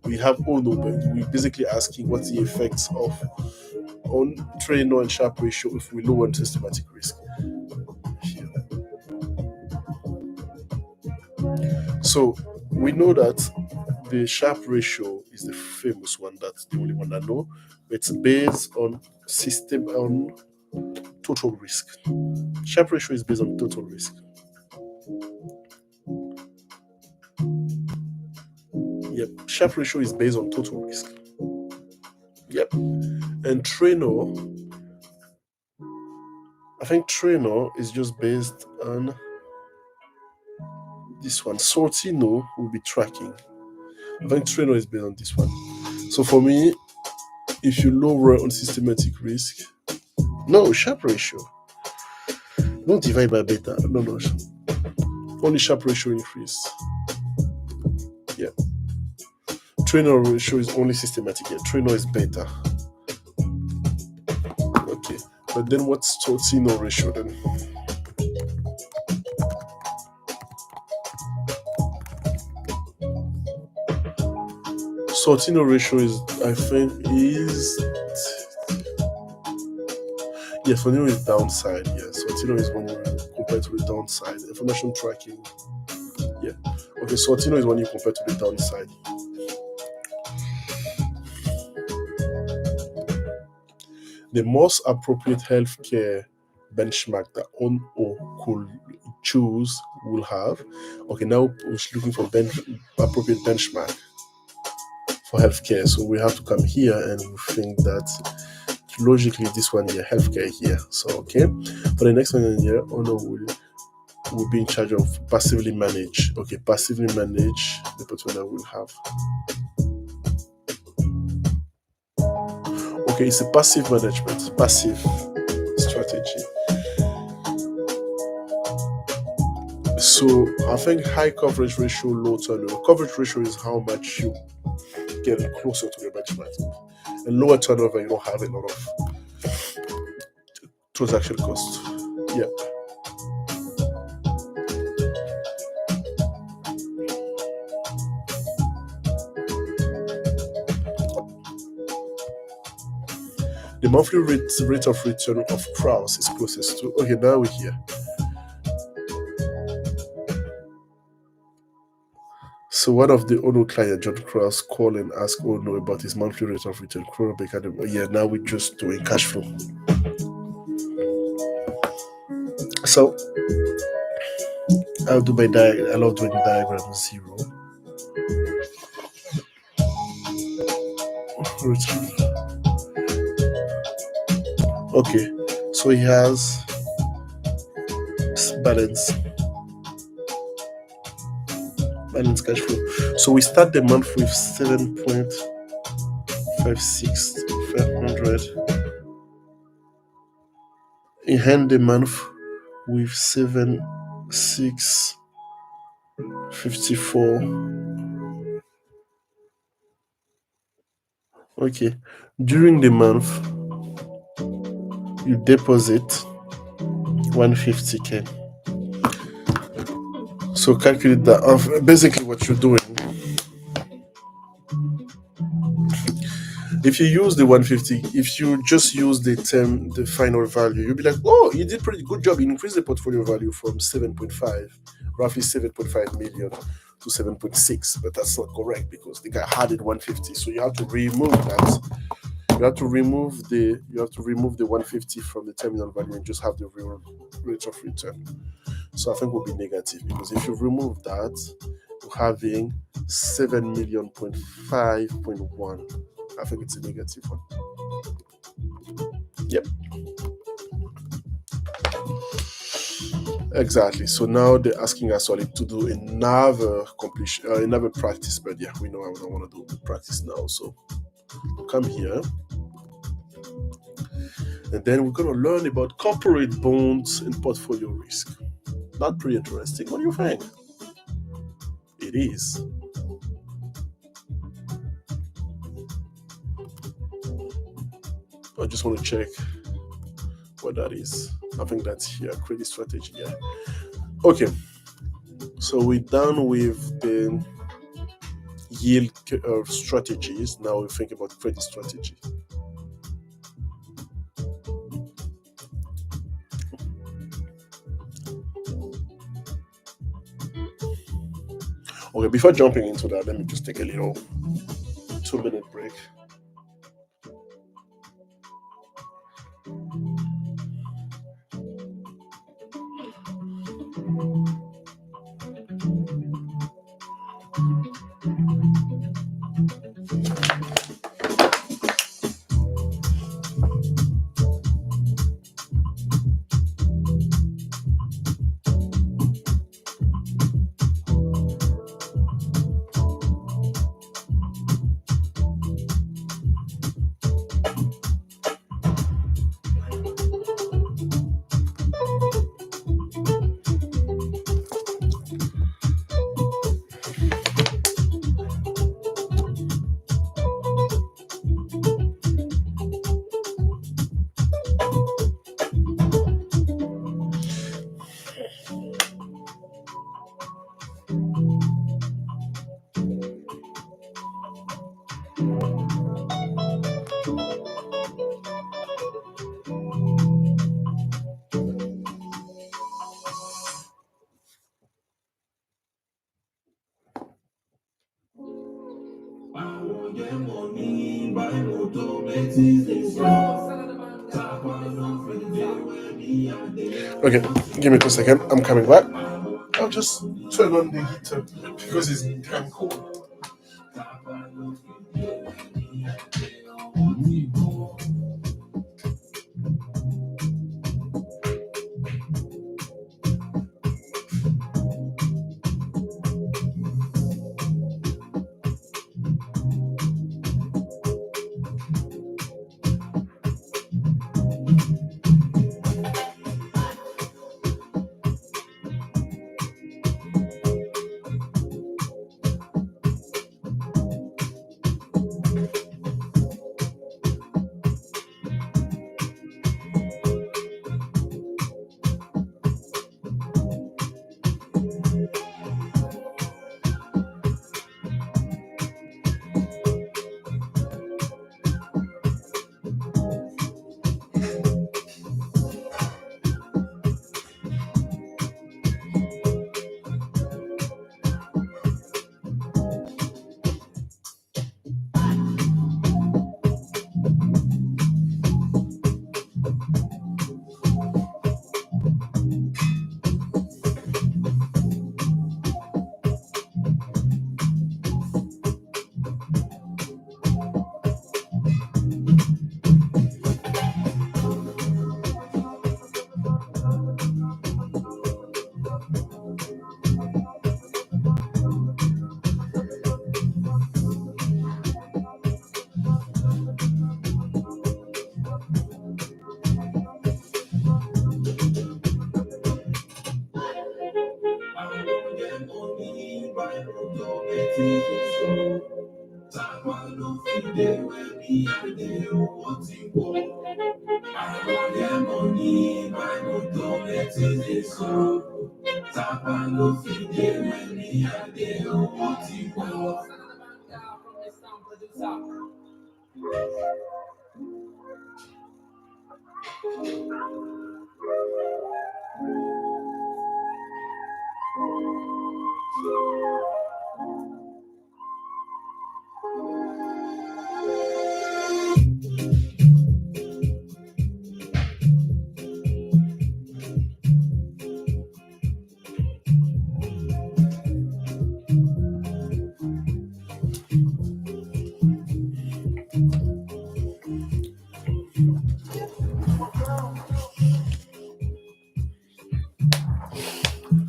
we have Ono, but we're basically asking what's the effects on trainer and Sharpe ratio if we lower the systematic risk. Here. So we know that the Sharpe ratio is the famous one. That's the only one I know. It's based on total risk. Sharpe ratio is based on total risk. Yep, Sharpe ratio is based on total risk. Yep, and trainer, I think trainer is just based on this one. Sortino will be tracking. I think trainer is based on this one. So for me, if you lower on systematic risk, no, Sharpe ratio. Don't divide by beta. No. Only Sharpe ratio increase. Yeah. Trainer ratio is only systematic. Yeah. Trainer is beta. Okay. But then what's Sortino ratio then? Sortino ratio is, I think, Sortino is downside. Yeah, Sortino is when you compare to the downside. Information tracking. Yeah. Okay, Sortino is when you compare to the downside. The most appropriate healthcare benchmark that ONO could choose will have. Okay, now we're looking for appropriate benchmark for healthcare. So we have to come here and we think that logically this one here, healthcare here. So okay, for the next one in here, ONO will be in charge of passively manage. Okay, passively manage the portfolio we'll have. Okay, it's a passive management, passive strategy. So I think high coverage ratio, low turnover. Coverage ratio is how much you get closer to your benchmark. And lower turnover, you don't have a lot of transaction costs. Yeah. The monthly rate of return of crowds is closest to. Okay, now we're here. So one of the Ono client, John Krause, called and asked Ono about his monthly rate of return. Yeah, now we're just doing cash flow. So I'll do my I love doing diagram 0. Return. Okay, so he has balance cash flow. So we start the month with 7.56,500. We end the month with 7,654. Okay, during the month you deposit 150k. So calculate that. Basically, what you're doing, if you use the 150, if you just use the final value, you'll be like, oh, you did pretty good job. You increased the portfolio value from 7.5, roughly 7.5 million to 7.6. But that's not correct because the guy added 150. So you have to remove that. You have to remove the 150 from the terminal value and just have the real rate of return. So I think will be negative because if you remove that, you're having 7,000,000.5.1. I think it's a negative one. Yep. Exactly. So now they're asking us to do another completion, another practice. But yeah, we know I don't want to do practice now. So come here. And then we're going to learn about corporate bonds and portfolio risk. Not pretty interesting. What do you think? It is. I just want to check what that is. I think that's here, credit strategy. Yeah. Okay. So we're done with the yield strategies. Now we think about credit strategy. Okay, before jumping into that, let me just take a little 2-minute break. Okay, give me 2 seconds. I'm coming back. I'll just turn on the heater because it's damn cold.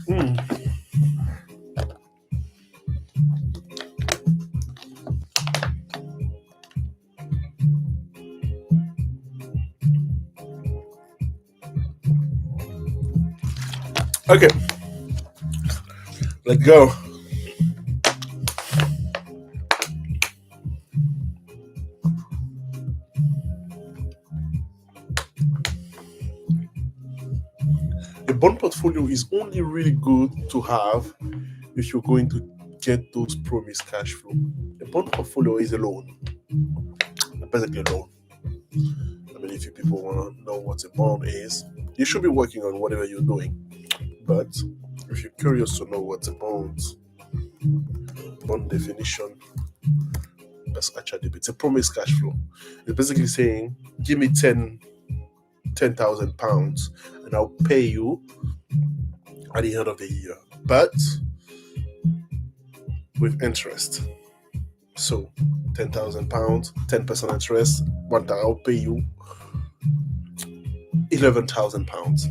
Hmm. Okay, let's go. A bond portfolio is only really good to have if you're going to get those promised cash flow. A bond portfolio is a loan, basically a loan. I mean, if you people want to know what a bond is, you should be working on whatever you're doing. But if you're curious to know what a bond definition, that's actually it's a promised cash flow. It's basically saying, give me 10,000 pounds, and I'll pay you at the end of the year, but with interest. So 10,000 pounds, 10% interest, I'll pay you 11,000 pounds.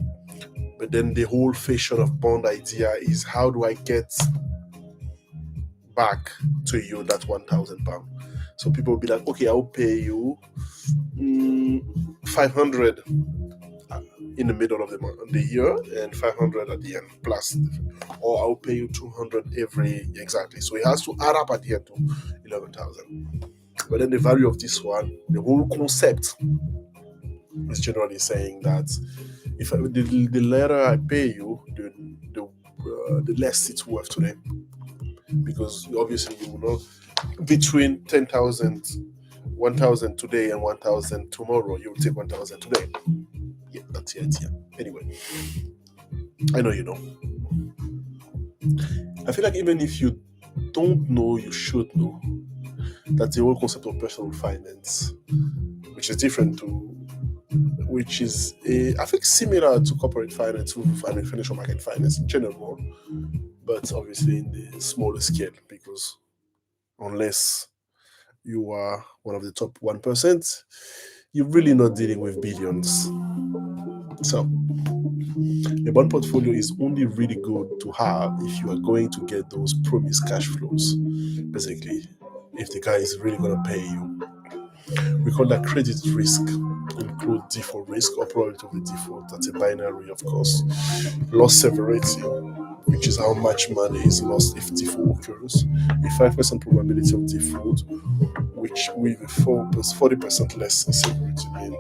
But then the whole fashion of bond idea is, how do I get back to you that 1,000 pounds? So people will be like, okay, I'll pay you 500 in the middle of the year and 500 at the end plus, or I'll pay you 200 exactly. So it has to add up at the end to 11,000. But then the value of this one, the whole concept is generally saying that if the later I pay you, the less it's worth to them, because obviously you will not, between 10,000, 1,000 today and 1,000 tomorrow, you will take 1,000 today. Yeah, that's the idea. Anyway, I know you know. I feel like even if you don't know, you should know that the whole concept of personal finance, which is different to, which is I think similar to corporate finance, financial market finance in general, but obviously in the smaller scale, because unless you are one of the top 1%, you're really not dealing with billions. So a bond portfolio is only really good to have if you are going to get those promised cash flows. Basically, if the guy is really going to pay you. We call that credit risk, include default risk or probability of a default. That's a binary, of course. Loss severity, which is how much money is lost if default occurs. A 5% probability of default, which with a 40% less severity mean.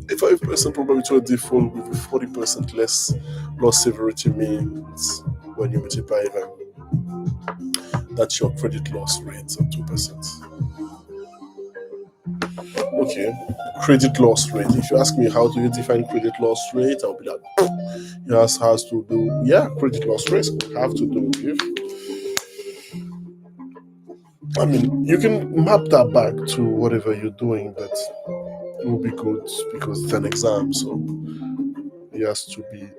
A 5% probability of default with a 40% less loss severity means, when you multiply them, that's your credit loss rate of 2%. Okay, credit loss rate. If you ask me how do you define credit loss rate, I'll be like, it has to do, credit loss rate have to do with, I mean, you can map that back to whatever you're doing, but it will be good because it's an exam, so it has to be,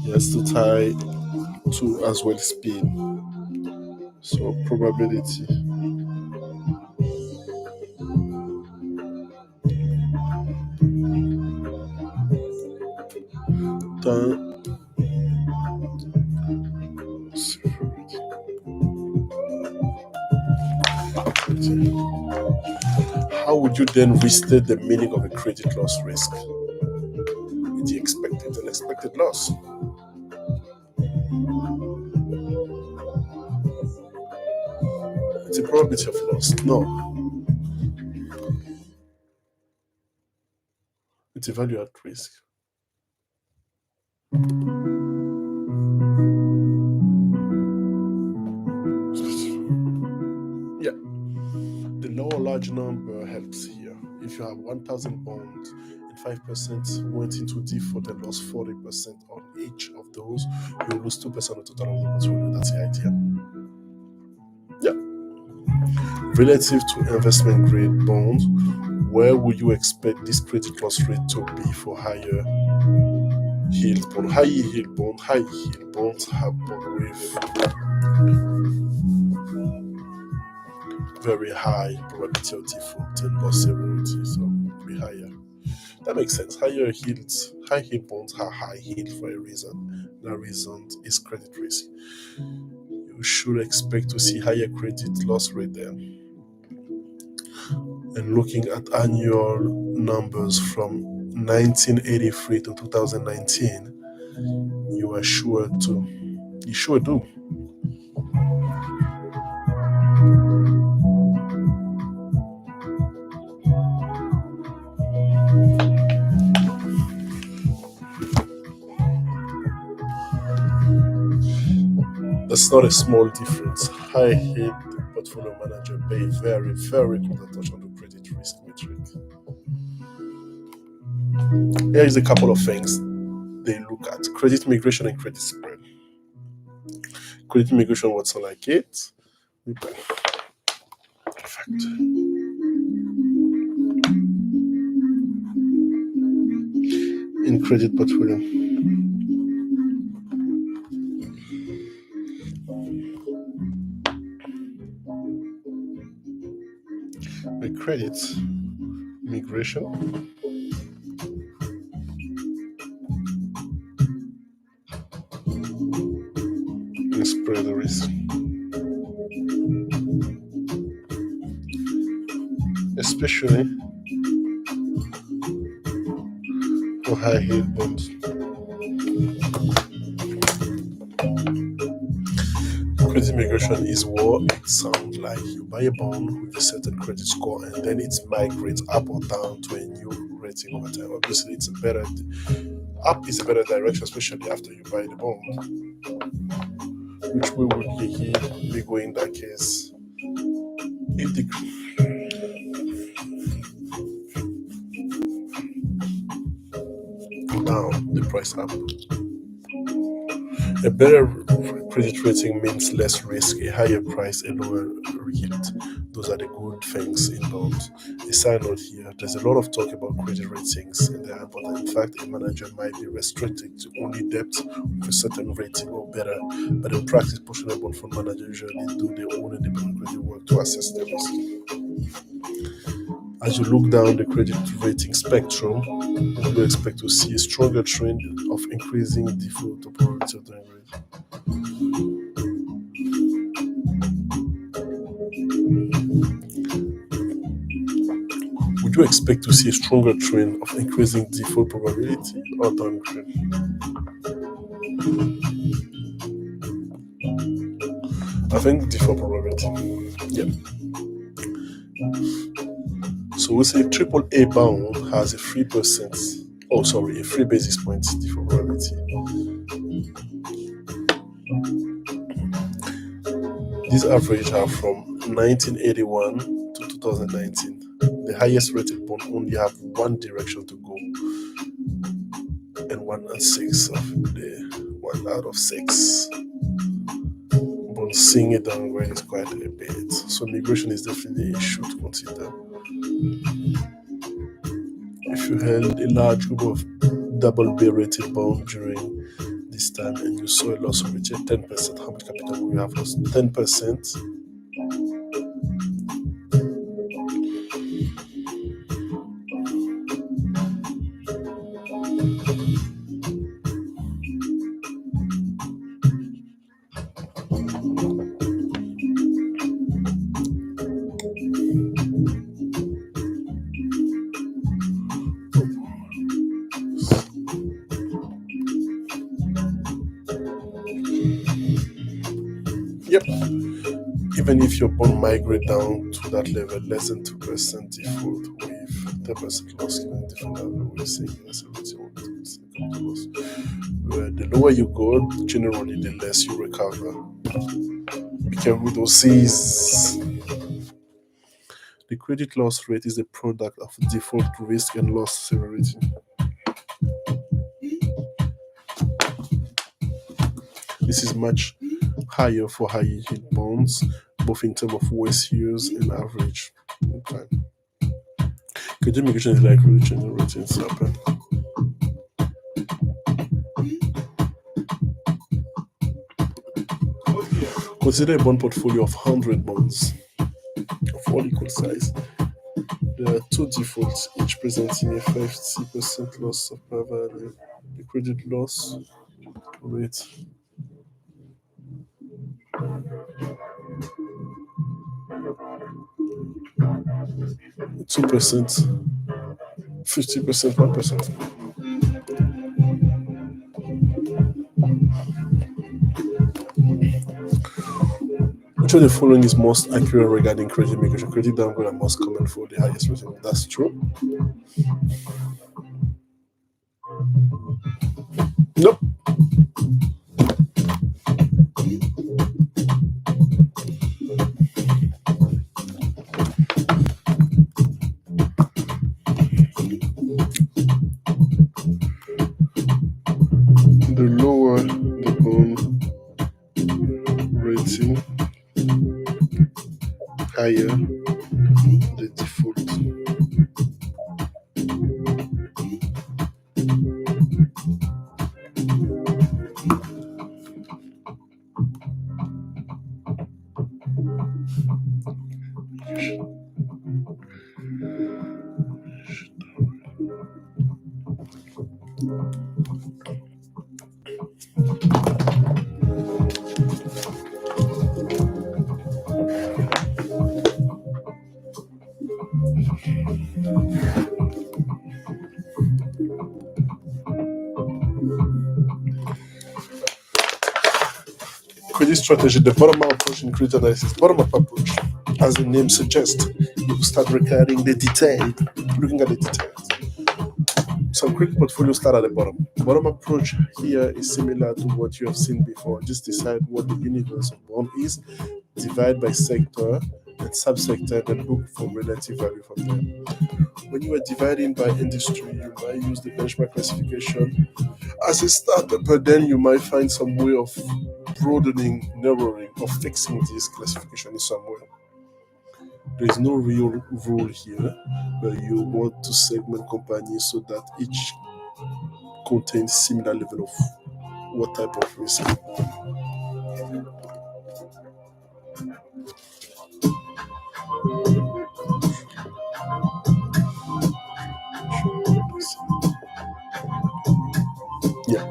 it has to tie to as well speed. So probability time How would you then restate the meaning of a credit loss risk? The expected and expected loss. It's a probability of loss. No, it's a value at risk. Yeah, the lower large number helps here. If you have 1,000 bonds and 5% went into default and lost 40% on each of those, you will lose 2% of the total of the portfolio. That's the idea. Yeah. Relative to investment grade bonds, where would you expect this credit loss rate to be for higher yield bond? High yield bonds have bond with very high probability of default and loss severity, so be higher. That makes sense. High yield bonds are high yield for a reason. That reason is credit risk. You should expect to see higher credit loss rate there. And looking at annual numbers from 1983 to 2019, you sure do. That's not a small difference. High yield portfolio manager pay very, very close attention to credit risk metric. Here is a couple of things they look at: credit migration and credit spread. Credit migration, what's like it? Perfect. In credit portfolio. With credit migration, and spread the risk. Especially for high yield bonds. Credit migration is what it sounds like. You buy a bond with a certain credit score and then it migrates up or down to a new rating over time. Obviously, up is a better direction, especially after you buy the bond, which we would be going in that case. If the down, the price up. A better credit rating means less risk, a higher price, a lower yield. Those are the good things in bonds. A side note here: there's a lot of talk about credit ratings, and they are important. In fact, a manager might be restricted to only debt with a certain rating or better, but in practice, portfolio bond fund managers usually do their own independent credit work to assess the risk. As you look down the credit rating spectrum, you expect to see a stronger trend of increasing default or probability of downgrade. Would you expect to see a stronger trend of increasing default probability or downgrade? I think default probability. Yeah. So we say triple A bound has a 3%. Oh, sorry, a 3 basis points default probability. These averages are from 1981 to 2019. The highest rated bond only have one direction to go, and 1 out of 6. But seeing it downgrade is quite a bit. So migration is definitely a issue to consider. If you held a large group of double B rated bonds during this time and you saw a loss of 10%, how much capital will you have lost? 10%. even if your bond migrate down to that level, less than 2% default with 10% loss given different level, we're seeing a 71% loss. The lower you go, generally, the less you recover. Be careful to seize. The credit loss rate is a product of default risk and loss severity. This is much higher for high yield bonds, both in terms of waste years and average time. Credit migration is like regenerating happen. Consider a bond portfolio of 100 bonds of all equal size. There are two defaults, each presenting a 50% loss of par value. The credit loss rate 2%, 50%, 1%. Which of the following is most accurate regarding credit migration? Credit downgrade are most common for the highest rating. That's true. Nope. The lower the bond rating, higher the default. Credit strategy, the bottom-up approach in credit analysis. Bottom-up approach, as the name suggests, you start regarding the detail, looking at the details. Some credit portfolios start at the bottom. The bottom approach here is similar to what you have seen before. Just decide what the universe of bond is, divide by sector and subsector, and look for relative value from there. When you are dividing by industry, you might use the benchmark classification as a starter, but then you might find some way of broadening, narrowing, or fixing this classification in some way. There is no real rule here, but you want to segment companies so that each contains similar level of what type of risk. Yeah.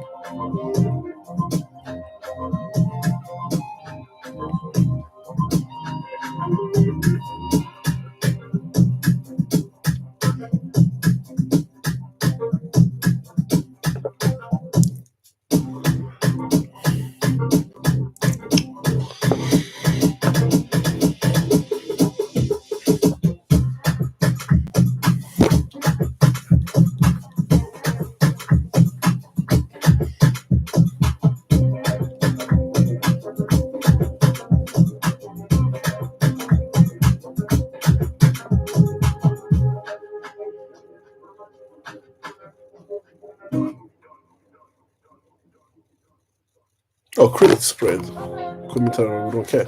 Oh, credit spread. Commentary, we don't care.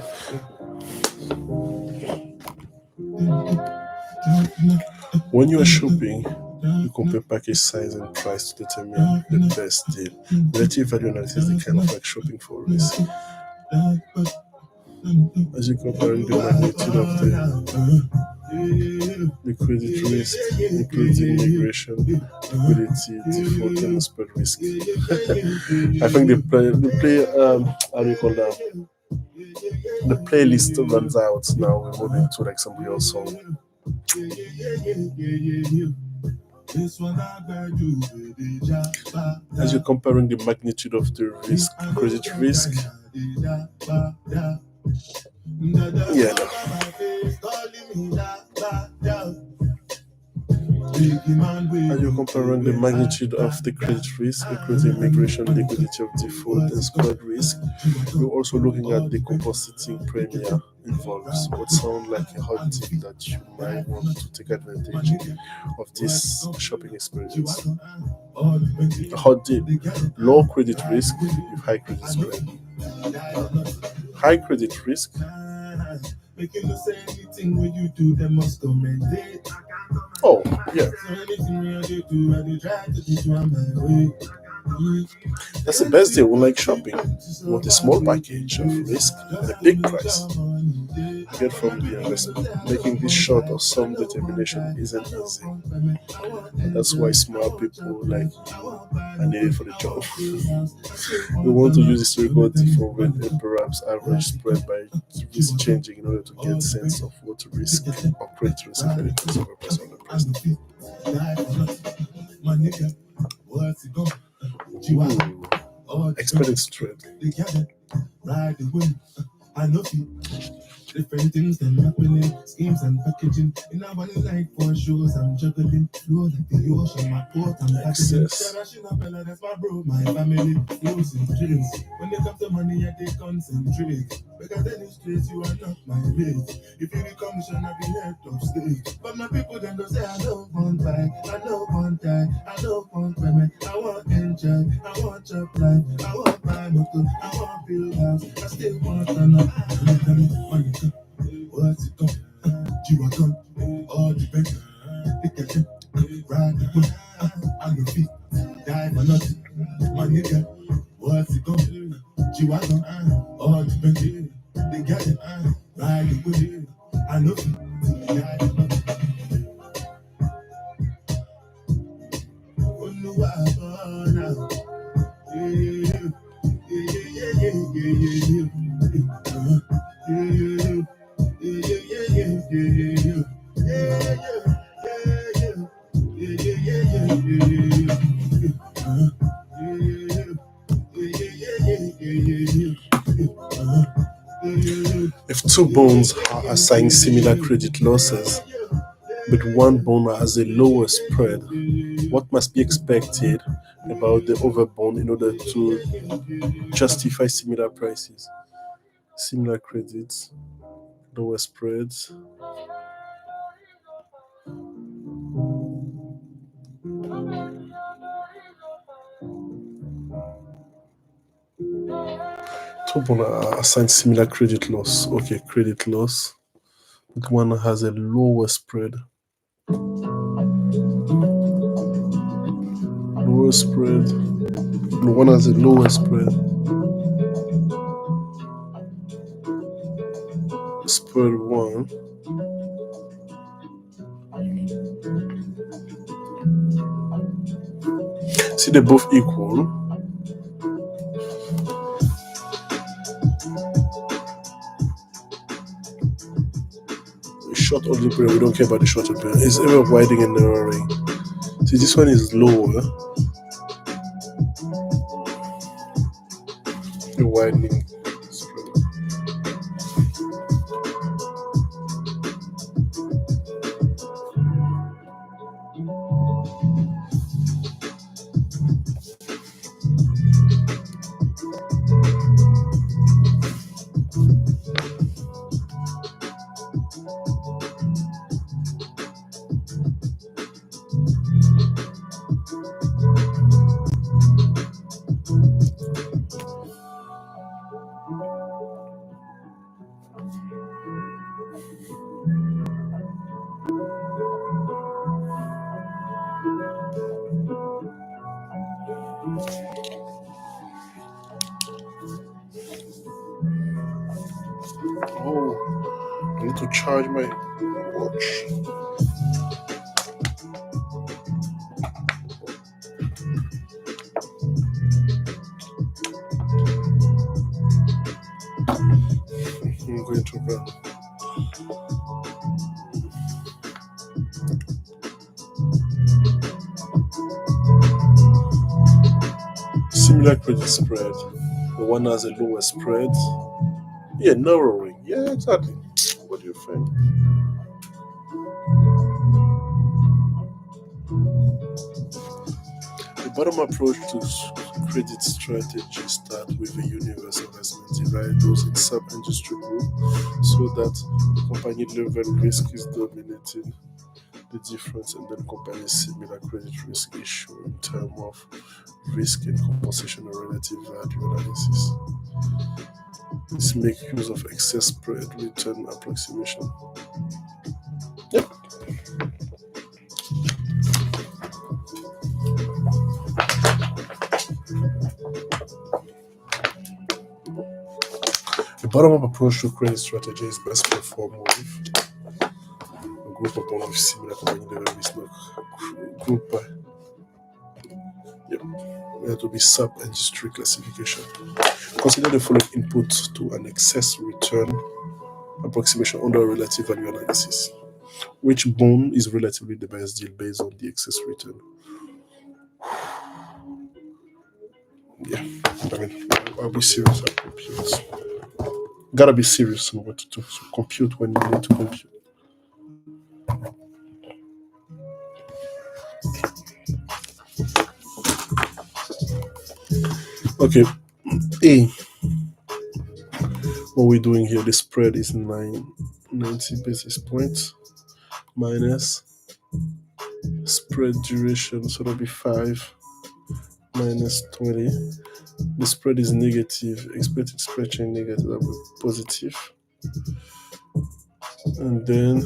When you are shopping, you compare package size and price to determine the best deal. Relative value analysis is kind of like shopping for risk. As you comparing the magnitude of the credit risk, including migration, liquidity, default, and spread risk. I think how do you call that? The playlist runs out now. We're moving to like some real song. As you're comparing the magnitude of the risk, credit risk, Yeah, no. Are you comparing the magnitude of the credit risk, including migration, liquidity of default, and spread risk? We're also looking at the compositing premium involves what sound like a hot tip that you might want to take advantage of this shopping experience. A hot dip, low credit risk with high credit spread. High credit risk, oh, yeah. That's the best deal when like shopping. You want a small package of risk and a big price. You get from the investment. Making this short of some determination isn't easy. And that's why smart people like you are needed for the job. We want to use historical default rate and perhaps average spread by risk changing in order to get sense of what to risk or credit risk if anything is overpriced or underpriced. Ooh, expected trade. Different things them happening, schemes and packaging. In our life for shows, I'm juggling. Flow like the ocean, my port, I'm packaging. That's my bro, my family. Losing dreams. When they come to money, I they concentrate. Because then it's straight, you are not my mate. If you become mission, I'll be head of state. But my people then go say, I don't want buy, I don't want die, I don't want payment, I want enjoy, I want job life, I want buy motor, I want build house, I still want to know. Money come, what's it come? You are come, all the better. Pick a chip, ride the whip, on your feet, die for nothing. My nigga, what's it come? You are come, all the better. They got it, ride the whip, I know it, die for nothing. Oh no, I burn out. Yeah, yeah, yeah, yeah, yeah, yeah, yeah, yeah, yeah, yeah, yeah. If two bonds are assigned similar credit losses, but one bond has a lower spread, what must be expected about the other bond in order to justify similar prices? Similar credits, lower spreads. Two bonds are assigned similar credit loss. Okay, credit loss. But one has a lower spread. Lower spread. The one has a lower spread. Spread one. See, they're both equal. Short holding period, we don't care about the shorter period. It's ever widening and narrowing. See, this one is lower. The widening. Oh, I need to charge my watch. I'm going to run. Similar credit spread. The one has a lower spread. Yeah, narrowing. Yeah, exactly. What do you think? The bottom approach to credit strategy start with a universal investment, divide those in sub-industry group so that the company level risk is dominating the difference, and then company similar credit risk issue in terms of risk and compensation or relative value analysis. This make use of excess spread return approximation. Yep. The bottom-up approach to credit strategy is best performed with a group of one with similar company level risk, not group by. Yep. There to be sub-industry classification. Consider the following input to an excess return approximation under relative value analysis. Which bond is relatively the best deal based on the excess return? Yeah, I mean, I'll be serious. I'll compute. Gotta be serious in what to do. So compute when you need to compute. Okay, A. What we're doing here, the spread is 90 basis points minus spread duration, so that'll be 5 minus 20. The spread is negative, expected spread change negative, that'll be positive. And then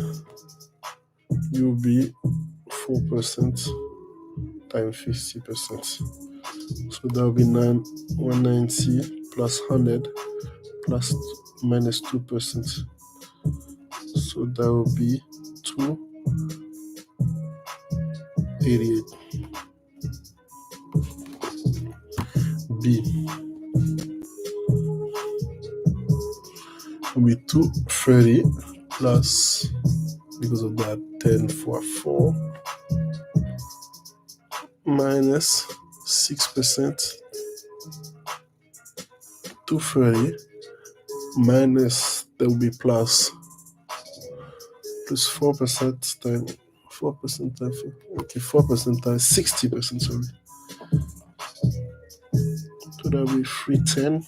you'll be 4% times 50%. So that'll be 190 plus 100 plus minus 2%. So that will be 288. B will be 230 plus, because of that, 10 for 4 minus 6%. 230 minus, that will be plus 4% times 4% times 4% times 60%, sorry. So that will be 310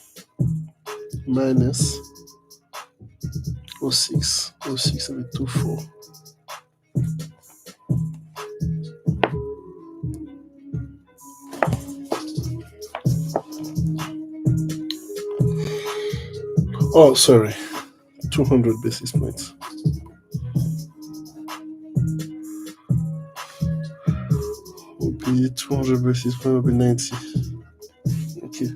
minus 06 will be 24. Oh, sorry, 200 basis points. Will be 200 basis points, will be 90. Okay.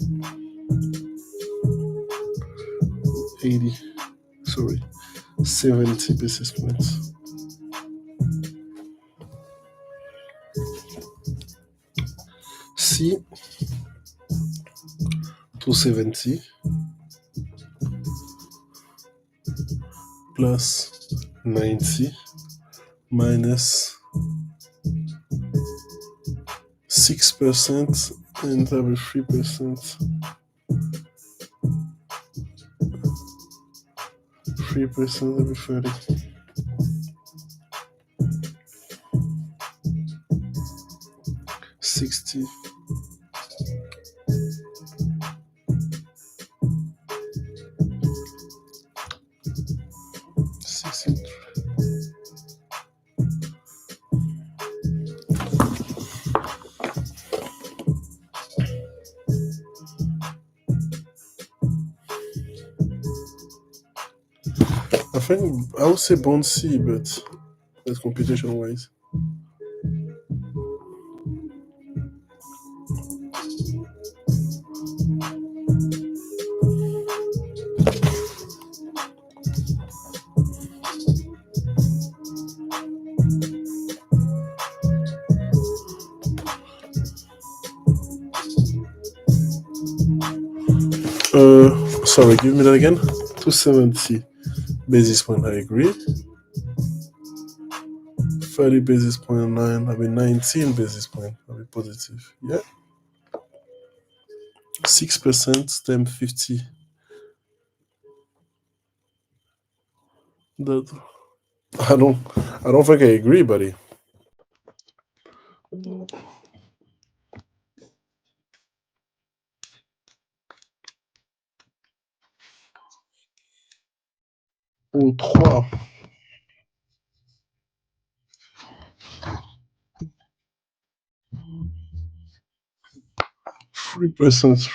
80, sorry, 70 basis points. C, 270 plus 90 minus 6% and that will be 3%. 3% will be 30. 60. 63. I think I would say bond C, but that's computation wise. Sorry, give me that again. 270 basis point, I agree. 30 basis point 9, I mean 19 basis point, I'll be positive. Yeah. 6% times 50. That I don't I don't think I agree, buddy. Ou 3. 3%.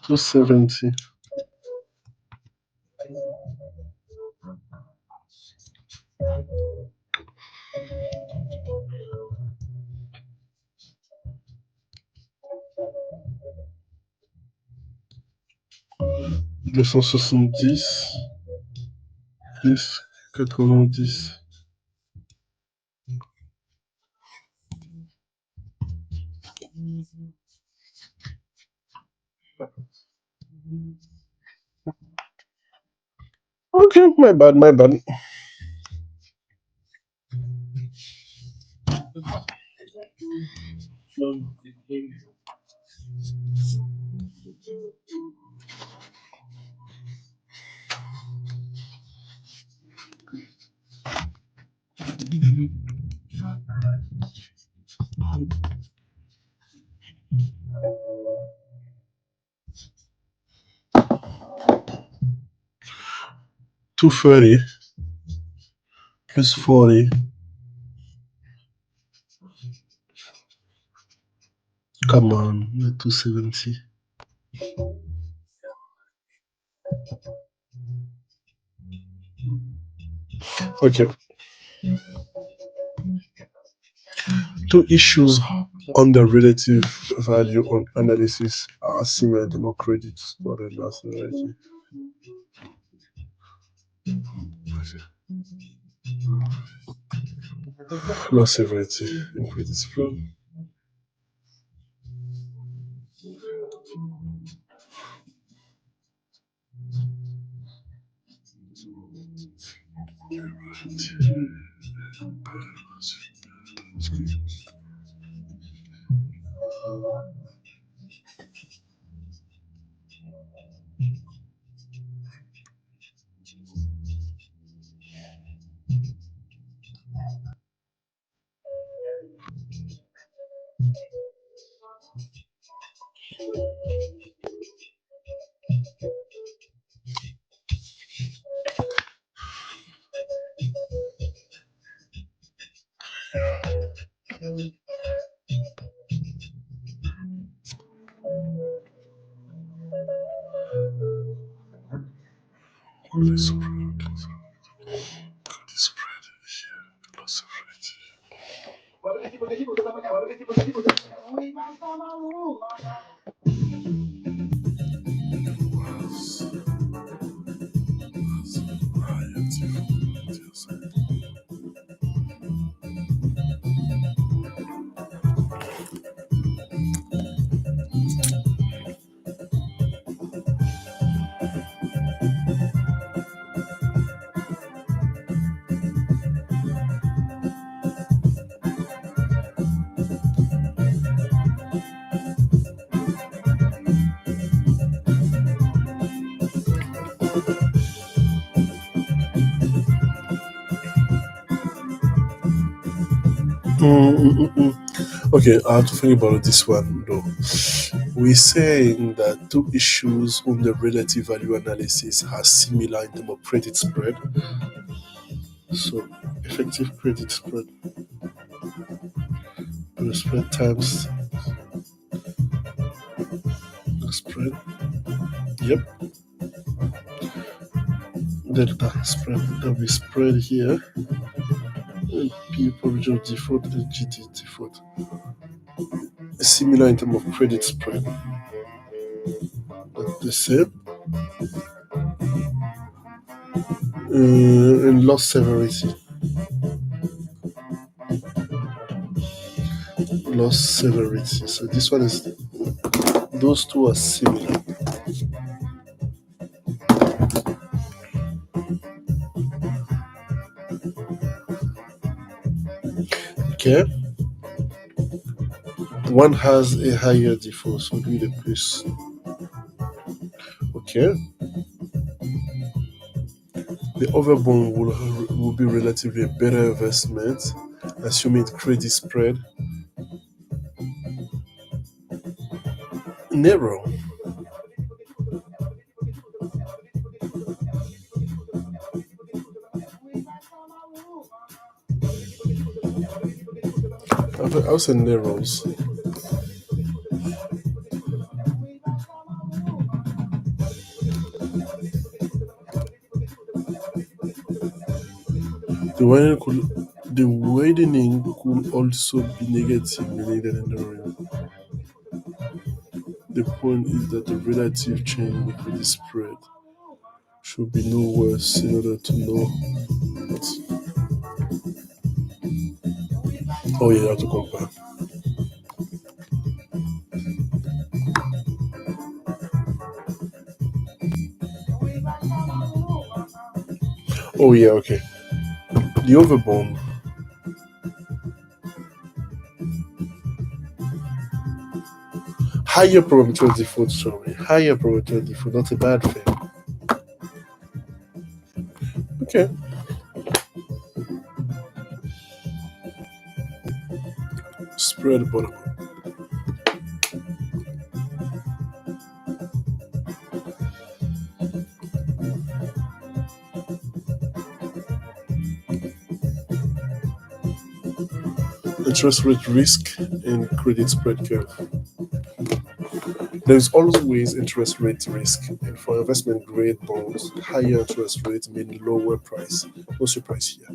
270. 270. 10. 90. Okay, my bad, my bad. Two 30 plus 40. Come on, 270. Okay. Two issues on the relative value on analysis are similar to credit score and loss severity. Loss severity in credit spread. Credit spread here. Loss severity. Okay, I have to think about this one though. We're saying that two issues on the relative value analysis are similar in terms of credit spread. So effective credit spread, the spread times the spread. Yep, delta spread that we spread here. And P provision default and GT default. Similar in terms of credit spread. That's the same. And loss severity. Loss severity. So this one is those two are similar. Okay, one has a higher default, so do the place. Okay, the other bond will be relatively a better investment, assuming credit spread narrow. I would say narrows. The widening could also be negative, meaning that the point is that the relative change in the credit spread should be no worse in order to know what. Oh yeah, you have to compare. Oh yeah, okay. The overbond. Higher probability of default, sorry. Higher probability of default, not a bad thing. Okay. Spread bottom. Interest rate risk and credit spread curve. There is always interest rate risk, and for investment grade bonds, higher interest rates mean lower price. No surprise here.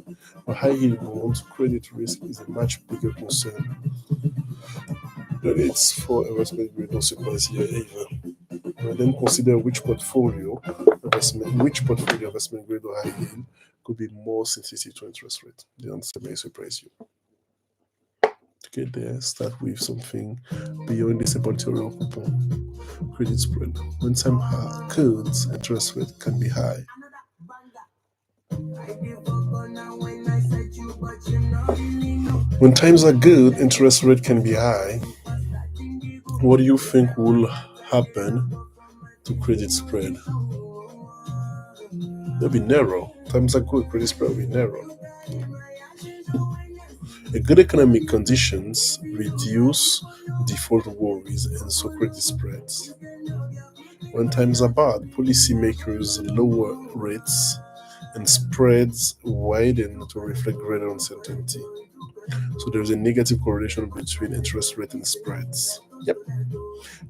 For high yield bonds, credit risk is a much bigger concern than it's for investment grade. No surprise here either. And then consider which portfolio investment grade or high yield could be more sensitive to interest rate. The answer may surprise you. To get there, start with something beyond this editorial coupon. Credit spread. When some goods interest rate can be high. When times are good, interest rate can be high. What do you think will happen to credit spread? They'll be narrow. Times are good, credit spread will be narrow. A good economic conditions reduce default worries and so credit spreads. When times are bad, policymakers lower rates and spreads widen to reflect greater uncertainty. So there's a negative correlation between interest rate and spreads. Yep.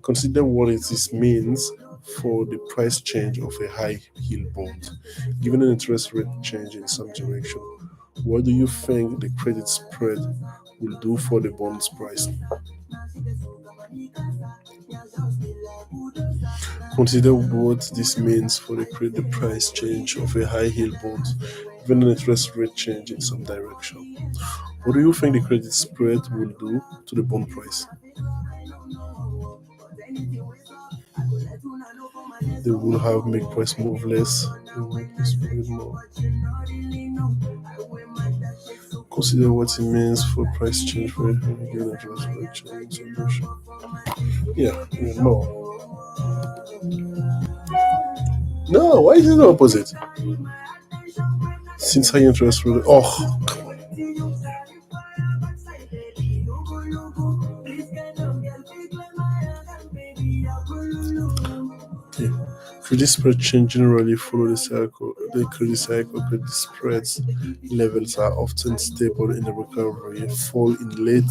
Consider what this means for the price change of a high yield bond. Given an interest rate change in some direction, what do you think the credit spread will do for the bond's price? Consider what this means for the price change of a high yield bond, given an interest rate change in some direction. What do you think the credit spread will do to the bond price? They will have make price move less. They will make price move more. Consider what it means for price change for a given interest rate change solution. Yeah, more. No, why is it the opposite? Since high interest rate, oh, come on. Okay. Credit spread change generally follow the cycle. The credit cycle, credit spreads levels are often stable in the recovery, fall in late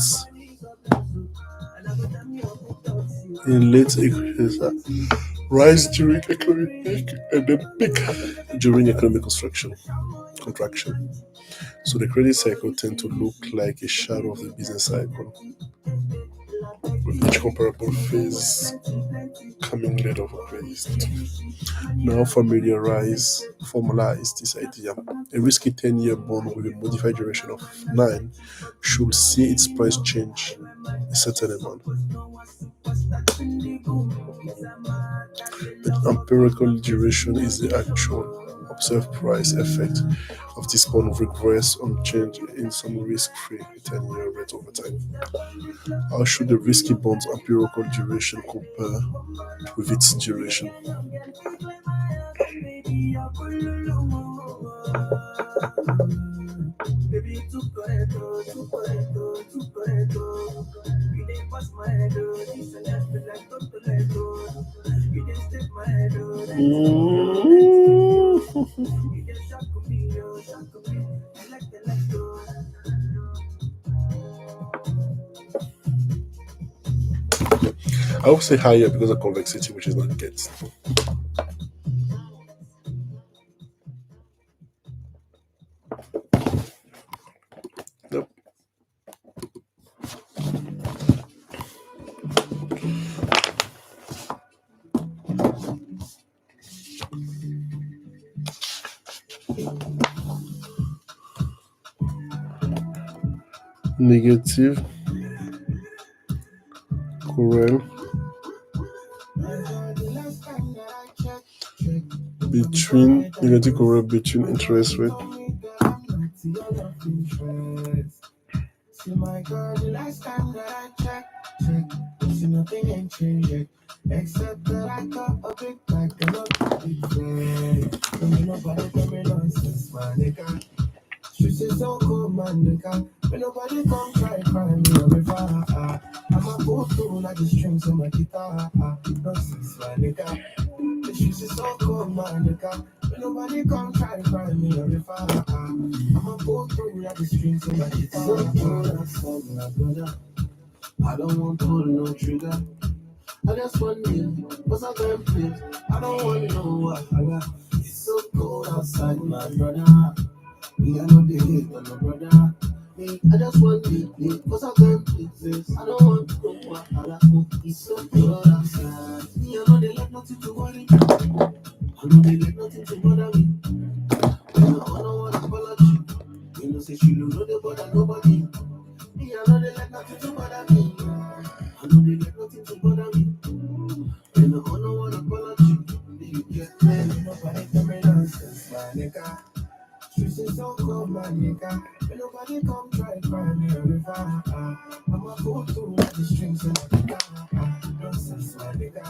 rise during economic peak, and then peak during economic contraction. So the credit cycle tend to look like a shadow of the business cycle, with each comparable phase coming later of a credit. Now formalize this idea. A risky 10-year bond with a modified duration of 9 should see its price change a certain amount. The empirical duration is the actual observe price effect of this bond regress on change in some risk-free 10-year rate over time. How should the risky bond's empirical duration compare with its duration? I would say higher because of convexity, which is not get. Yep. Negative correl between negative correl between interest rate. See my girl, the last time that I checked, see nothing ain't changed yet. Except that I got a big bag and a big bag. Don't need nobody tell me nonsense, my nigga. Streets is so cold, my nigga. When nobody come try me a river. I'ma go through like the strings on my guitar. Nonsense, my nigga. The streets is so cold, my nigga. When nobody come try me a river. I'ma go through like the strings on my guitar. So cold outside, my brother. I don't want to pull no trigger. I just want you, what's up, them please? I don't want no wahala. It's so cold outside, my brother. Me, I know the hate on my brother. Me, I just want you, what's up, them please? I don't want no wahala. It's so cold outside. Me, I know they like nothing to worry. I know they like nothing to bother me. I don't want to apology. You know, say she don't know they bother nobody. Me, I know they like nothing to bother me. I know they like nothing to bother me. And I don't want to apology. You get me? Nobody tell me nonsense, my nigga. Streets is so cold, my nigga. When nobody come try me a river. I'ma go through like the strings in my guitar. Nonsense, my nigga.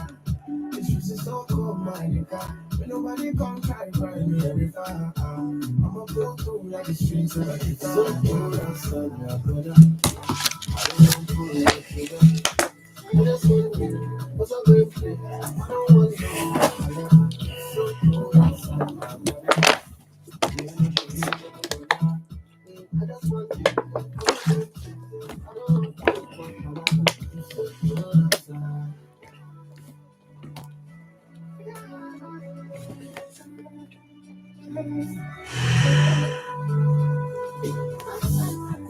The streets is so cold, my nigga. When nobody come try me a river. I'ma go through like the strings in my guitar. So cold outside, my brother. I don't want to pull your trigger. I just want to what's a great play. I don't want to so cold outside, my brother. I just want to what's a great play. I don't want to so cold outside.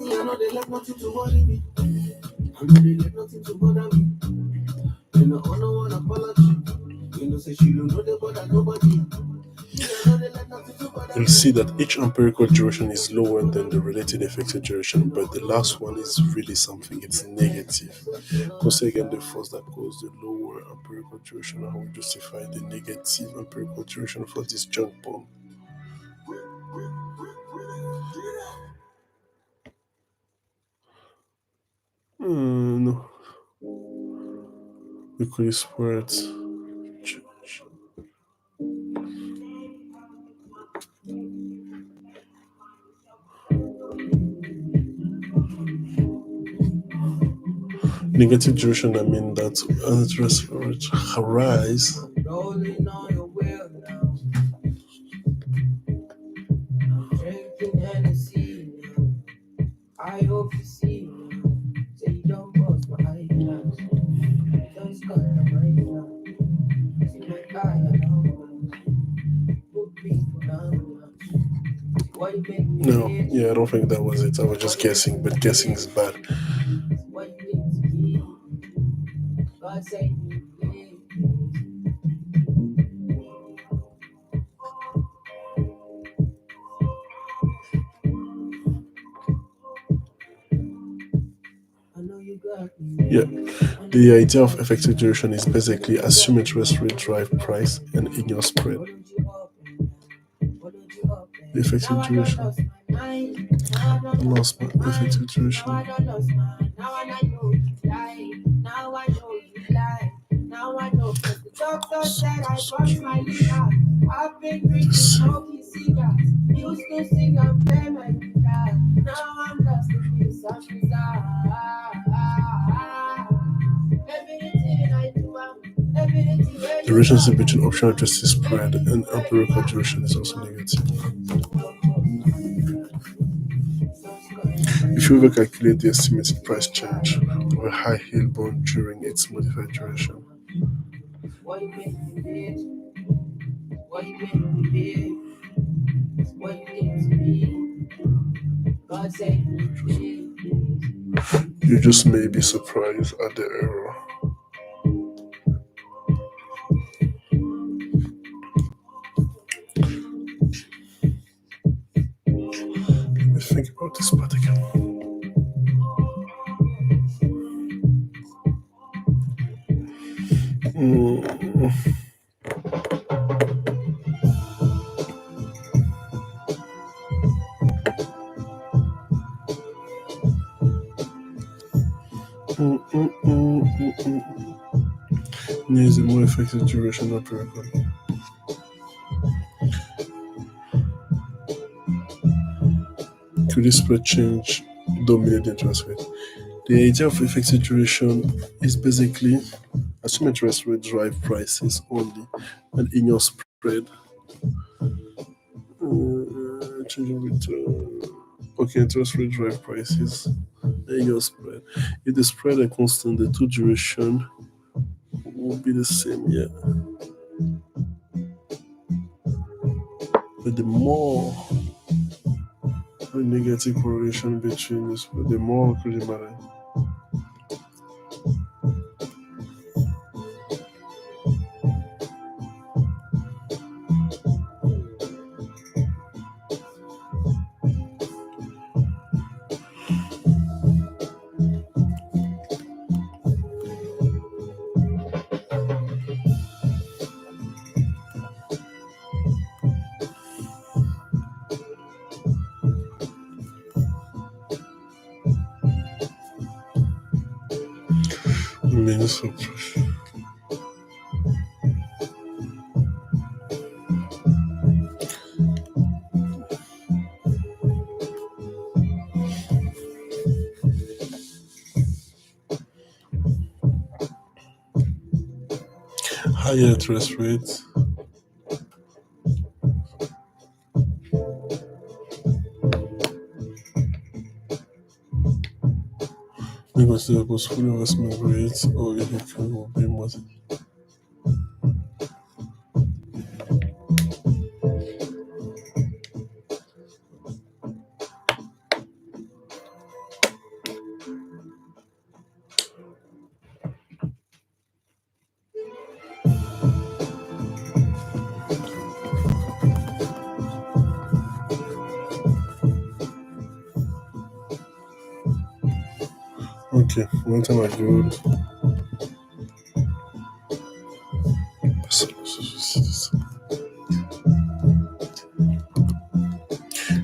I know they like nothing to worry me. I know they like nothing to bother me. And I don't want to apology. You know, say she don't know they bother nobody. You'll see that each empirical duration is lower than the related effective duration, but the last one is really something, it's negative. Consider again the force that goes the lower empirical duration, and how we justify the negative empirical duration for this junk bomb. No. We could square it. Negative duration, I mean that interest rate rise. Rolling on your wheel now. I'm drinking Hennessy now. I hope you see now. Say you don't cross my eyeglass. You don't scar my mind now. See my guy, I know. Put me for no, yeah, I don't think that was it. I was just guessing, but guessing is bad. Yeah, the idea of effective duration is basically assume interest rate drive price and ignore spread. The effective duration. I lost my effective duration. The relationship between option adjusted spread and empirical duration is also negative. If you ever calculate the estimated price change of a high yield bond during its modified duration, you just may be surprised at the error. Let me think about this part again. Needs a more effective duration empirically. Could this spread change dominate the interest rate? The idea of effective duration is basically assume interest rate drive prices only and in your spread. Changing with okay, interest rate drive prices in your spread. If the spread are constant, the two duration will be the same, yeah. But the more the negative correlation between this, the more really matter. Means of higher interest rates because the portfolio investment rates or vehicle will be more. Okay, one time I go.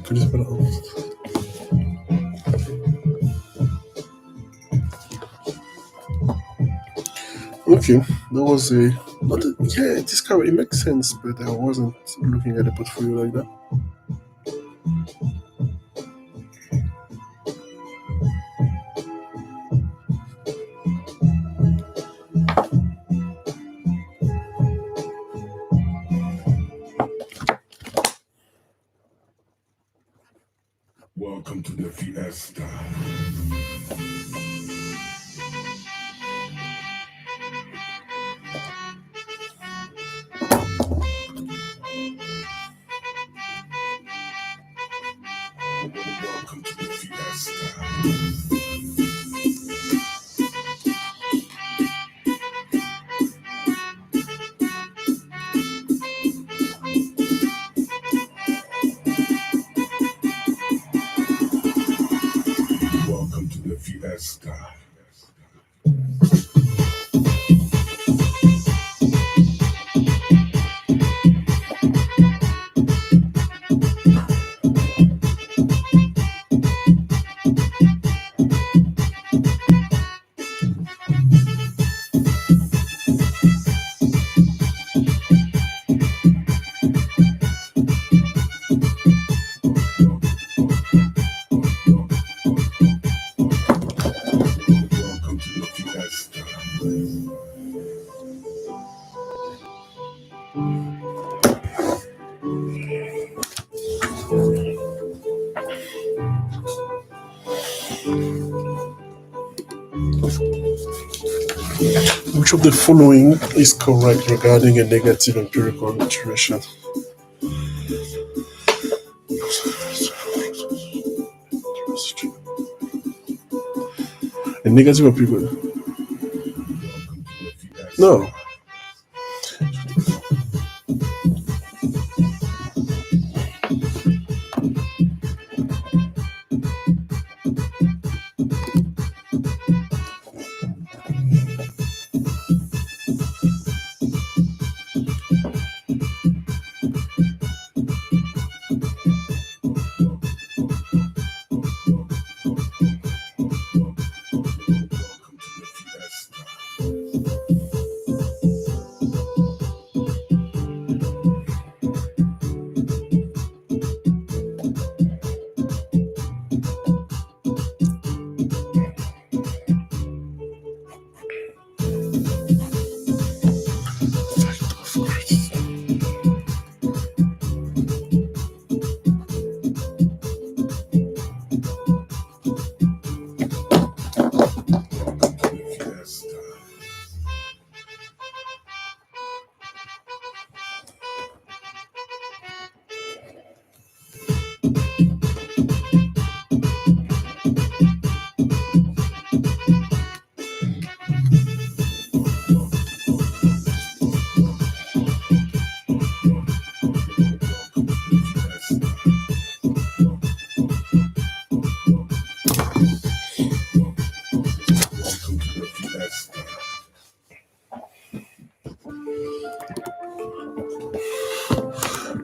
Could you spell out? Okay, that was a not a, yeah. This car it makes sense, but I wasn't looking at the portfolio like that. Welcome to the fiesta. Welcome to the fiesta. Welcome to the fiesta. Which of the following is correct regarding a negative empirical iteration? A negative empirical. No.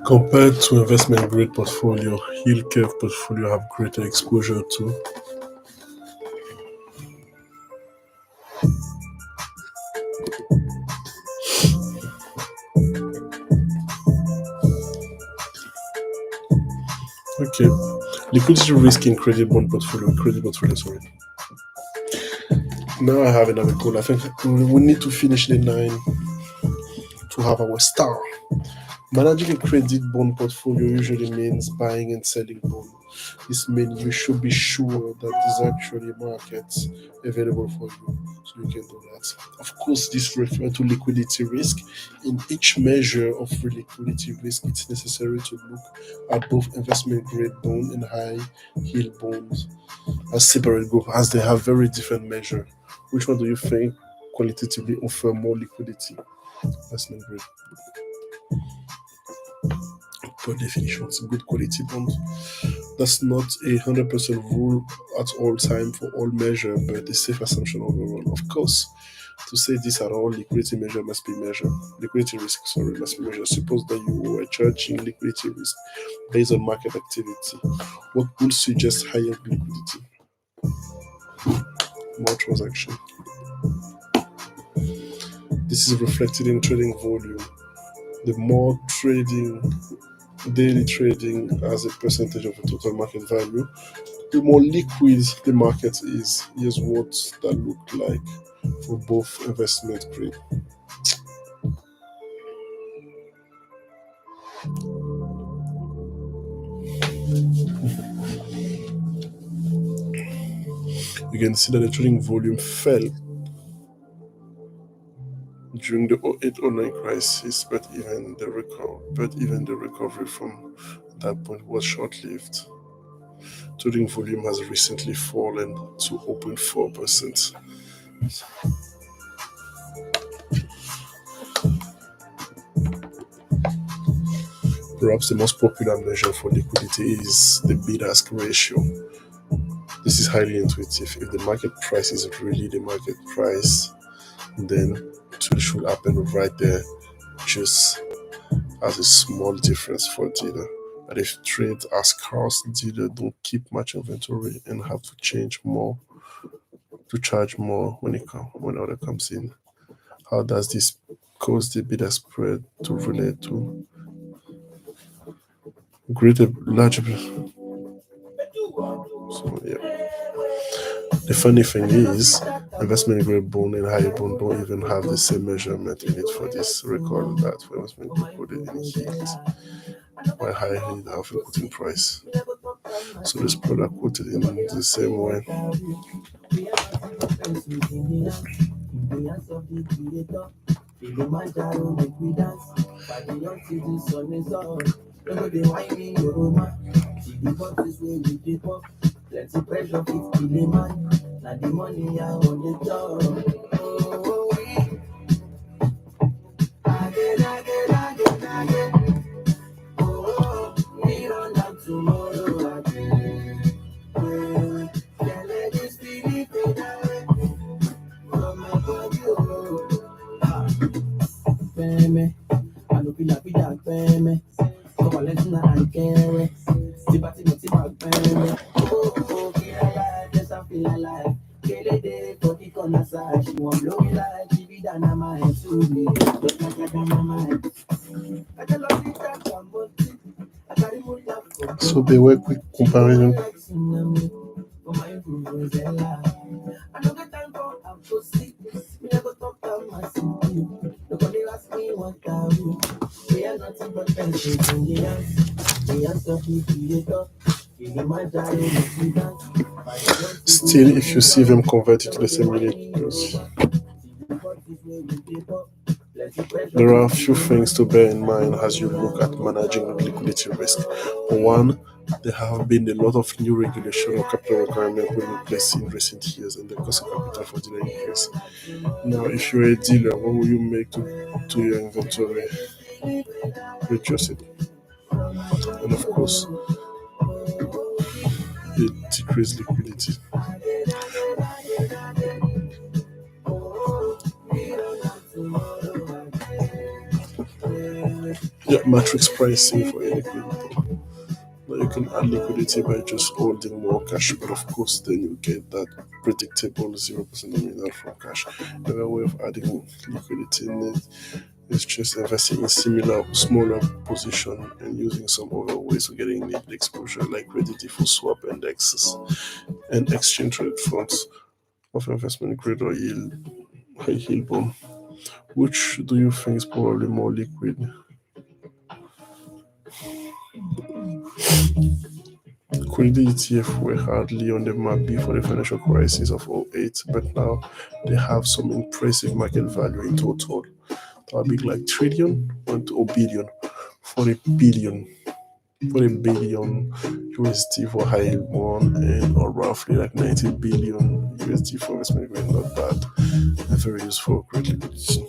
Compared to investment grade portfolio, yield curve portfolio have greater exposure to liquidity risk in credit portfolio, sorry. Now I have another call. I think we need to finish the 9 to have our star. Managing a credit bond portfolio usually means buying and selling bonds. This means you should be sure that there's actually markets available for you, so you can do that. Of course, this refers to liquidity risk. In each measure of liquidity risk, it's necessary to look at both investment grade bond and high yield bonds as separate groups, as they have very different measure. Which one do you think qualitatively offer more liquidity? Investment grade. Per definition, it's a good quality bond. That's not 100% rule at all time for all measure, but a safe assumption overall. Of course, to say this at all, liquidity measure must be measured. Liquidity risk, must be measured. Suppose that you were charging liquidity risk based on market activity. What would suggest higher liquidity? More transaction. This is reflected in trading volume. The more daily trading as a percentage of the total market value, the more liquid the market is. Here's what that looked like for both investment grade. You can see that the trading volume fell during the 0809 crisis, but even the recovery from that point was short-lived. Trading volume has recently fallen to 0.4%. Perhaps the most popular measure for liquidity is the bid-ask ratio. This is highly intuitive. If the market price is really the market price, then it should happen right there, just as a small difference for dealer. But if trades are scarce, dealer don't keep much inventory and have to charge more when order comes in. How does this cause the bidder spread to relate to larger? So yeah. The funny thing is, investment grade bond and high bond don't even have the same measurement in it for this. Recall that for investment grade quoted in yield, while high yield have a quoting price. So this product quoted in the same way. the hands of the creator. Kilimanjaro make we dance. Party until the sun is up. No go dey whine me Yoroma. See the bottles wey we dey pop. Plenty pressure fit kill a man. Na the money I on the top. Oh, again. Oh, we run down tomorrow again. Can't let this feeling fade away from my body. Oh, Feme, I no feel happy that Feme. So Valentina and Kere. Tiba Feme. Oh, feel alive, yes I feel alive. Kele day for the corner side. She want blow me like she be dynamite to me. Just like a dynamite. I tell her she can't come but I carry more love for So they were quick comparison. for my improvements and life. I don't get time for I'm so sick. Me never talk about my city. Nobody ask me what I do. We are nothing but pencils in the hands. The hands of the creator. In my diary, we dance. Still, if you see them converted to the same unit, because there are a few things to bear in mind as you look at managing liquidity risk. One, there have been a lot of new regulation or capital requirement put in place in recent years, and the cost of capital for dealer increase. Now, if you're a dealer, what will you make to your inventory? Reduce it, and of course, it decrease liquidity. Yeah, matrix pricing for any liquidity. Now you can add liquidity by just holding more cash, but of course, then you get that predictable 0% nominal from cash. Another way of adding liquidity in it is just investing in similar, smaller position and using some other ways of getting the exposure, like credit default swap indexes and exchange rate funds of investment grade or yield, high yield bond. Which do you think is probably more liquid? Quality ETF were hardly on the map before the financial crisis of '08, but now they have some impressive market value in total. That big like trillion or billion, 40 billion, 40 billion USD for high yield one, and or roughly like 90 billion USD for investment grade. Not bad, and very useful, great liquidity.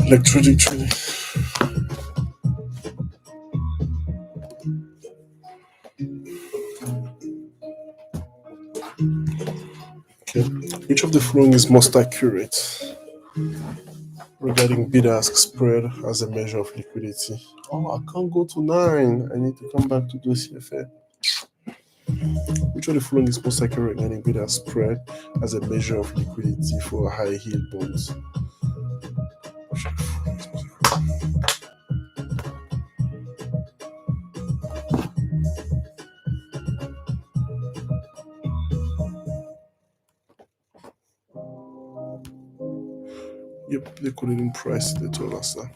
Electronic trading. Okay. Which of the following is most accurate regarding bid-ask spread as a measure of liquidity? Oh, I can't go to 9. I need to come back to do CFA. Which of the following is most accurate regarding bid-ask spread as a measure of liquidity for high yield bonds? Yep, they couldn't price, they told us that.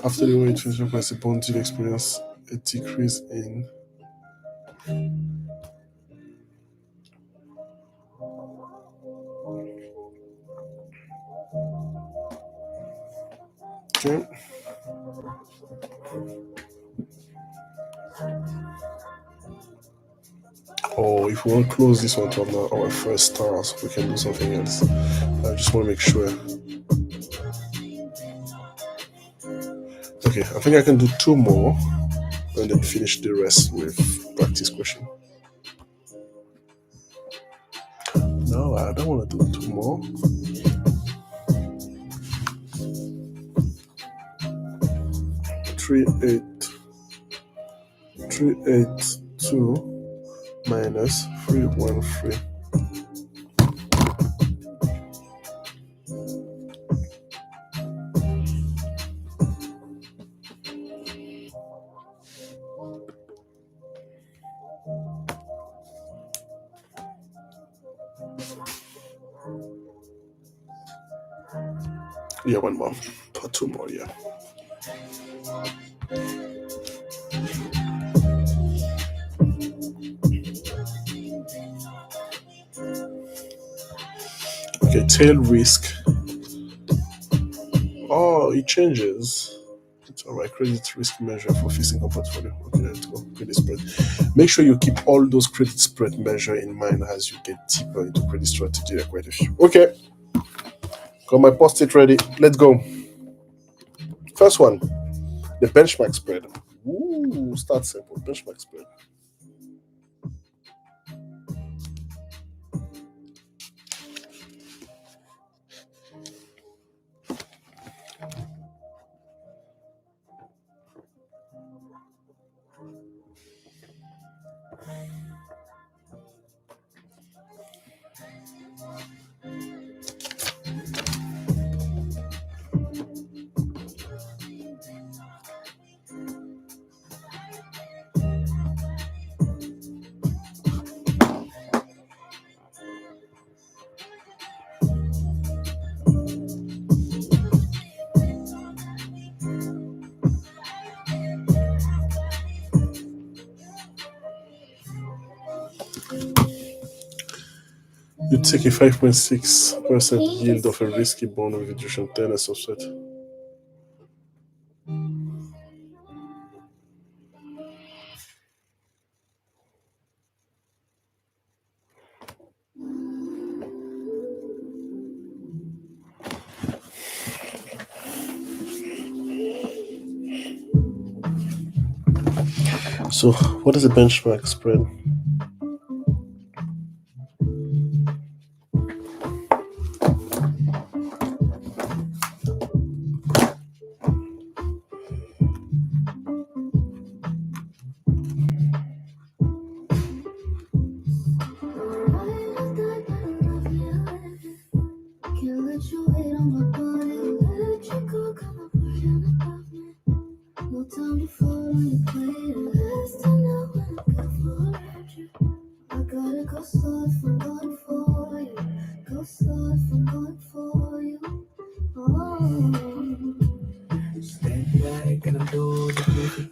After the way inflation price, the bond did experience a decrease in okay. Oh, if we want to close this one to our first stars, we can do something else. I just want to make sure. Okay, I think I can do 2 more and then finish the rest with practice question. No, I don't want to do 2 more. 382 minus 313. Yeah, 1 more. 2 more, yeah. Okay, tail risk. Oh, it changes. It's all right. Credit risk measure for fixed income portfolio. Okay, let's go. Credit spread. Make sure you keep all those credit spread measure in mind as you get deeper into credit strategy. There are quite a few. Okay, got my post-it ready. Let's go. First one, the benchmark spread. Ooh, start simple. Benchmark spread. You take a 5.6% yield of a risky bond with a duration 10 as offset. So, what is the benchmark spread?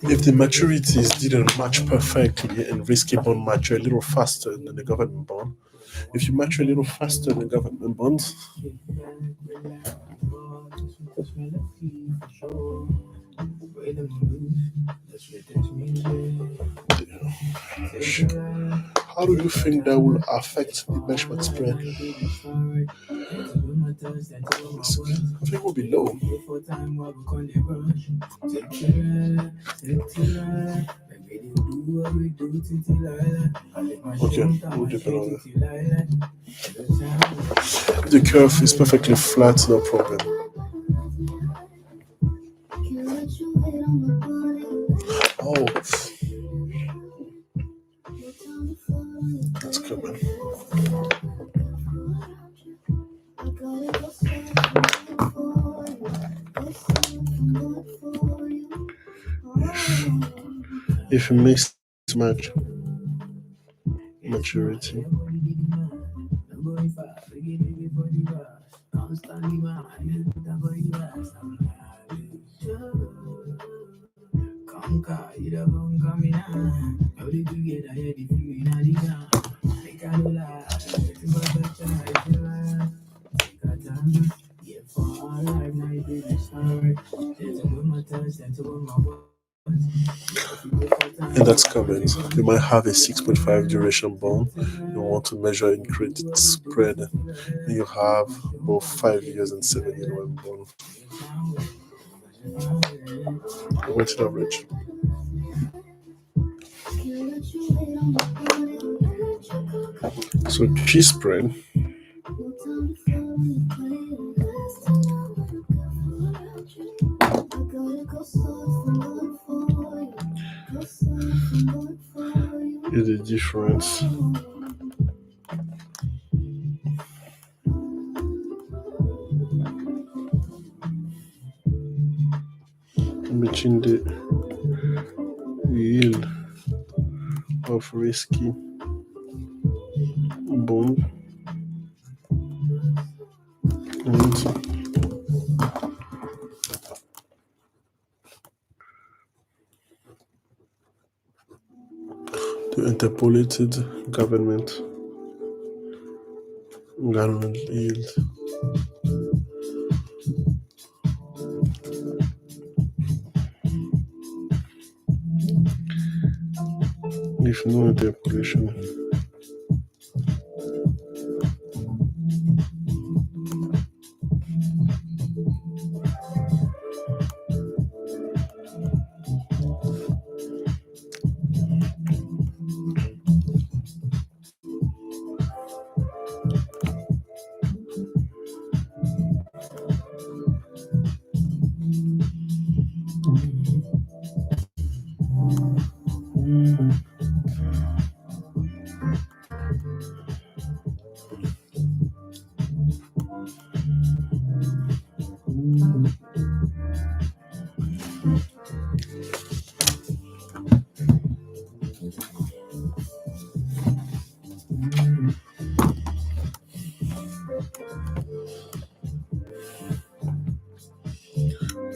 If the maturities didn't match perfectly and risky bond mature a little faster than the government bond, if you mature a little faster than government bonds, how do you think that will affect the benchmark spread? I think it will be low. Okay, we'll depend on it. If the curve is perfectly flat, no problem. Oh, that's good, man. If you mismatch maturity, car, you don't want coming on. All the together, yeah, the feeling of the gun. I can't lie, it's about the time, it's about yeah, for all life, now you baby, sorry. That's what my touch, that's what my words. And that's comment. You might have a 6.5 duration bond. You want to measure in credit spread. And you have both 5 years and 7 year bond. Weighted average. So G spread is the difference between the yield of risky bond and the interpolated government yield. If no interpolation,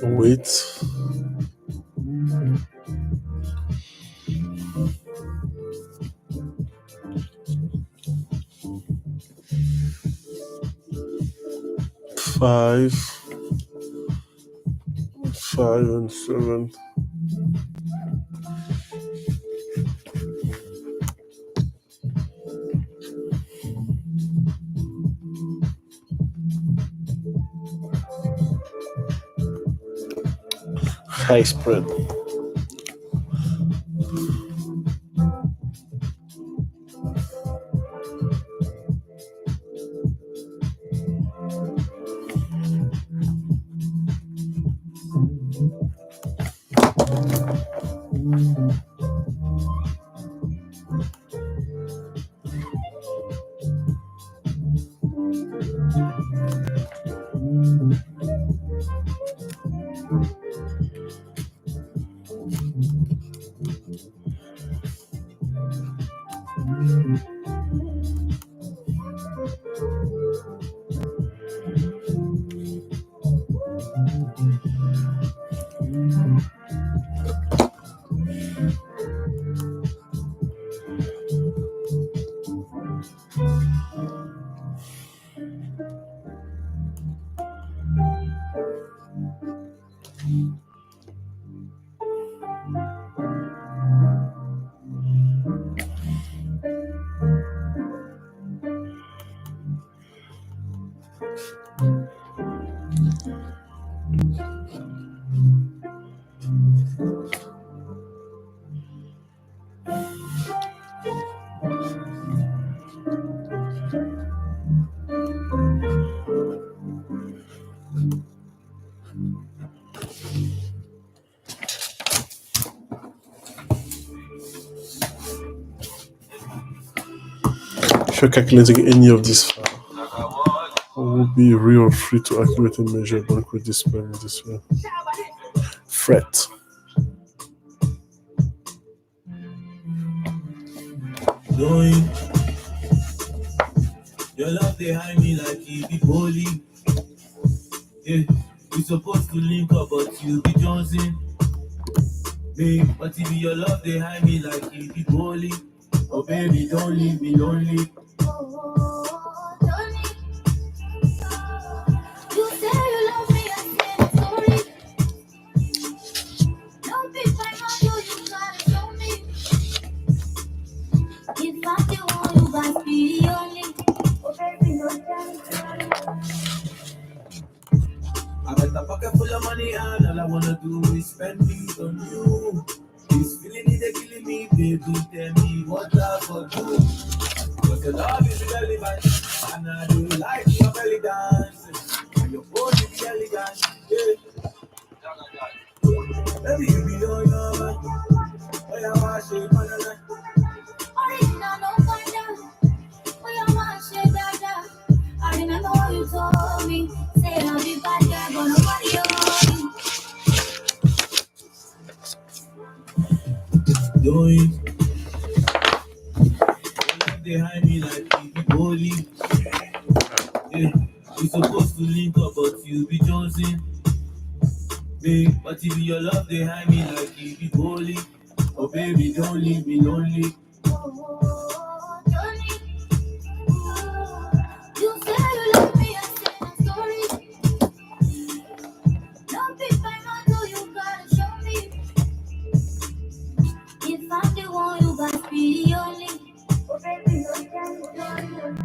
wait. Five and 7. High spread. If you're calculating any of these will be real free to accurately measure bond credit spread in this way. Fret. Going, your love behind me like you be holy. Yeah, we supposed to link up, but you be Johnson. Babe, but if your love they hide me like it be holy. Oh baby, don't leave me lonely. Oh, don't leave. You say you love me, I say I'm sorry. Don't be my mom, you gotta show me. If I'm the one, you gotta be the only. Oh baby, don't tell. I got a pocket full of money and all I wanna do is spend it on you. This feeling is killing me, baby. Tell me what I for do. Cause your love is relevant and I do like your belly dance. And your body be elegant. Yeah. Baby, you be on your man. Oh, yeah, wash it, banana. Original, no find out. Oh, you want shit, dada. I remember what you told me. Say I'll be bad girl, but nobody on me. Doing they hide me like baby holy. Yeah. We supposed to link up, but you be Jonesing. Babe, but if your love they hide me like baby holy. Oh baby, don't leave me lonely. Oh, don't leave. You say you love me, I say I'm sorry. Don't be my mother, you gotta show me. If I'm the one, you gotta be the only. Oh baby, don't tell me.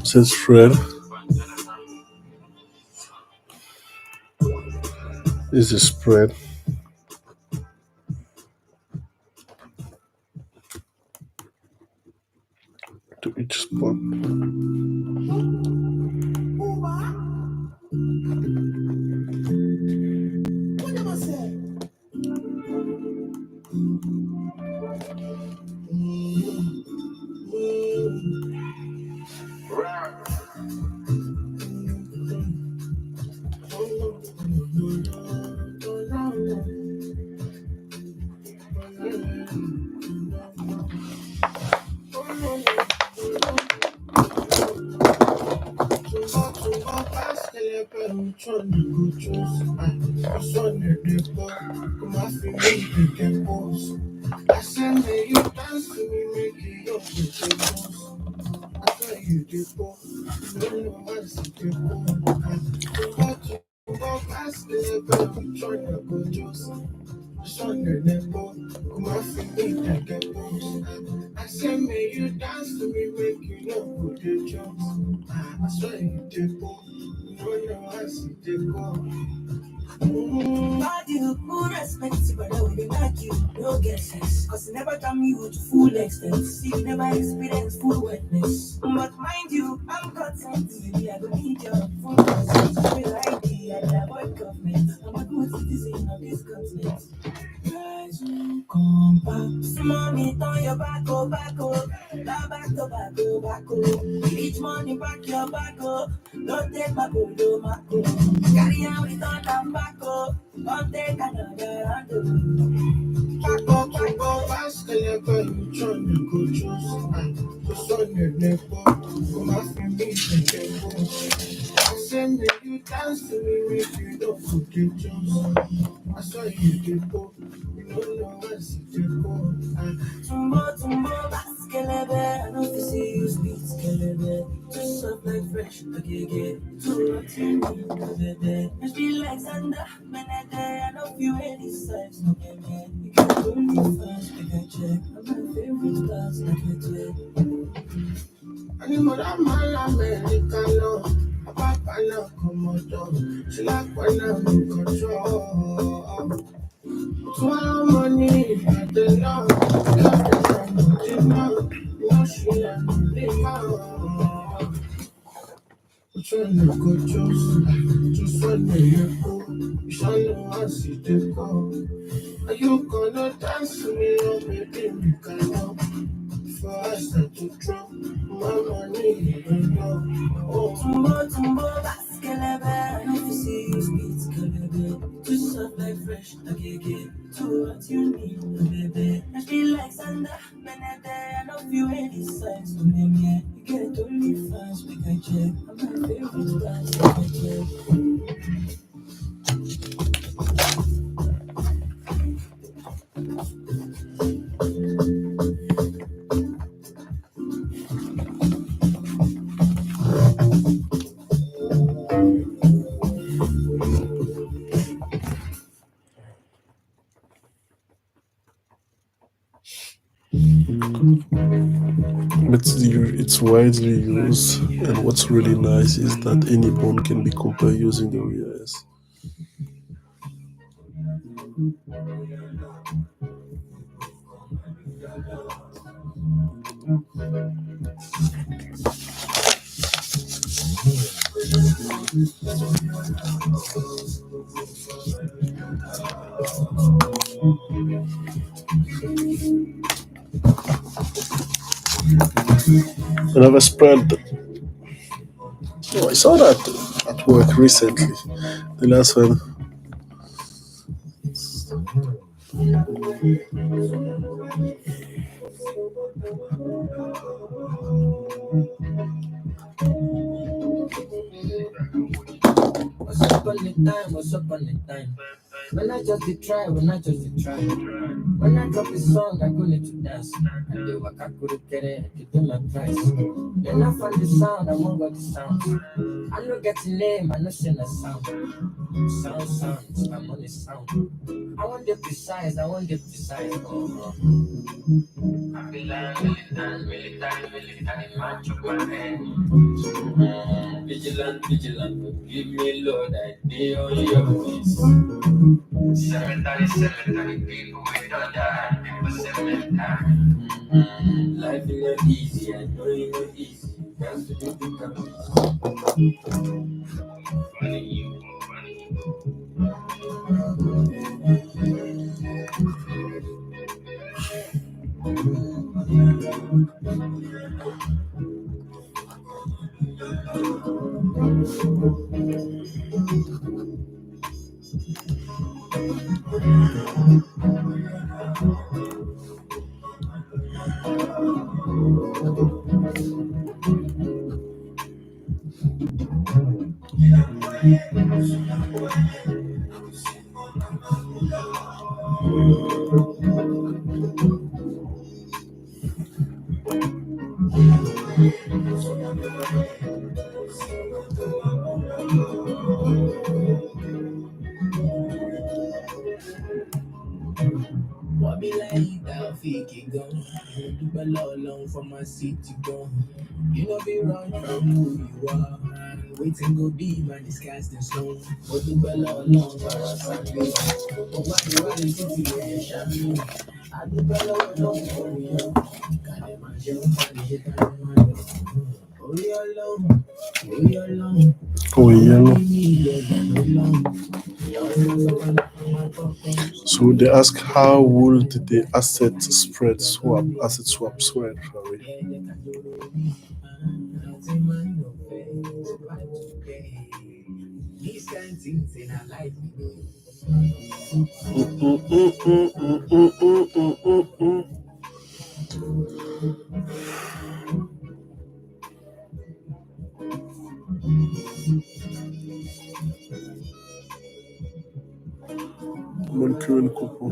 Says Fred. This is spread to each spot. I said, may you dance to me, make it up with your boss. I thought you did both. No, no, I see you both. Go past the level, trying to go just. Stronger than both. Come on, for me, that get both. I said, may you dance to me, make you know who did jump. I swear you did both. No, no, I see you both. Bad you, who respects you, but I will like you, no guesses. Cause you never come you to full extent. See, you never experience full wetness. But mind you, I'm content. Maybe I don't need your full consent. Real ID, I avoid government. I'm a good citizen of this continent. Guys who come back, mommy, turn your back, oh, back, oh. Now back to back, oh, back, oh. Each morning, back your back, oh. Don't take my go, my go. Carry on with all that back, oh. Don't take another hand, Go past the level, you trying to go just. Just on your level, come off me, make it both. I said, may you dance to me, make you don't forget just. I saw you did both. You don't know I see you both. Tumbo, baskelebe. I know if you see you speak, skelebe. Just up like fresh, okay, too rotten, baby. You feel like Sanda, Menede. I know if you ready, size, no, baby. You can hold me fast, make I check. I'm my favorite class, like I check. Anymore, I'm Americano. Papa, no, come on, she like when I'm in control. Small money, I don't know. Trying to go just when you go. You shall know I see the go. Are you gonna dance to me or maybe we can help? Before I start to drop my money, you know. Oh, Tumbo, baskelebe. I know if you see you speak, skelebe. Just up like fresh, okay, too what you need, baby. I feel like Sandra, Benede, I love you any size, so maybe you get it only fast, we can check. I'm my favorite dance, we can check. It's widely used, and what's really nice is that any bone can be compared using the real S. Another spread. Oh, I saw that at work recently. The last one. What's up on the time? What's up on the time? When I just did try, when I just did try. When I drop a song, I go need to dance. I do what I could get it, I do my price. Then I find the sound, I won't got the sound. I know get the name, I know sing the sound. Sounds, I'm on the sound. I want the precise, I want the precise. I feel like militant, match up my head. Vigilant, give me Lord, I day on your face. Cemetery, people we don't die, people cemetery. Life is not easy, I know it's not easy. That's the what be like that fake gun? Do well alone from my city gun. You know be run from who you are. Waiting go deep and it's casting stone. But do well alone for us and you. But why you are the situation? I do well alone for you. Can't imagine what you can imagine. Oh, you're alone. Oh, you're alone. Oh, yeah. You're So they ask how would the asset swap spread, sorry. These kind of things in our life, Moncur couple.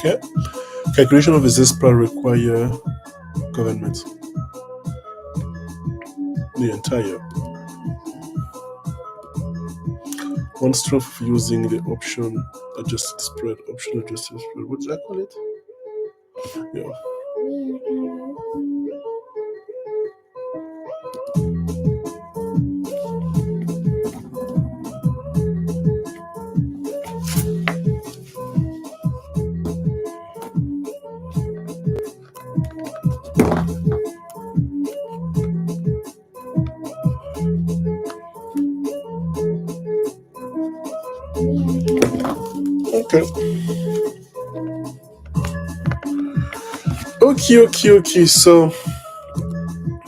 Yeah. Calculation of a ZESPA require government. The entire. One strength of using the option adjusted spread. Option adjusted spread. What did I call it? Yeah. Okay. Okay. So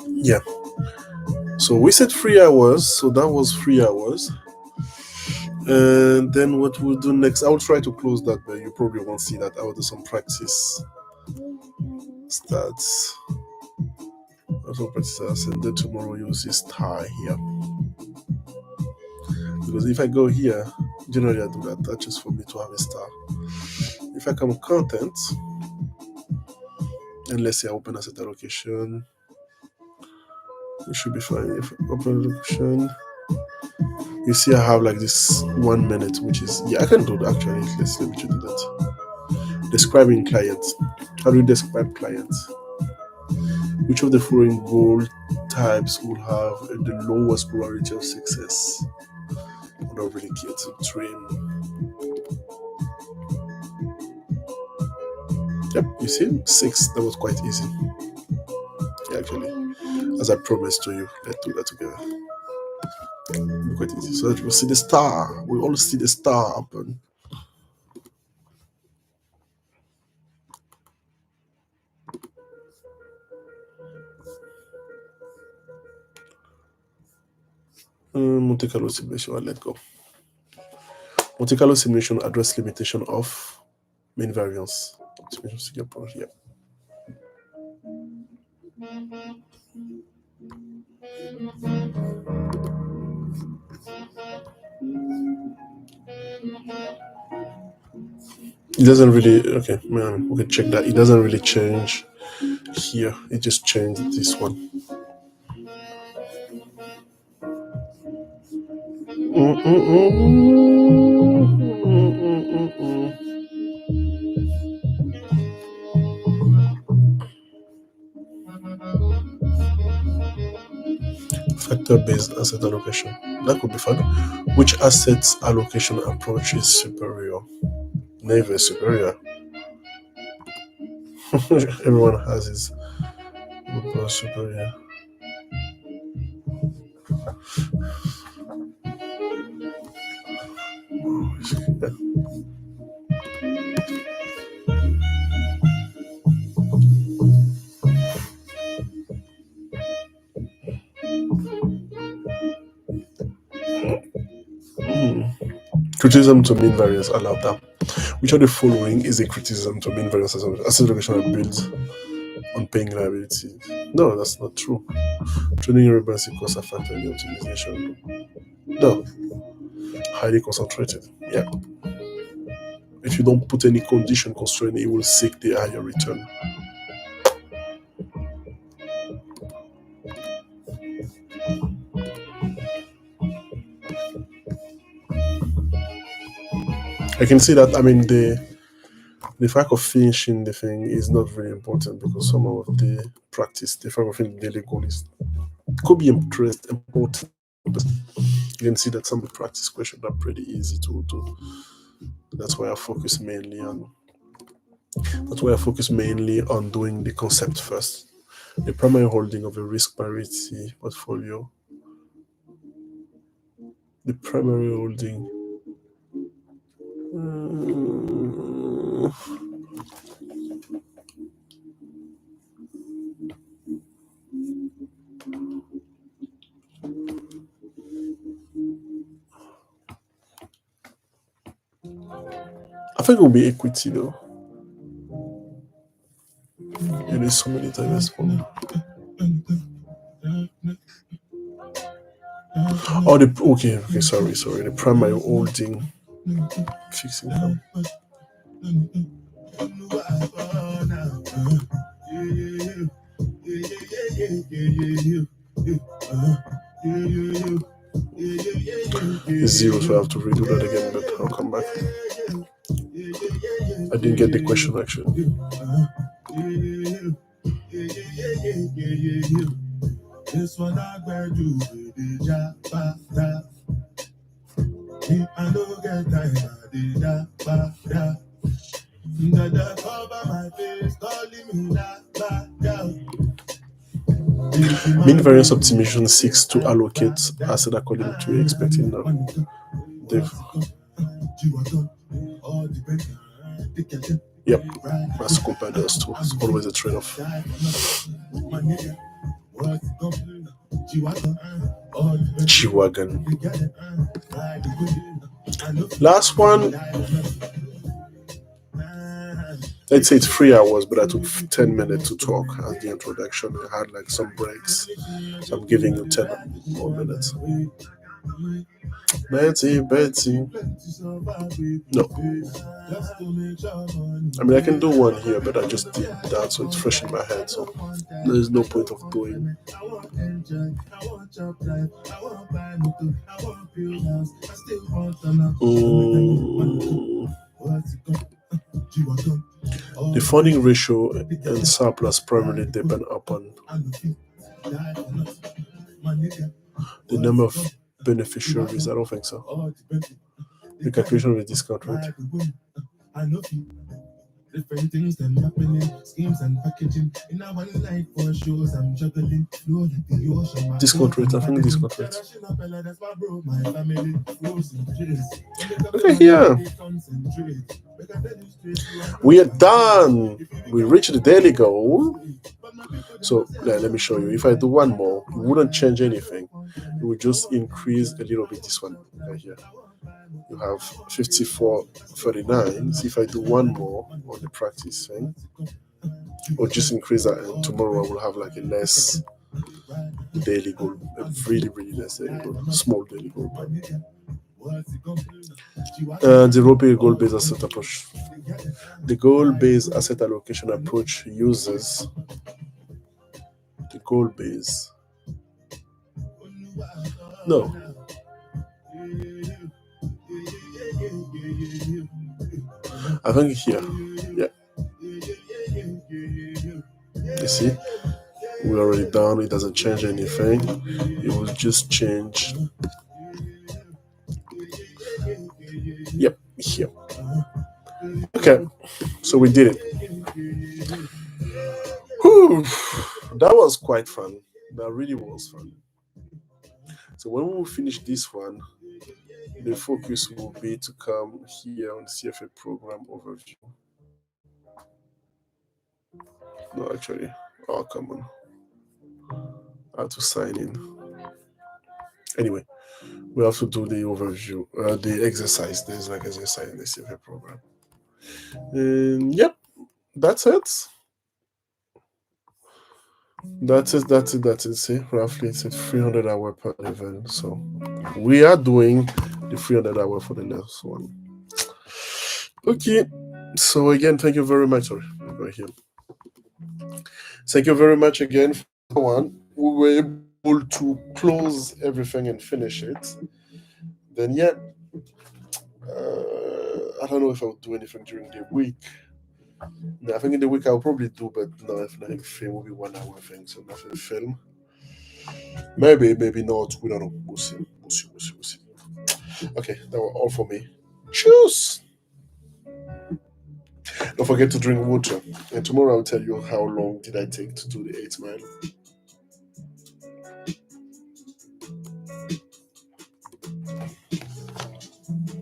yeah. So we said 3 hours. So that was 3 hours. And then what we'll do next, I'll try to close that, but you probably won't see that. I'll do some practice stats. Also practice, and then tomorrow you'll see star here. Because if I go here, generally I do that. That's just for me to have a star. If I come content, and let's say I open asset allocation, it should be fine. If I open allocation, you see I have like this 1 minute, which is, yeah, I can do that actually. Let me do that. Describing clients. How do you describe clients? Which of the following goal types will have the lowest probability of success? I'm not really care to dream. Yep, you see, 6. That was quite easy. Yeah, actually, as I promised to you, let's do that together. Quite easy. So that we'll see the star. We all see the star happen. Monte Carlo simulation. Let go. Monte Carlo simulation address limitation of mean variance. Optimization figure approach. Yeah. It doesn't really, okay, man, we can check that. It doesn't really change here. It just changed this one. Factor-based asset allocation. That could be fun. Which assets allocation approach is superior? Never superior. Everyone has his superior. Criticism to mean variance allowed that. Which of the following is a criticism to mean variance asset allocation are built on paying liabilities? No, that's not true. Trading redundancy costs are factored in the optimization. No. Highly concentrated. Yeah. If you don't put any condition constraint, it will seek the higher return. I can see that. I mean, the fact of finishing the thing is not very important because some of the practice, the fact of finishing the daily goal could be important. You can see that some of the practice questions are pretty easy to do. That's why I focus mainly on. That's why I focus mainly on doing the concept first. The primary holding of a risk parity portfolio. The primary holding. I think it will be equity though. It is so many times for me. Oh, okay, sorry. The primary holding fixed income. It's zero, so I have to redo that again, but I'll come back. I didn't get the question actually. This one I bear you with the jabba. I don't get tired of the jabba. Dada cover my face, calling me da. Mean variance optimization seeks to allocate asset according to expected div. Yep, as compared to us too. It's always a trade-off. G-Wagon. Last one. Let's say it's 3 hours, but I took 10 minutes to talk as the introduction. I had like some breaks, so I'm giving you 10 more minutes. Betty. No. I mean, I can do one here, but I just did that, so it's fresh in my head, so there's no point of doing. The funding ratio and surplus primarily depend upon the number of beneficiaries. I don't think so. The calculation of the discount rate. Different things than happening, schemes and packaging. In our life for shows, I'm juggling. Discount rate, I think discount rate. Okay, here. We are done. We reached the daily goal. So let me show you. If I do one more, it wouldn't change anything. It would just increase a little bit this one right here. You have 54.39. So if I do one more on the practice thing, or just increase that, and tomorrow I will have like a less daily goal, a really less daily goal, small daily goal. The Rope goal-based asset approach. The goal-based asset allocation approach uses the goal-based. No. I think here, yeah. You see, we're already done. It doesn't change anything. It will just change. Yep, here. Okay, so we did it. Whew, that was quite fun. That really was fun. So when we will finish this one, the focus will be to come here on CFA program overview. No, actually, oh, come on. I have to sign in. Anyway, we have to do the overview, the exercise. There's like exercise in the CFA program. And yep, that's it. That's it. See, roughly it's a 300 hour per level. So we are doing the 300 hour for the next one. Okay. So again, thank you very much. Sorry, right here. Thank you very much again for one. We were able to close everything and finish it. Then yeah, I don't know if I'll do anything during the week. No, I think in the week I'll probably do, but no, if nothing film will be 1 hour thing, so nothing film. Maybe not. We don't know. We'll see. Okay, that was all for me. Cheers! Don't forget to drink water. And tomorrow I'll tell you how long did I take to do the 8 mile.